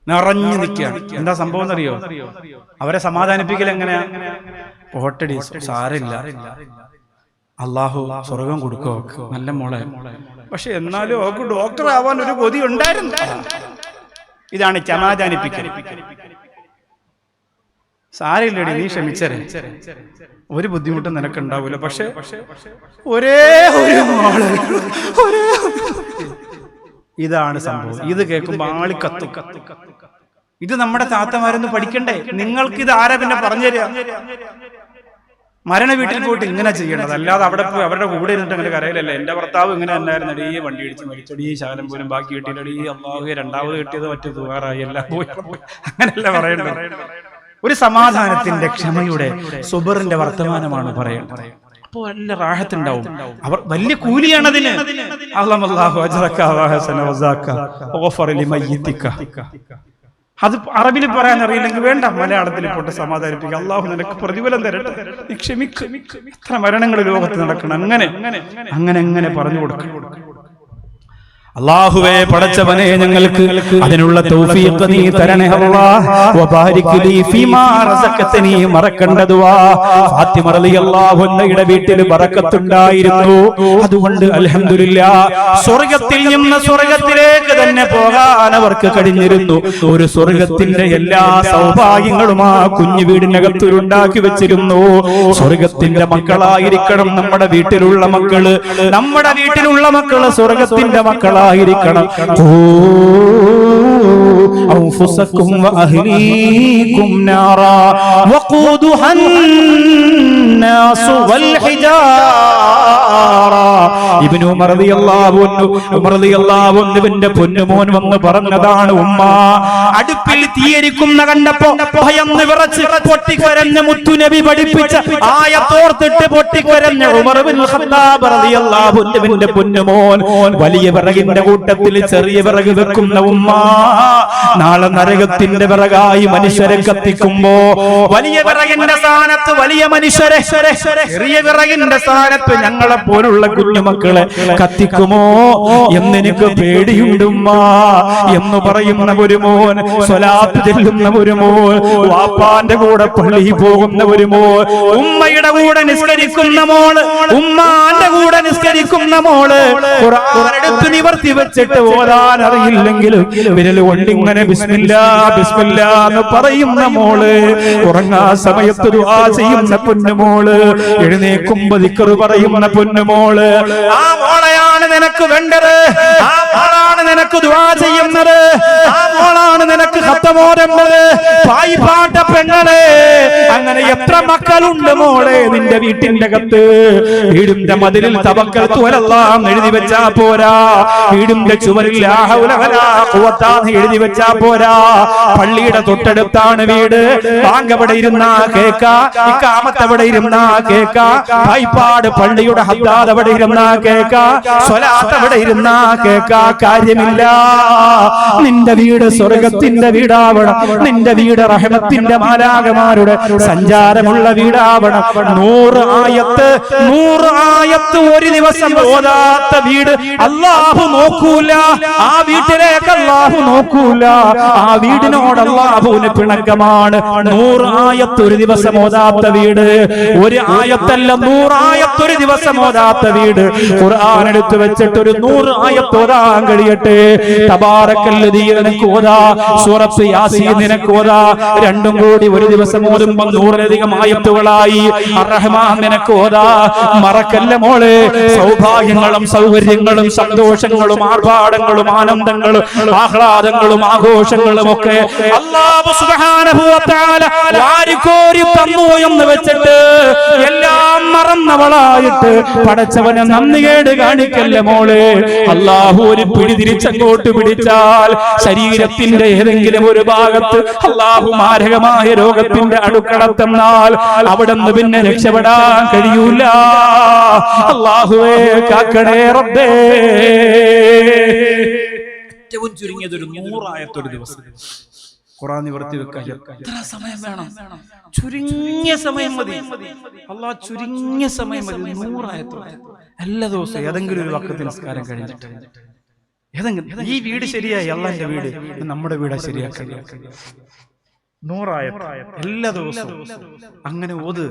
നിറഞ്ഞു നിൽക്കുകയാണ്. എന്താ സംഭവം എന്നറിയോ? അവരെ സമാധാനിപ്പിക്കൽ എങ്ങനെയാ? പോട്ടടി, സാരമില്ല, അള്ളാഹു സ്വർഗം കൊടുക്കോ, നല്ല മോളെ. പക്ഷെ എന്നാലും അവർക്ക് ഡോക്ടർ ആവാൻ ഒരു കൊതി ഉണ്ടായിരുന്നു. ഇതാണ് സമാധാനിപ്പിക്കൽ. സാരമില്ലടി, നീ ക്ഷമിച്ചരേ, ഒരു ബുദ്ധിമുട്ടും നിനക്കുണ്ടാവൂല. പക്ഷെ ഒരേ ഒരു മോള്, ഇതാണ് സംഭവം. ഇത് കേൾക്കുമ്പോ ആളി കത്തും. ഇത് നമ്മുടെ താത്തമാരൊന്ന് പഠിക്കണ്ടേ? നിങ്ങൾക്ക് ഇത് ആരാ പിന്നെ പറഞ്ഞു തരിക? മരണ വീട്ടിൽ പോയിട്ട് ഇങ്ങനെ ചെയ്യേണ്ടത്, അല്ലാതെ അവിടെ പോയി അവരുടെ കൂടെ ഇരുന്നിട്ട് അങ്ങനെ കരയിലല്ല. എന്റെ ഭർത്താവ് ഇങ്ങനെ തന്നെയായിരുന്നു, ഈ വണ്ടി ഇടിച്ച് മരിച്ചടി, ശകലം പോലും ബാക്കി കിട്ടിയില്ലടി, അള്ളാഹു 2ാമത് കിട്ടിയത് മറ്റു തുവാറായി, എല്ലാം പോയി. അങ്ങനെയല്ല പറയേണ്ടത്. ഒരു സമാധാനത്തിന്റെ, ക്ഷമയുടെ, സുബറിന്റെ വർത്തമാനമാണ് പറയേണ്ടത്. അപ്പോ നല്ല റാഹത്തുണ്ടാവും. അവർ വലിയ കൂലിയാണ് അതിന്. അത് അറബിൽ പറയാൻ അറിയില്ലെങ്കിൽ വേണ്ട, മലയാളത്തിൽ പോട്ട് സമാധാനിപ്പിക്കുക. അള്ളാഹു നിനക്ക് പ്രതിഫലം തരട്ടെ, നീ ക്ഷമിക്കും. എത്ര മരണങ്ങൾ ലോകത്ത് നടക്കണം. അങ്ങനെ പറഞ്ഞു കൊടുക്കണം. അല്ലാഹുവേ, പടച്ചവനെ, ഞങ്ങൾക്ക് അതിനുള്ള തൗഫീഖ് നീ തരണേ അല്ലാഹ്. വബാരിക് ലീ ഫീമാ റസഖതനി. മറക്കണ്ട ദുആ. ഫാത്തിമ റളിയല്ലാഹു അൻഹയുടെ വീട്ടിൽ ബറക്കത്തുണ്ടായിരുന്നു. അതുകൊണ്ട് അൽഹംദുലില്ലാഹ്, സ്വർഗ്ഗത്തിൽ നിന്ന് സ്വർഗ്ഗത്തിലേക്ക് തന്നെ പോകാൻ അവർക്ക് കഴിഞ്ഞിരുന്നു. ഒരു സ്വർഗ്ഗത്തിന്റെ എല്ലാ സൗഭാഗ്യങ്ങളും ആ കുഞ്ഞു വീടിനകത്ത് ഉണ്ടാക്കി വെച്ചിരുന്നു. സ്വർഗ്ഗത്തിന്റെ മക്കളായിരിക്കണം നമ്മുടെ വീട്ടിലുള്ള മക്കള്. നമ്മുടെ വീട്ടിലുള്ള മക്കള് സ്വർഗ്ഗത്തിന്റെ മക്കളായിരിക്കണം. أنفسكم وأهليكم نارا وقودها الناس والحجارة. ഇബ്നു ഉമർ റളിയല്ലാഹു അൻഹുവിന്റെ പൊന്നുമോൻ വന്ന് പറഞ്ഞതാണ്, ഉമ്മ, അടുപ്പിൽ തീയരിക്കുന്ന കണ്ടപ്പോ ഭയന്ന് വിറച്ച് പൊട്ടിക്കരഞ്ഞ മുത്തുനബി പഠിപ്പിച്ച ആയത്തോർത്തിട്ട് പൊട്ടിക്കരഞ്ഞ ഉമർ ഇബ്നുൽ ഖത്താബ് റളിയല്ലാഹു അൻഹുവിന്റെ പൊന്നുമോൻ വലിയ വിറകിന്റെ കൂട്ടത്തിൽ ചെറിയ വിറക് വെക്കുന്ന ഉമ്മ, നാളെ നരകത്തിന്റെ വിറകായി മനുഷ്യരെ കത്തിക്കുമ്പോ വലിയ വിറകിന്റെ സ്ഥാനത്ത് വലിയ മനുഷ്യരെ, ചെറിയ വിറകിന്റെ സ്ഥാനത്ത് ഞങ്ങളെ പോലുള്ള കുഞ്ഞുമക്കളെ കത്തിക്കുമോ എന്നെനിക്ക് പേടിയുണ്ടുമ്മ എന്ന് പറയുന്ന ഒരു മോൻ, സ്വലാത്ത് ചെല്ലുന്ന ഒരു മോൻ, വാപ്പാന്റെ കൂടെ പള്ളിയിൽ പോകുന്ന ഒരു മോൻ, ഉമ്മയുടെ കൂടെ നിസ്കരിക്കുന്ന മോള്, ഉമ്മാന്റെ കൂടെ നിസ്കരിക്കുന്ന മോള്, ഖുർആൻ എടുത്ത് നിവർത്തി വെച്ചിട്ട് ഓതാൻ അറിയില്ലെങ്കിലും വിരൽ കൊണ്ടിങ്ങനെ ഇങ്ങനെ ബിസ്മില്ലാ ബിസ്മില്ലാ എന്ന് പറയുന്ന മോള്, ഉറങ്ങാ സമയത്ത് ദുആ ചെയ്യുന്ന പൊന്നുമോള്, എഴുന്നേക്കുമ്പോ ദിക്ർ പറയുന്ന പൊന്നുമോള്, ആ മോളെയാണ് നിനക്ക് വേണ്ടത്, ആ മോളാണ് നിനക്ക് ദുആ ചെയ്യുന്നത്, ആ മോളാണ് നിനക്ക് ഖത്തമോദുന്നത്. പായിപ്പാട്ട പെങ്ങളെ, അങ്ങനെ എത്ര മക്കളുണ്ട് മോളെ നിന്റെ വീട്ടിന്റെ അകത്ത്? വീടിന്റെ മതിലിൽ തവക്കൽതു അലല്ലാഹ് എഴുതി വെച്ചാ പോരാ, വീടിന്റെ ചുവരിൽ ലാ ഹൗല വലാ ഖുവത എഴുതി വെച്ചാ പോരാ. പള്ളിയുടെ തൊട്ടടുത്താണ് വീട്, ബാങ്ക് അവിടെ ഇരുന്ന കേക്ക, ഇഖാമത്ത് അവിടെ ഇരുന്ന കേക്ക, പായിപ്പാട് പള്ളിയുടെ ഹദ്ദാദ് അവിടെ ഇരുന്ന കേക്ക, സ്വലാത്ത് അവിടെ ഇരുന്ന കേക്ക. കാര്യമില്ല, നിന്റെ വീട് സ്വർഗത്തിന്റെ വീടാവണം, നിന്റെ വീട് റഹ്മത്തിന്റെ മാലാഖമാരുടെ സഞ്ചാരമുള്ള വീടാവണം. 100 ആയത്ത് ഒരു ദിവസം ഓതാത്ത വീട് അല്ലാഹു നോക്കൂല, ആ വീട്ടിലേക്ക് അല്ലാഹു നോക്കൂല, ആ വീടിനോട് അല്ലാഹുവിന് പിണക്കമാണ്. 100 ആയത്ത് ഒരു ദിവസം ഓതാത്ത വീട്, ഒരു ആയത്തല്ല 100 ആയത്ത് ഒരു ദിവസം ഓതാത്ത വീട്. ഖുർആൻ എടുത്തു വെച്ചിട്ട് ഒരു 100 ആയത്ത് ഓതാൻ കഴിയട്ടെ. തബാറക്കല്ലദീ നിനക്ക് ഓതാ, സൂറത്ത് യാസീൻ നിനക്ക് ഓതാ. രണ്ടും കൂടി ഒരു ദിവസം ഓതുമ്പോൾ 100-ലധികം ആയത്തുകളായി. അർ-റഹ്മാൻ നിനക്ക് ഓതാ. മറക്കല്ല മോളെ, സൗഭാഗ്യങ്ങളും സൗകര്യങ്ങളും സന്തോഷങ്ങളും ആർഭാടങ്ങളും ആനന്ദങ്ങളും ആഹ്ലാദങ്ങളും ആഘോഷങ്ങളും ഒക്കെ അല്ലാഹു സുബ്ഹാനഹു വ തആല വാരിക്കോരി തന്നു എന്ന് വെച്ചിട്ട് എല്ലാം മറന്നവളായിട്ട് പടച്ചവനെ നന്ദികേട് കാണിക്കല്ല മോളെ. അല്ലാഹു ഒരു പിടി തിരിച്ചങ്ങോട്ട് പിടിച്ചാൽ ശരീരത്തിന്റെ ഏതെങ്കിലും ഒരു ഭാഗത്ത് അല്ലാഹു മാരകമായ രോഗത്തിന്റെ അടുക്കളത്തെന്നാൽ അവിടെ നിന്ന് പിന്നെ രക്ഷപ്പെടാൻ കഴിയൂല. അല്ലാഹുവേ കാക്കണേ റബ്ബേ. ഏറ്റവും ചുരുങ്ങിയത് ഒരു 100 ആയത്തൊരു ദിവസം ഖുർആൻ നിവർത്തി വെക്കാൻ എത്ര സമയം വേണം? ചുരുങ്ങിയ സമയം മതി. അല്ലാഹ് ചുരുങ്ങിയ സമയം മതി. 100 ആയത്ത് എല്ലാ ദിവസവും ഏതെങ്കിലും ഒരു വഖത്ത് നിസ്കാരം കഴിഞ്ഞിട്ട് ഏതെങ്കിലും ഈ വീട് ശരിയായി, അല്ലാഹുവിന്റെ വീട് നമ്മുടെ വീടാ ശരിയാക്കുക. 100 ആയത്ത് എല്ലാ ദിവസവും അങ്ങനെ ഓത്.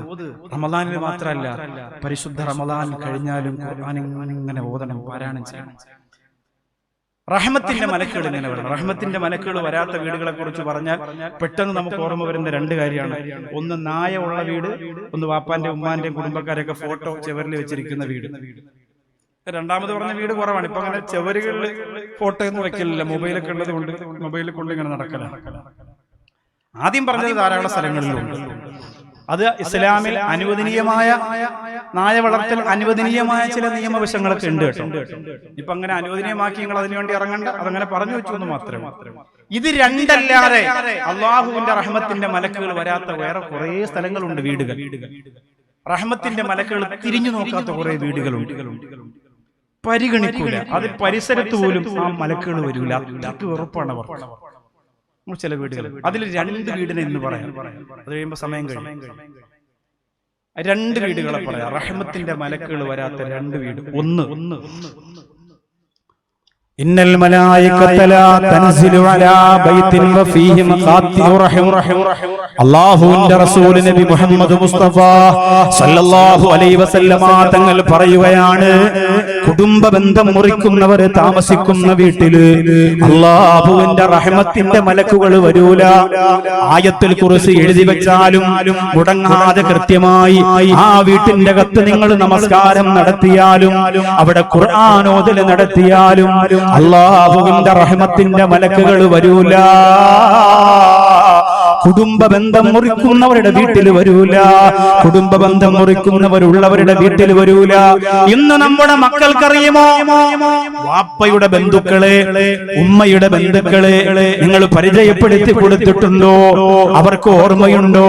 റമദാനിൽ മാത്രമല്ല, പരിശുദ്ധ റമദാൻ കഴിഞ്ഞാലും ഖുർആൻ ഇങ്ങനെ ഓതണം, പാരായണം ചെയ്യണം. റഹ്മത്തിന്റെ മലക്കുകൾ ഇങ്ങനെ വരണം. റഹ്മത്തിന്റെ മലക്കുകൾ വരാത്ത വീടുകളെ കുറിച്ച് പറഞ്ഞാൽ പെട്ടെന്ന് നമുക്ക് ഓർമ്മ വരുന്ന 2 കാര്യമാണ്. ഒന്ന് നായ ഉള്ള വീട്, ഒന്ന് വാപ്പാന്റെ ഉമ്മാന്റെയും കുടുംബക്കാരെയൊക്കെ ഫോട്ടോ ചെവരിൽ വെച്ചിരിക്കുന്ന വീട്. രണ്ടാമത് പറഞ്ഞ വീട് കുറവാണ്. ഇപ്പൊ അങ്ങനെ ചെവരുകളിൽ ഫോട്ടോ ഒന്നും വെക്കലില്ല, മൊബൈലൊക്കെ ഉള്ളത് കൊണ്ട് മൊബൈലിൽ കൊണ്ട് ഇങ്ങനെ നടക്കലാണ്. ആദ്യം പറഞ്ഞത് ധാരാളം സ്ഥലങ്ങളിലുണ്ട്. അത് ഇസ്ലാമിൽ അനുവദനീയമായ നായ വളർത്തൽ അനുവദനീയമായ ചില നിയമവശങ്ങളൊക്കെ ഉണ്ട് കേട്ടോ. ഇപ്പൊ അങ്ങനെ അനുവദനീയമാക്കി നിങ്ങൾ അതിനുവേണ്ടി ഇറങ്ങണ്ട, അതങ്ങനെ പറഞ്ഞു വെച്ചു എന്ന് മാത്രമേ. ഇത് രണ്ടല്ലാതെ അള്ളാഹുവിന്റെ റഹ്മത്തിന്റെ മലക്കുകൾ വരാത്ത വേറെ കുറെ സ്ഥലങ്ങളുണ്ട്, വീടുകൾ. റഹ്മത്തിന്റെ മലക്കുകൾ തിരിഞ്ഞു നോക്കാത്ത കുറെ വീടുകളുണ്ട്, പരിഗണിക്കൂല. അത് പരിസരത്ത് പോലും ആ മലക്കുകൾ വരൂല, അത്രയ്ക്ക് ഉറപ്പാണ് അവർ. ചില വീടുകൾ, അതിൽ 2 വീടിനെ ഇന്ന് പറയാം, അത് കഴിയുമ്പോ സമയം കഴിയും. 2 വീടുകളെ പറയാം, റഹ്മത്തിന്റെ മലക്കുകൾ വരാത്ത 2 വീട്. ഒന്ന് ഇന്നൽ മലായികത ലാ തൻസിലു അലാ ബൈത്തിൻ വഫീഹി മഖാത്തിഉ റഹീം. അല്ലാഹുവിന്റെ റസൂൽ നബി മുഹമ്മദ് മുസ്തഫ സല്ലല്ലാഹു അലൈഹി വസല്ലമ തങ്ങൾ പറയുകയാണ്, കുടുംബ ബന്ധം മുറിക്കുന്നവർ താമസിക്കുന്ന വീട്ടില് അല്ലാഹുവിന്റെ റഹ്മത്തിന്റെ മലക്കുകൾ വരൂല. ആയത്തുൽ കുർസി എഴുതി വെച്ചാലും മുടങ്ങാതെ കൃത്യമായി ആ വീട്ടിന്റെ അകത്ത് നിങ്ങൾ നമസ്കാരം നടത്തിയാലും അവിടെ ഖുർആൻ ഓതൽ നടത്തിയാലും അല്ലാഹുവിന്റെ റഹ്മത്തിന്റെ മലക്കുകൾ വരൂല. കുടുംബ ബന്ധം മുറിക്കുന്നവരുടെ വീട്ടിൽ വരൂല, കുടുംബ ബന്ധം മുറിക്കുന്നവരുള്ളവരുടെ വീട്ടിൽ വരൂല. ഇന്ന് നമ്മുടെ മക്കൾക്കറിയുമോ, വാപ്പയുടെ ബന്ധുക്കളെ, ഉമ്മയുടെ ബന്ധുക്കളെ നിങ്ങൾ പരിചയപ്പെടുത്തി കൊടുത്തിട്ടുണ്ടോ? അവർക്ക് ഓർമ്മയുണ്ടോ?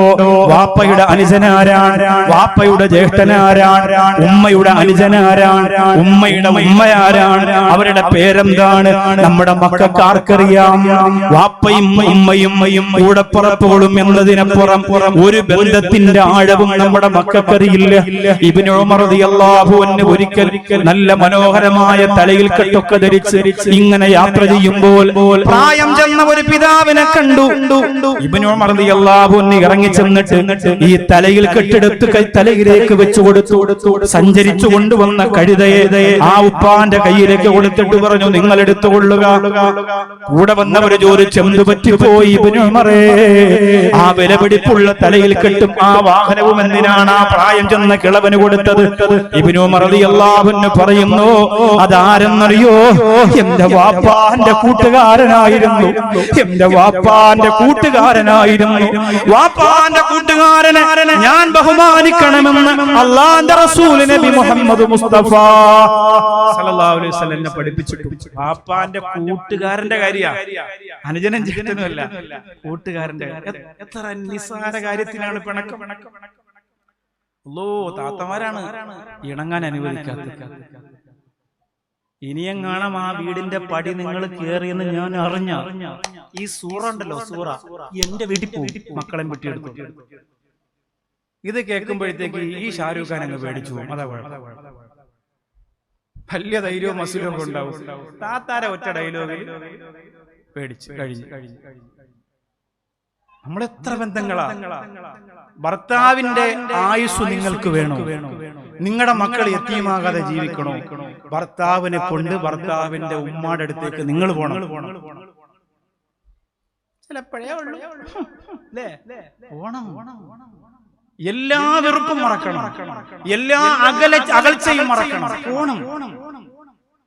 വാപ്പയുടെ അനുജനാരാൻ, വാപ്പയുടെ ജ്യേഷ്ഠനാരാൻ, ഉമ്മയുടെ അനുജനാരാൻ, ഉമ്മയുടെ ഉമ്മയാരാൻ, അവരുടെ പേരെന്താണ്? നമ്മുടെ മക്കൾക്ക് ആർക്കറിയാം? വാപ്പയും ഉമ്മയും കൂടെ പുറപ്പോളും എന്നതിനപ്പുറം ഒരു ബന്ധത്തിന്റെ ആഴവും നമ്മുടെ മക്കൾക്കറിയില്ല. ഇബ്നു ഉമർ റളിയല്ലാഹു അൻഹു ഒരിക്കൽ നല്ല മനോഹരമായ തലയിൽ കെട്ടൊക്കെ ധരിച്ച് ഇങ്ങനെ യാത്ര ചെയ്യുമ്പോൾ പ്രായം ചെന്ന ഒരു പിതാവിനെ കണ്ടു. ഇബ്നു ഉമർ റളിയല്ലാഹു അൻഹു ഇറങ്ങി ചെന്നിട്ട് ഈ തലയിൽ കെട്ടെടുത്ത് തലയിലേക്ക് വെച്ചു കൊടുത്തു. സഞ്ചരിച്ചു കൊണ്ടുവന്ന കഴുതയെ ആ ഉപ്പാന്റെ കയ്യിലേക്ക് കൊടുത്തിട്ട് പറഞ്ഞു, നിങ്ങൾ എടുത്തുകൊള്ളുക. കൂടെ വന്നവര് ചോദിച്ചു, എന്തു പറ്റിപ്പോയി ഇബ്നു ഉമറേ? ആ വിലപിടിപ്പുള്ള തലയിൽ കെട്ടും ആ വാഹനവും എന്തിനാണ് ആ പ്രായം ചെന്ന കിളവന് കൊടുത്തത്? ഇബ്നു ഉമർ റളിയല്ലാഹു അൻഹു പറയുന്നു, അതാരെന്നറിയോ? എന്റെ വാപ്പാന്റെ കൂട്ടുകാരനായിരുന്നു. എന്റെ വാപ്പാന്റെ കൂട്ടുകാരനായിരുന്നു. വാപ്പാന്റെ കൂട്ടുകാരനെ ഞാൻ ബഹുമാനിക്കണമെന്ന് അല്ലാഹുവിന്റെ റസൂൽ നബി മുഹമ്മദ് മുസ്തഫ സല്ലല്ലാഹു അലൈഹി വസല്ലം പഠിപ്പിച്ചിട്ടു. വാപ്പാന്റെ കൂട്ടുകാരന്റെ കാര്യമാണ്, അനുജനം ചേട്ടനുമല്ല, കൂട്ടുകാരന്റെ കാര്യം. എത്ര നിസ്സാര കാര്യത്തിനാണ് പിണക്കം. താത്തമാരാണ് ഇണങ്ങാൻ അനുവദിക്കാത്ത. ഇനിയും കാണാം ആ വീടിന്റെ പടി നിങ്ങൾ കേറിയെന്ന് ഞാൻ അറിഞ്ഞ ഈ സൂറ ഉണ്ടല്ലോ, സൂറ എന്റെ വീട്ടിൽ പോയി മക്കളെ വെട്ടിയെടുത്തു. ഇത് കേൾക്കുമ്പോഴത്തേക്ക് ഈ ഷാരൂഖ് ഖാൻ അങ്ങ് പേടിച്ചു പോകും. അതാ വലിയ ധൈര്യവും മസിലും ഉണ്ടാവും. താത്താരെ ഒറ്റ ഡയലോഗിൽ പേടിച്ചു കഴിഞ്ഞു. നമ്മളെത്ര ബന്ധങ്ങളാ. ഭർത്താവിന്റെ ആയുസ് നിങ്ങൾക്ക് വേണോ? നിങ്ങളുടെ മക്കൾ യതീമാകാതെ ജീവിക്കണോ? ഭർത്താവിനെ കൊണ്ട് ഭർത്താവിന്റെ ഉമ്മാടെ അടുത്തേക്ക് നിങ്ങൾ പോണം. ചിലപ്പോഴേ ഉള്ളൂ പോണം. എല്ലാ വെറുപ്പും മറക്കണം, എല്ലാ അകൽച്ചയും മറക്കണം. പോണം.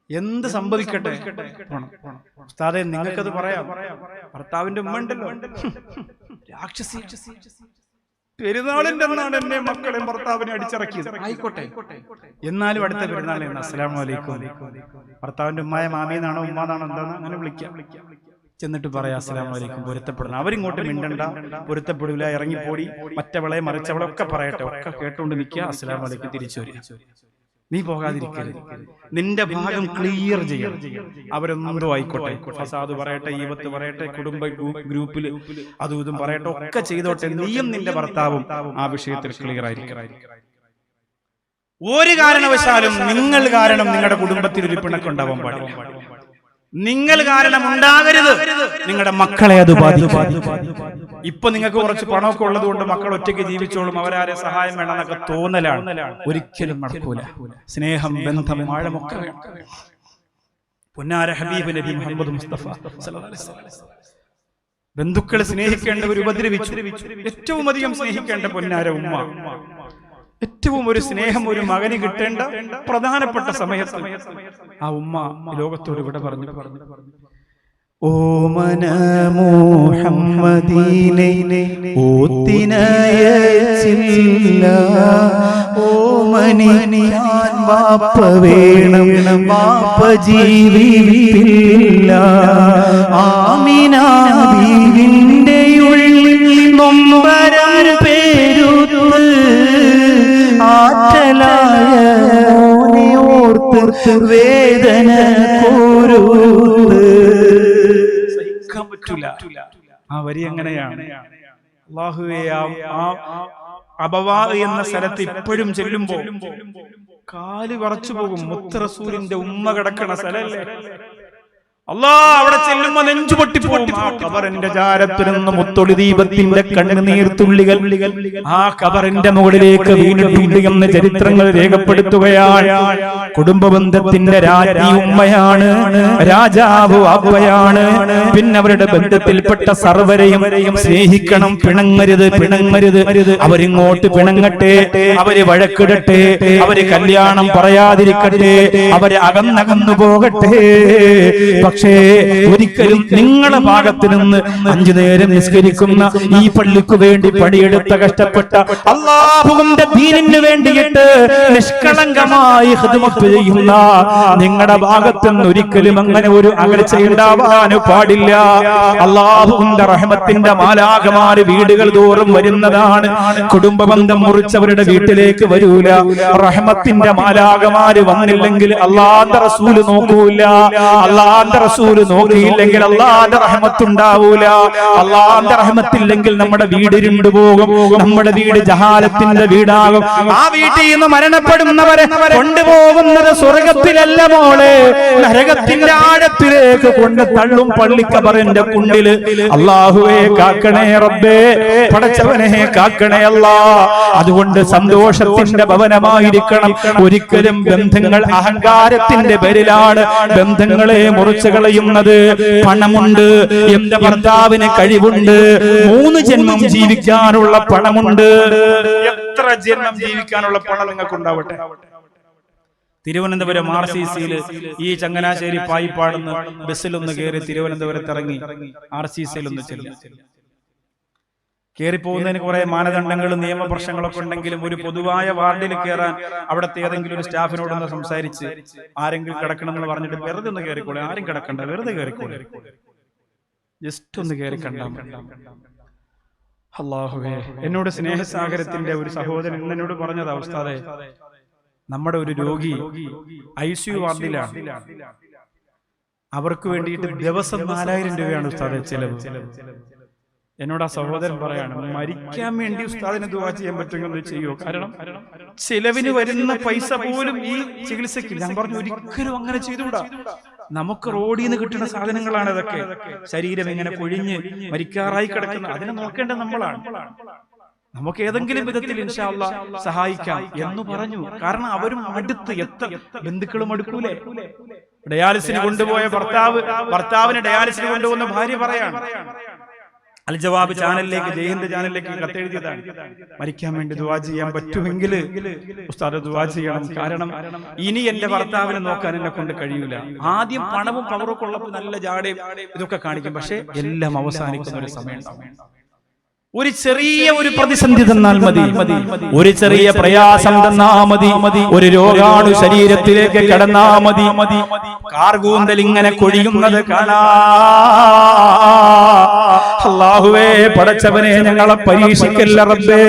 എന്ത് സംഭവിക്കട്ടെ ഉസ്താദേ, നിങ്ങൾക്കത് പറയാം. ഭർത്താവിന്റെ ഉമ്മ ഉണ്ടല്ലോ, രാക്ഷസി. പെരുന്നാളിന്റെ അന്നാണ് എന്നെ മക്കളെയും ഭർത്താവിനെ അടിച്ചിറക്കിയത്. ആയിക്കോട്ടെ, എന്നാലും അടുത്ത പെരുന്നാളിന് അസ്സലാമു അലൈക്കും. ഭർത്താവിന്റെ ഉമ്മായ മാമിയെന്നാണോ ഉമ്മാന്നാണോ എന്താണോ അങ്ങനെ വിളിക്കാം. ചെന്നിട്ട് പറയാം അസ്സലാമു അലൈക്കും, പൊരുത്തപ്പെടണം. അവരിങ്ങോട്ട് മിണ്ടണ്ട, പൊരുത്തപ്പെടില്ല, ഇറങ്ങിപ്പോടി, മറ്റവളെ മറിച്ചവളെ ഒക്കെ പറയട്ടെ, ഒക്കെ കേട്ടുകൊണ്ട് നിൽക്കുക. അസ്സലാമു അലൈക്കും, തിരിച്ചു വരിക. നീ പോകാതിരിക്കരുത്. നിന്റെ ഭാഗം ക്ലിയർ ചെയ്യണം. അവരെന്തോ ആയിക്കോട്ടെ, ഫസാദ് പറയട്ടെ, ഈവത്ത് പറയട്ടെ, കുടുംബ ഗ്രൂപ്പിൽ അതും ഇതും പറയട്ടെ, ഒക്കെ ചെയ്തോട്ടെ. നീയും നിന്റെ ഭർത്താവും ആ വിഷയത്തിൽ ക്ലിയർ ആയിരിക്കും. ഒരു കാരണവശാലും നിങ്ങൾ കാരണം നിങ്ങളുടെ കുടുംബത്തിൽ ഒരു പിണക്കുണ്ടാവാൻ പാടില്ല. നിങ്ങൾ കാരണം ഉണ്ടാകരുത്. നിങ്ങളുടെ മക്കളെ അത് ബാധിക്കും. ഇപ്പൊ നിങ്ങൾക്ക് കുറച്ച് പണമൊക്കെ ഉള്ളത് കൊണ്ട് മക്കൾ ഒറ്റയ്ക്ക് ജീവിച്ചോളും, അവരാരെ സഹായം വേണമെന്നൊക്കെ തോന്നലാണ്. ഒരിക്കലും നടക്കൂല. സ്നേഹം, ബന്ധം, ആഴമൊക്കെ വേണം. പൊന്നാര ഹബീബ് നബി മുഹമ്മദ് മുസ്തഫ സല്ലല്ലാഹു അലൈഹി വസല്ലം ബന്ധുക്കളെ സ്നേഹിക്കേണ്ടവർ ഉപദ്രവിച്ചു. ഏറ്റവും അധികം സ്നേഹിക്കേണ്ട പൊന്നാര ഉമ്മ. ഏറ്റവും ഒരു സ്നേഹം ഒരു മകന് കിട്ടേണ്ട പ്രധാനപ്പെട്ട സമയത്ത് ആ ഉമ്മ ലോകത്തോട് ഇവിടെ പറഞ്ഞു. ഓമന മുഹമ്മദീനെ ഓത്തിനയച്ചില്ല, ഓമനിയാൻ ബാപ്പ വേണം, ബാപ്പ ജീവിപ്പില്ല. ആമിന ബീവിന്റെ ഉള്ളിൽ നൊമ്പരം പേരുത്ത്, ആറ്റലായ മോനെ ഓർത്ത് വേദന കൂരുത്ത്. സഹിക്കാൻ പറ്റൂല ആ വരി. എങ്ങനെയാണ് അല്ലാഹുവേ, അബവാ എന്ന സ്ഥലത്ത് ഇപ്പോഴും ചെല്ലുമ്പോ കാല് വിറച്ചു പോകും. മുത്ത് റസൂലിന്റെ ഉമ്മ കിടക്കണ സ്ഥലല്ലേ അല്ലാഹ്, അവിടെ ചെല്ലുമ്പോ നെഞ്ചു പൊട്ടിപ്പോകും. ആ ഖബറിന്റെ ചാരത്തിൽ നിന്ന് മുത്തൊളി ദീപത്തിന്റെ കണ്ണുനീർത്തുള്ളികൾ ആ ഖബറിന്റെ മുകളിലേക്ക് വീണിട്ടുണ്ട് എന്ന് ചരിത്രങ്ങൾ രേഖപ്പെടുത്തുകയാണ്. കുടുംബ ബന്ധത്തിന്റെ രാജ്ഞി ഉമ്മയാണ്, രാജാവ് വാപ്പയാണ്. പിന്നെ അവരുടെ ബന്ധത്തിൽപ്പെട്ട സർവരെയും സ്നേഹിക്കണം. പിണങ്ങരുത്. അവരിങ്ങോട്ട് പിണങ്ങട്ടെ, അവര് വഴക്കിടട്ടെ, അവര് കല്യാണം പറയാതിരിക്കട്ടെ, അവര് അകന്നകന്നു പോകട്ടെ. പക്ഷേ ഒരിക്കലും നിങ്ങളുടെ ഭാഗത്ത് നിന്ന് 5 നേരം നിസ്കരിക്കുന്ന, ഈ പള്ളിക്ക് വേണ്ടി പണിയെടുത്ത കഷ്ടപ്പെട്ട അല്ലാഹുവിന്റെ ദീനിന് വേണ്ടിയിട്ട് നിഷ്കളങ്കമായി ഖിദ്മത്ത് ചെയ്യുന്ന നിങ്ങളുടെ ഭാഗത്ത് നിന്ന് ഒരിക്കലും അങ്ങനെ ഒരു അകൽച്ചയുണ്ടാവാൻ പാടില്ല. അല്ലാഹുവിന്റെ റഹ്മത്തിന്റെ മാലാഖമാര് വീടുകൾ തോറും വരുന്നതാണ്. കുടുംബ ബന്ധം മുറിച്ചവരുടെ വീട്ടിലേക്ക് വരൂല. റഹ്മത്തിന്റെ മാലാഖമാര് വന്നില്ലെങ്കിൽ അല്ലാഹുവിന്റെ റസൂൽ നോക്കൂല. അല്ലാഹുവിന്റെ റസൂല് നോക്കിയില്ലെങ്കിൽ അള്ളാന്റെ റഹ്മത്തുണ്ടാവൂല. അള്ളാന്റെ റഹ്മത്തില്ലെങ്കിൽ നമ്മുടെ വീട് ഇരുണ്ടുപോകും, നമ്മുടെ വീട് ജഹാലത്തിന്റെ വീടാകും. ആ വീട്ടിൽ നിന്ന് മരണപ്പെടുന്നവരെ കൊണ്ടുപോകുന്നത് സ്വർഗത്തിലല്ല മോളെ, നരകത്തിന്റെ ആഴത്തിലേക്ക് കൊണ്ട് തള്ളും പള്ളിക്കബറിന്റെ കുണ്ടില്. അല്ലാഹുവേ കാക്കണേ റബ്ബേ, പടച്ചവനെ കാക്കണേ അല്ലാ. അതുകൊണ്ട് സന്തോഷത്തിന്റെ ഭവനമായിരിക്കണം. ഒരിക്കലും ബന്ധങ്ങൾ അഹങ്കാരത്തിന്റെ പേരിലാണ് ബന്ധങ്ങളെ മുറിച്ചു കളയുന്നത്. പണമുണ്ട്, എന്റെ ഭർത്താവിന് കഴിവുണ്ട്, 3 ജന്മം ജീവിക്കാനുള്ള പണമുണ്ട്. എത്ര ജന്മം ജീവിക്കാനുള്ള പണം നിങ്ങൾക്ക് ഉണ്ടാവട്ടെ. തിരുവനന്തപുരം RCCയിൽ ഈ ചങ്ങനാശ്ശേരി പായിപ്പാടുന്ന് ബസ്സിലൊന്ന് കയറി തിരുവനന്തപുരത്ത് ഇറങ്ങി RCCയിൽ ഒന്ന് ചെല്ലുക. കയറിപ്പോകുന്നതിന് കുറെ മാനദണ്ഡങ്ങളും നിയമപ്രശ്നങ്ങളൊക്കെ ഉണ്ടെങ്കിലും ഒരു പൊതുവായ വാർഡിൽ കയറാൻ അവിടുത്തെ ഏതെങ്കിലും ഒരു സ്റ്റാഫിനോടൊന്ന് സംസാരിച്ച് ആരെങ്കിലും കിടക്കണം എന്ന് പറഞ്ഞിട്ട് വെറുതെ ഒന്ന് കയറിക്കോളെ. ആരും കിടക്കണ്ട, വെറുതെ കയറിക്കോളെ, ജസ്റ്റ് ഒന്ന് കയറി കണ്ടാൽ. അല്ലാഹുവേ, എന്നോട് സ്നേഹസാഗരത്തിന്റെ ഒരു സഹോദരൻ എന്നോട് പറഞ്ഞത്, ഉസ്താദേ, നമ്മുടെ ഒരു രോഗി ICU വാർഡിലാണ്, അവർക്ക് വേണ്ടിയിട്ട് ദിവസം 4000 രൂപയാണ് ഉസ്താദെ ചെലവ്. എന്നോട് ആ സഹോദരൻ പറയാണ്, മരിക്കാൻ വേണ്ടി ഉസ്താദിന് ദുആ ചെയ്യാൻ പറ്റുമെന്ന് ചെയ്യുമോ? കാരണം ചെലവിന് വരുന്ന പൈസ പോലും ഈ ചികിത്സയ്ക്ക്. ഞാൻ പറഞ്ഞു, ഒരിക്കലും അങ്ങനെ ചെയ്തുകൂടാ. നമുക്ക് റോഡിൽ നിന്ന് കിട്ടുന്ന സാധനങ്ങളാണ് ഇതൊക്കെ. ശരീരം ഇങ്ങനെ കൊഴിഞ്ഞ് മരിക്കാറായി കിടക്കുന്ന, അതിനെ നോക്കേണ്ടത് നമ്മളാണ്. നമുക്ക് ഏതെങ്കിലും വിധത്തിൽ ഇൻഷാ അല്ലാഹ് സഹായിക്കാം എന്ന് പറഞ്ഞു. കാരണം അവരും അടുത്ത്, എത്ര ബന്ധുക്കളും അടുക്കൂലേ. ഡയാലിസിന് കൊണ്ടുപോയ ഭർത്താവിന് ഡയാലിസിന് കൊണ്ടുപോകുന്ന ഭാര്യ പറയാണ്, അൽ ജവാബ് ചാനലിലേക്ക്, ജയ്ഹിന്ദ് ചാനലിലേക്ക് കത്തെഴുതിയതാണ്, മരിക്കാൻ വേണ്ടി ദുആ ചെയ്യാൻ പറ്റുമെങ്കിൽ ഉസ്താദ് ദുആ ചെയ്യണം. കാരണം ഇനി എന്റെ ഭർത്താവിനെ നോക്കാൻ എന്നെ കൊണ്ട് കഴിയൂല. ആദ്യം പണവും പവറൊക്കെ ഉള്ളപ്പോൾ നല്ല ജാടയും ഇതൊക്കെ കാണിക്കും, പക്ഷെ എല്ലാം അവസാനിക്കുന്ന ഒരു സമയം. ഒരു ചെറിയ ഒരു പ്രതിസന്ധി തന്നാൽ മതി, ഒരു ചെറിയ പ്രയാസം തന്നാ മതി, ഒരു രോഗാണു ശരീരത്തിലേക്ക് കടന്നാ മതി, കാർകൂന്തൽ ഇങ്ങനെ കൊഴിയുന്നത് കാണാ. അല്ലാഹുവേ, പടച്ചവനെ ഞങ്ങളെ പരീക്ഷിക്കല്ല റബ്ബേ.